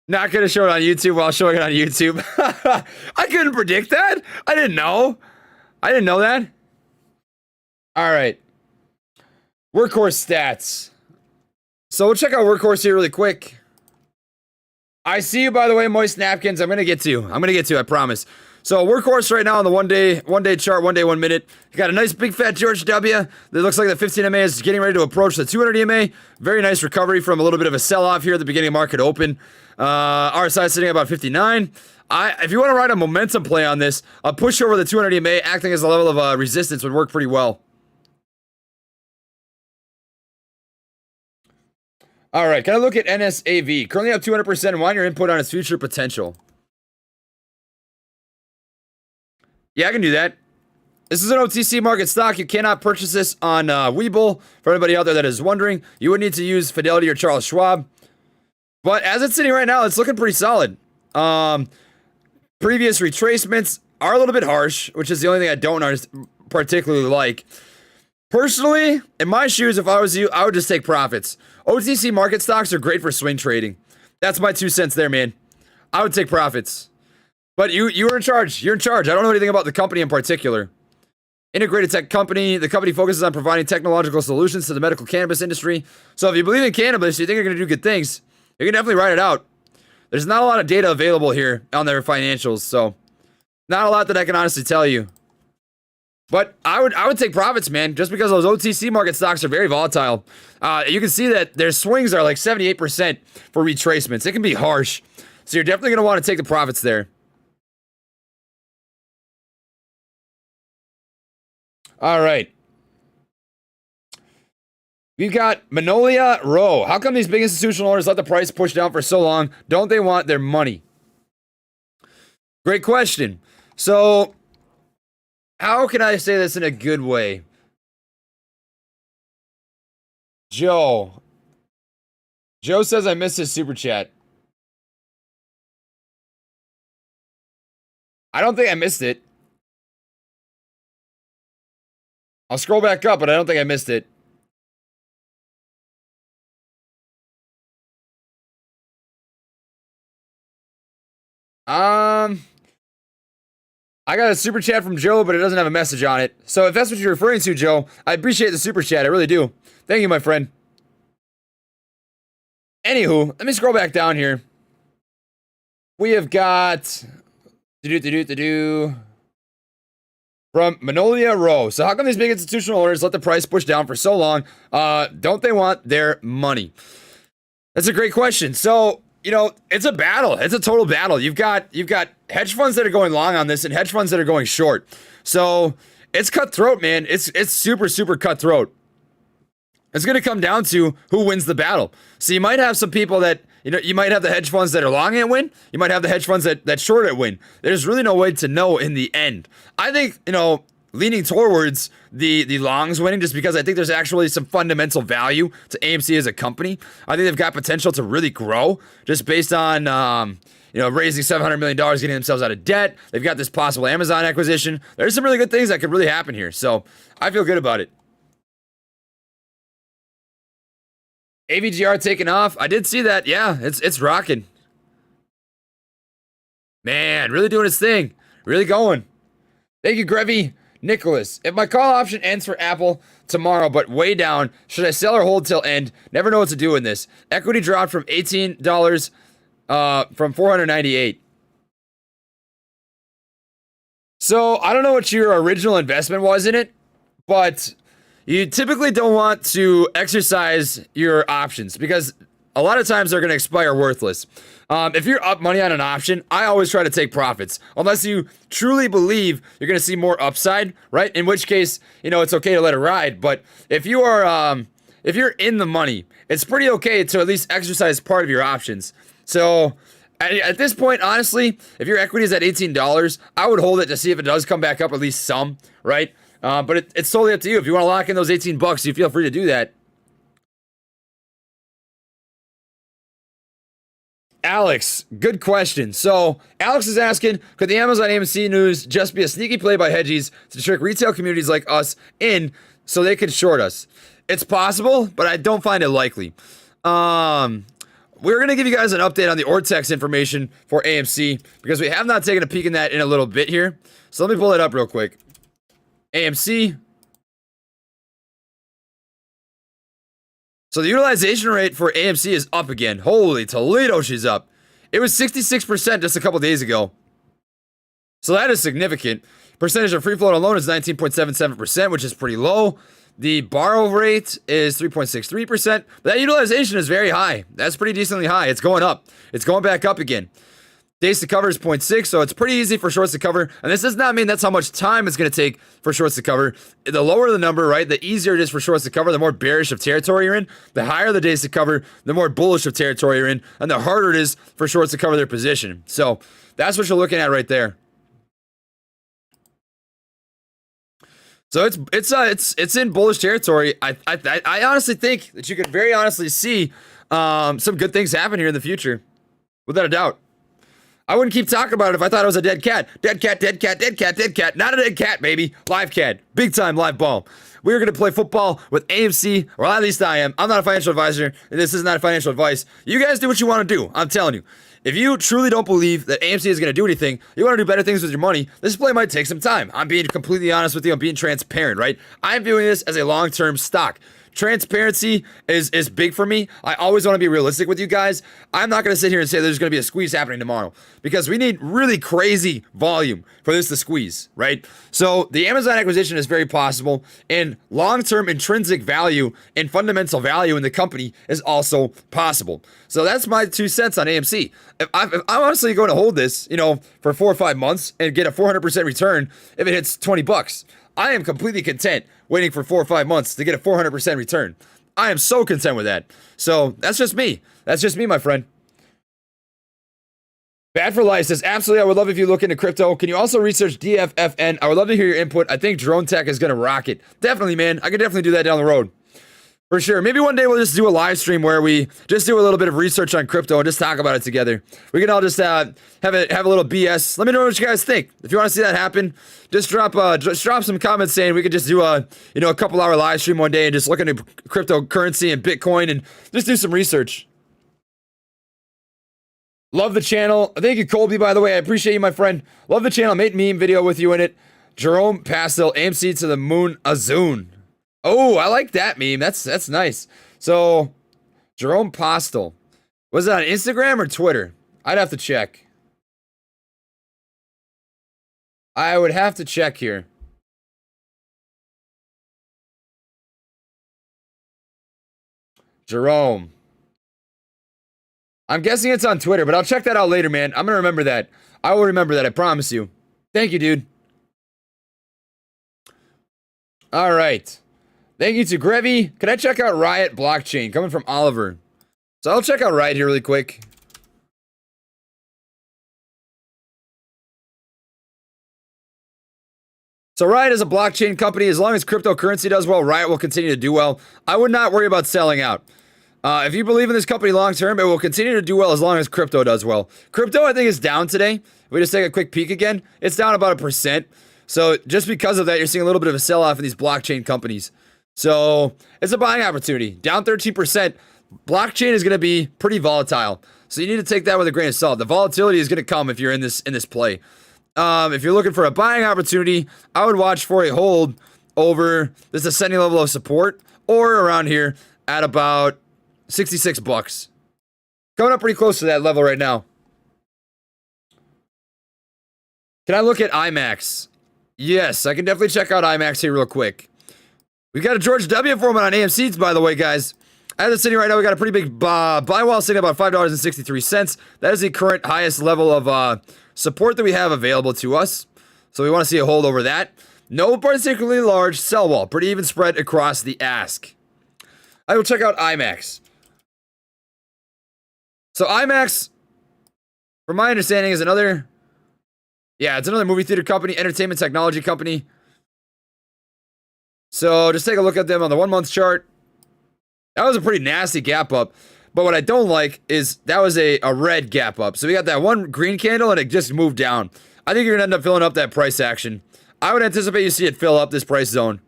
Not gonna show it on YouTube while showing it on YouTube. I couldn't predict that. I didn't know that. All right. Workhorse stats. So we'll check out Workhorse here really quick. I see you, by the way, Moist Napkins. I'm gonna get to you. I promise. So Workhorse right now on the one day chart, 1 day, 1 minute. You got a nice big fat George W. That looks like the 15 MA is getting ready to approach the 200 EMA. Very nice recovery from a little bit of a sell-off here at the beginning of market open. RSI sitting at about 59. If you want to ride a momentum play on this, a push over the 200 EMA acting as a level of resistance would work pretty well. All right, can I look at NSAV? Currently up 200% and want your input on its future potential. Yeah, I can do that. This is an OTC market stock. You cannot purchase this on Webull. For anybody out there that is wondering, you would need to use Fidelity or Charles Schwab. But as it's sitting right now, it's looking pretty solid. Previous retracements are a little bit harsh, which is the only thing I don't particularly like. Personally, in my shoes, if I was you, I would just take profits. OTC market stocks are great for swing trading. That's my 2 cents there, man. I would take profits. But you are in charge. You're in charge. I don't know anything about the company in particular. Integrated tech company. The company focuses on providing technological solutions to the medical cannabis industry. So if you believe in cannabis, you think you're going to do good things, you can definitely write it out. There's not a lot of data available here on their financials, so not a lot that I can honestly tell you. But I would take profits, man, just because those OTC market stocks are very volatile. You can see that their swings are like 78% for retracements. It can be harsh. So you're definitely going to want to take the profits there. All right. We've got Magnolia Row. How come these big institutional owners let the price push down for so long? Don't they want their money? Great question. So, how can I say this in a good way? Joe says I missed his super chat. I don't think I missed it. I'll scroll back up, but I don't think I missed it. I got a super chat from Joe, but it doesn't have a message on it. So if that's what you're referring to, Joe, I appreciate the super chat. I really do. Thank you, my friend. Anywho, let me scroll back down here. We have got from Magnolia Row. So how come these big institutional owners let the price push down for so long? Don't they want their money? That's a great question. So, you know, it's a battle. It's a total battle. You've got hedge funds that are going long on this and hedge funds that are going short. So it's cutthroat, man. It's super, super cutthroat. It's going to come down to who wins the battle. So you might have some people that, you know, you might have the hedge funds that are long it win. You might have the hedge funds that short it win. There's really no way to know in the end. I think, you know, leaning towards the longs winning just because I think there's actually some fundamental value to AMC as a company. I think they've got potential to really grow just based on raising $700 million, getting themselves out of debt. They've got this possible Amazon acquisition. There's some really good things that could really happen here. So I feel good about it. AVGR taking off. I did see that. Yeah, it's rocking. Man, really doing its thing. Really going. Thank you, Grevy. Nicholas, if my call option ends for Apple tomorrow, but way down, should I sell or hold till end? Never know what to do in this. Equity dropped from $18 from $498. So I don't know what your original investment was in it, but you typically don't want to exercise your options because a lot of times they're going to expire worthless. If you're up money on an option, I always try to take profits unless you truly believe you're going to see more upside, right? In which case, it's okay to let it ride. But if you are, if you're in the money, it's pretty okay to at least exercise part of your options. So at this point, honestly, if your equity is at $18, I would hold it to see if it does come back up at least some, right? But it's totally up to you. If you want to lock in those $18, you feel free to do that. Alex, good question. So Alex is asking, could the Amazon AMC news just be a sneaky play by hedgies to trick retail communities like us in so they could short us? It's possible, but I don't find it likely. We're going to give you guys an update on the Ortex information for AMC because we have not taken a peek in that in a little bit here. So let me pull it up real quick. AMC. So the utilization rate for AMC is up again. Holy Toledo, she's up. It was 66% just a couple days ago. So that is significant. Percentage of free float alone is 19.77%, which is pretty low. The borrow rate is 3.63%. But that utilization is very high. That's pretty decently high. It's going up. It's going back up again. Days to cover is 0.6, so it's pretty easy for shorts to cover. And this does not mean that's how much time it's going to take for shorts to cover. The lower the number, right, the easier it is for shorts to cover, the more bearish of territory you're in. The higher the days to cover, the more bullish of territory you're in. And the harder it is for shorts to cover their position. So that's what you're looking at right there. So it's in bullish territory. I honestly think that you could very honestly see some good things happen here in the future. Without a doubt. I wouldn't keep talking about it if I thought it was a dead cat. Dead cat, dead cat, dead cat, dead cat. Not a dead cat, baby. Live cat. Big time live ball. We're going to play football with AMC, or at least I am. I'm not a financial advisor. This is not financial advice. You guys do what you want to do. I'm telling you. If you truly don't believe that AMC is going to do anything, you want to do better things with your money, this play might take some time. I'm being completely honest with you. I'm being transparent, right? I'm viewing this as a long-term stock. Transparency is big for me. I always want to be realistic with you guys. I'm not going to sit here and say there's going to be a squeeze happening tomorrow because we need really crazy volume for this to squeeze, right? So the Amazon acquisition is very possible, and long-term intrinsic value and fundamental value in the company is also possible. So that's my 2 cents on AMC. If I'm honestly going to hold this, for 4 or 5 months and get a 400% return if it hits $20. I am completely content waiting for 4 or 5 months to get a 400% return. I am so content with that. So that's just me. That's just me, my friend. Bad for Life says, absolutely, I would love if you look into crypto. Can you also research DFFN? I would love to hear your input. I think drone tech is going to rock it. Definitely, man. I could definitely do that down the road. For sure. Maybe one day we'll just do a live stream where we just do a little bit of research on crypto and just talk about it together. We can all just have a little BS. Let me know what you guys think. If you want to see that happen, just drop some comments saying we could just do a couple hour live stream one day and just look into cryptocurrency and Bitcoin and just do some research. Love the channel. Thank you, Colby, by the way. I appreciate you, my friend. Love the channel. Made meme video with you in it. Jerome Pastel, AMC to the moon, Azun. Oh, I like that meme. That's nice. So, Jerome Postel. Was it on Instagram or Twitter? I'd have to check. I would have to check here. Jerome. I'm guessing it's on Twitter, but I'll check that out later, man. I'm going to remember that. I will remember that. I promise you. Thank you, dude. All right. Thank you to Grevy. Can I check out Riot Blockchain? Coming from Oliver. So I'll check out Riot here really quick. So Riot is a blockchain company. As long as cryptocurrency does well, Riot will continue to do well. I would not worry about selling out. If you believe in this company long term, it will continue to do well as long as crypto does well. Crypto, I think, is down today. If we just take a quick peek again, it's down about 1%. So just because of that, you're seeing a little bit of a sell-off in these blockchain companies. So it's a buying opportunity. Down 13%. Blockchain is going to be pretty volatile. So you need to take that with a grain of salt. The volatility is going to come if you're in this play. If you're looking for a buying opportunity, I would watch for a hold over this ascending level of support or around here at about 66 bucks. Coming up pretty close to that level right now. Can I look at IMAX? Yes, I can definitely check out IMAX here real quick. We got a George W. Foreman on AMCs, by the way, guys. As it's sitting right now, we got a pretty big buy wall sitting at about $5.63. That is the current highest level of support that we have available to us. So we want to see a hold over that. No particularly large sell wall. Pretty even spread across the ask. I will check out IMAX. So IMAX, from my understanding, is another... Yeah, it's another movie theater company, entertainment technology company. So just take a look at them on the 1 month chart. That was a pretty nasty gap up. But what I don't like is that was a red gap up. So we got that one green candle and it just moved down. I think you're going to end up filling up that price action. I would anticipate you see it fill up this price zone.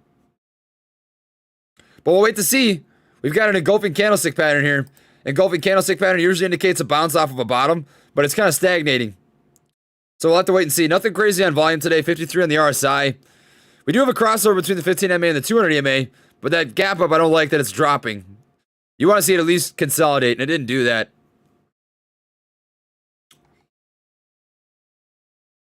But we'll wait to see. We've got an engulfing candlestick pattern here. Engulfing candlestick pattern usually indicates a bounce off of a bottom, but it's kind of stagnating. So we'll have to wait and see. Nothing crazy on volume today. 53 on the RSI. We do have a crossover between the 15 MA and the 200 EMA, but that gap up, I don't like that it's dropping. You want to see it at least consolidate, and it didn't do that.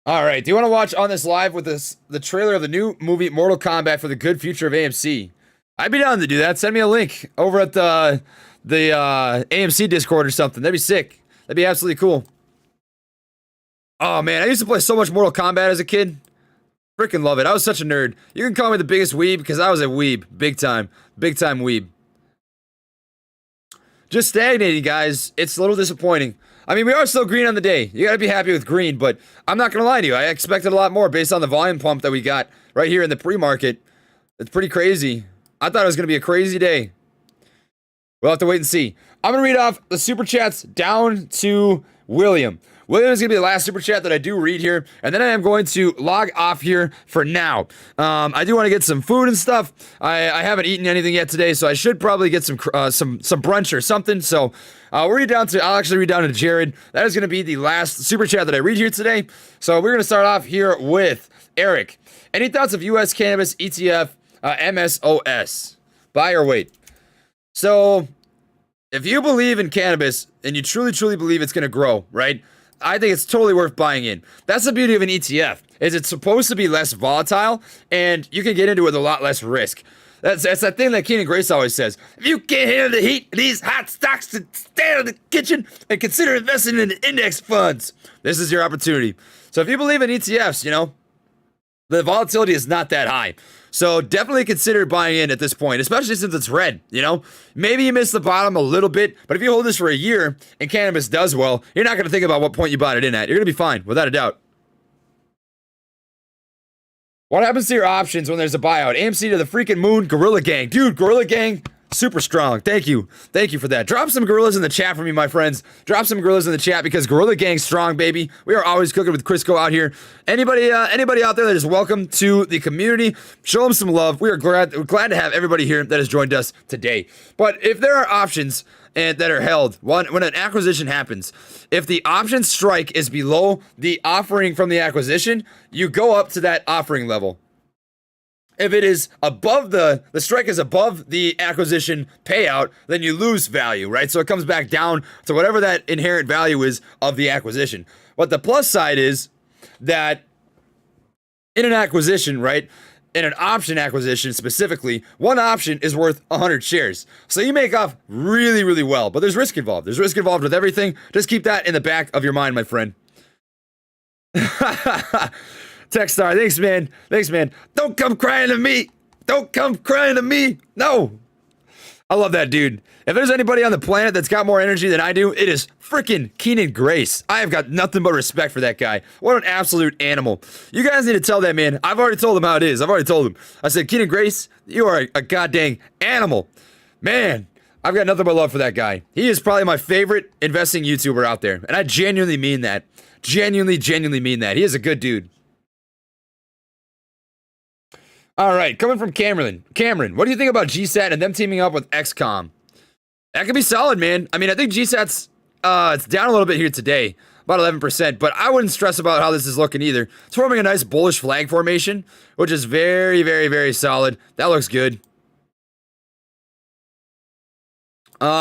All right, do you want to watch on this live with the trailer of the new movie Mortal Kombat for the good future of AMC? I'd be down to do that. Send me a link over at the AMC Discord or something. That'd be sick. That'd be absolutely cool. Oh man, I used to play so much Mortal Kombat as a kid. Freaking love it. I was such a nerd. You can call me the biggest weeb because I was a weeb. Big time. Big time weeb. Just stagnating, guys. It's a little disappointing. I mean, we are still green on the day. You gotta be happy with green, but I'm not gonna lie to you. I expected a lot more based on the volume pump that we got right here in the pre-market. It's pretty crazy. I thought it was gonna be a crazy day. We'll have to wait and see. I'm gonna read off the super chats down to William. William is going to be the last super chat that I do read here, and then I am going to log off here for now. I do want to get some food and stuff. I haven't eaten anything yet today, so I should probably get some brunch or something. So I'll actually read down to Jared. That is going to be the last super chat that I read here today. So we're going to start off here with Eric. Any thoughts of U.S. cannabis ETF MSOS? Buy or wait? So if you believe in cannabis and you truly believe it's going to grow, right? I think it's totally worth buying in. That's the beauty of an ETF, is it's supposed to be less volatile, and you can get into it with a lot less risk. That's that thing that Keenan Grace always says. If you can't handle the heat of these hot stocks, to stand in the kitchen and consider investing in index funds. This is your opportunity. So if you believe in ETFs, you know, the volatility is not that high. So definitely consider buying in at this point, especially since it's red, you know? Maybe you missed the bottom a little bit, but if you hold this for a year and cannabis does well, you're not going to think about what point you bought it in at. You're going to be fine, without a doubt. What happens to your options when there's a buyout? AMC to the freaking moon, Gorilla Gang. Dude, Gorilla Gang, super strong. Thank you. Thank you for that. Drop some gorillas in the chat for me, my friends. Drop some gorillas in the chat because Gorilla Gang's strong, baby. We are always cooking with Crisco out here. Anybody out there that is welcome to the community, show them some love. We're glad to have everybody here that has joined us today. But if there are options that are held when an acquisition happens, if the option strike is below the offering from the acquisition, you go up to that offering level. If it is above the strike is above the acquisition payout, then you lose value, right? So it comes back down to whatever that inherent value is of the acquisition. But the plus side is that in an acquisition, right? In an option acquisition specifically, one option is worth 100 shares. So you make off really well, but there's risk involved. There's risk involved with everything. Just keep that in the back of your mind, my friend. Techstar, thanks, man. Thanks, man. Don't come crying to me. Don't come crying to me. No. I love that dude. If there's anybody on the planet that's got more energy than I do, it is freaking Keenan Grace. I have got nothing but respect for that guy. What an absolute animal. You guys need to tell that man. I've already told him how it is. I've already told him. I said, Keenan Grace, you are a goddamn animal. Man, I've got nothing but love for that guy. He is probably my favorite investing YouTuber out there. And I genuinely mean that. Genuinely mean that. He is a good dude. All right, coming from Cameron. Cameron, what do you think about GSAT and them teaming up with Exxon? That could be solid, man. I mean, I think GSAT's it's down a little bit here today, about 11%, but I wouldn't stress about how this is looking either. It's forming a nice bullish flag formation, which is very solid. That looks good.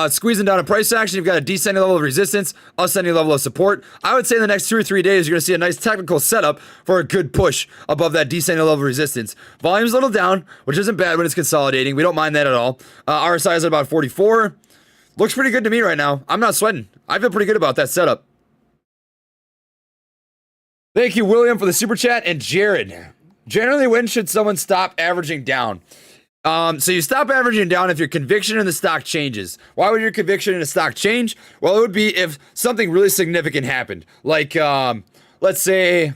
Squeezing down a price action, you've got a descending level of resistance, ascending level of support. I would say in the next 2 or 3 days, you're going to see a nice technical setup for a good push above that descending level of resistance. Volume's a little down, which isn't bad when it's consolidating. We don't mind that at all. RSI is at about 44. Looks pretty good to me right now. I'm not sweating. I feel pretty good about that setup. Thank you, William, for the super chat, and Jared. Generally, when should someone stop averaging down? So you stop averaging down if your conviction in the stock changes. Why would your conviction in a stock change? Well, it would be if something really significant happened. Like, let's say,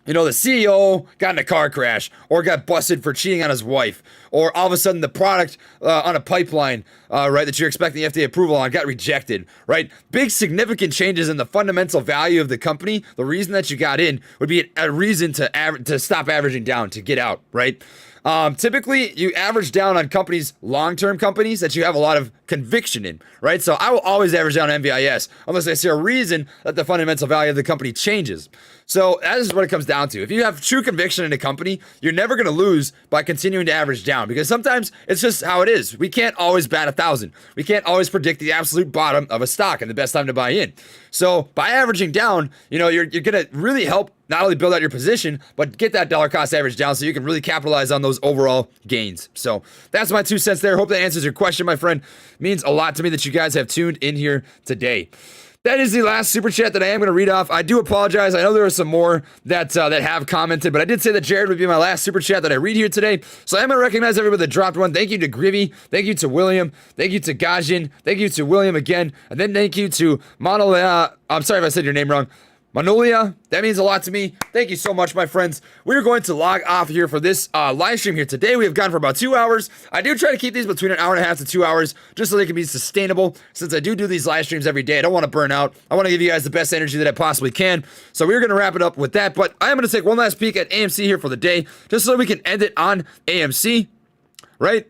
you know, the CEO got in a car crash or got busted for cheating on his wife. Or all of a sudden the product on a pipeline, right, that you're expecting FDA approval on got rejected, right? Big significant changes in the fundamental value of the company. The reason that you got in would be a reason to stop averaging down, to get out, right? Typically, you average down on companies, long-term companies that you have a lot of conviction in, right? So I will always average down MVIS unless I see a reason that the fundamental value of the company changes. So that is what it comes down to. If you have true conviction in a company, you're never going to lose by continuing to average down, because sometimes it's just how it is. We can't always bat 1,000. We can't always predict the absolute bottom of a stock and the best time to buy in. So by averaging down, you know, you're going to really help not only build out your position, but get that dollar cost average down so you can really capitalize on those overall gains. So that's my 2 cents there. Hope that answers your question, my friend. Means a lot to me that you guys have tuned in here today. That is the last super chat that I am going to read off. I do apologize. I know there are some more that have commented, but I did say that Jared would be my last super chat that I read here today. So I'm going to recognize everybody that dropped one. Thank you to Grivy. Thank you to William. Thank you to Gajin. Thank you to William again. And then thank you to Manolia. I'm sorry if I said your name wrong. Manolia, that means a lot to me. Thank you so much, my friends. We're going to log off here for this live stream here today. We have gone for about 2 hours. I do try to keep these between 1.5 hours to 2 hours just so they can be sustainable. Since I do these live streams every day, I don't want to burn out. I want to give you guys the best energy that I possibly can. So we're going to wrap it up with that. But I am going to take one last peek at AMC here for the day just so we can end it on AMC, right?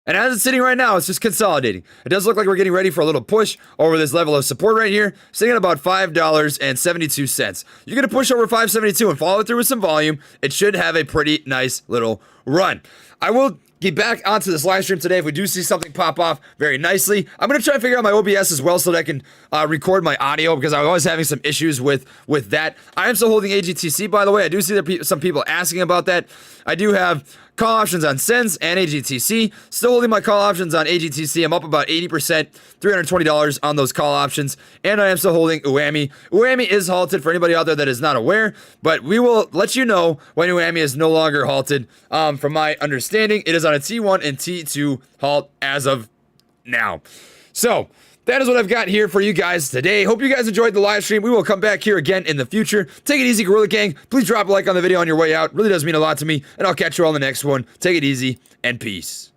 And as it's sitting right now, it's just consolidating. It does look like we're getting ready for a little push over this level of support right here, sitting at about $5.72. You're going to push over $5.72 and follow it through with some volume. It should have a pretty nice little run. I will get back onto this live stream today if we do see something pop off very nicely. I'm going to try to figure out my OBS as well so that I can record my audio, because I'm always having some issues with that. I am still holding Agtc, by the way. I do see that some people asking about that. I do have call options on Sens and Agtc. Still holding my call options on Agtc. I'm up about 80%, $320 on those call options. And I am still holding Uemi. Uemi is halted for anybody out there that is not aware, but we will let you know when Uemi is no longer halted. From my understanding, it is on a T1 and T2 halt as of now. So that is what I've got here for you guys today. Hope you guys enjoyed the live stream. We will come back here again in the future. Take it easy, Gorilla Gang. Please drop a like on the video on your way out. Really does mean a lot to me. And I'll catch you all in the next one. Take it easy and peace.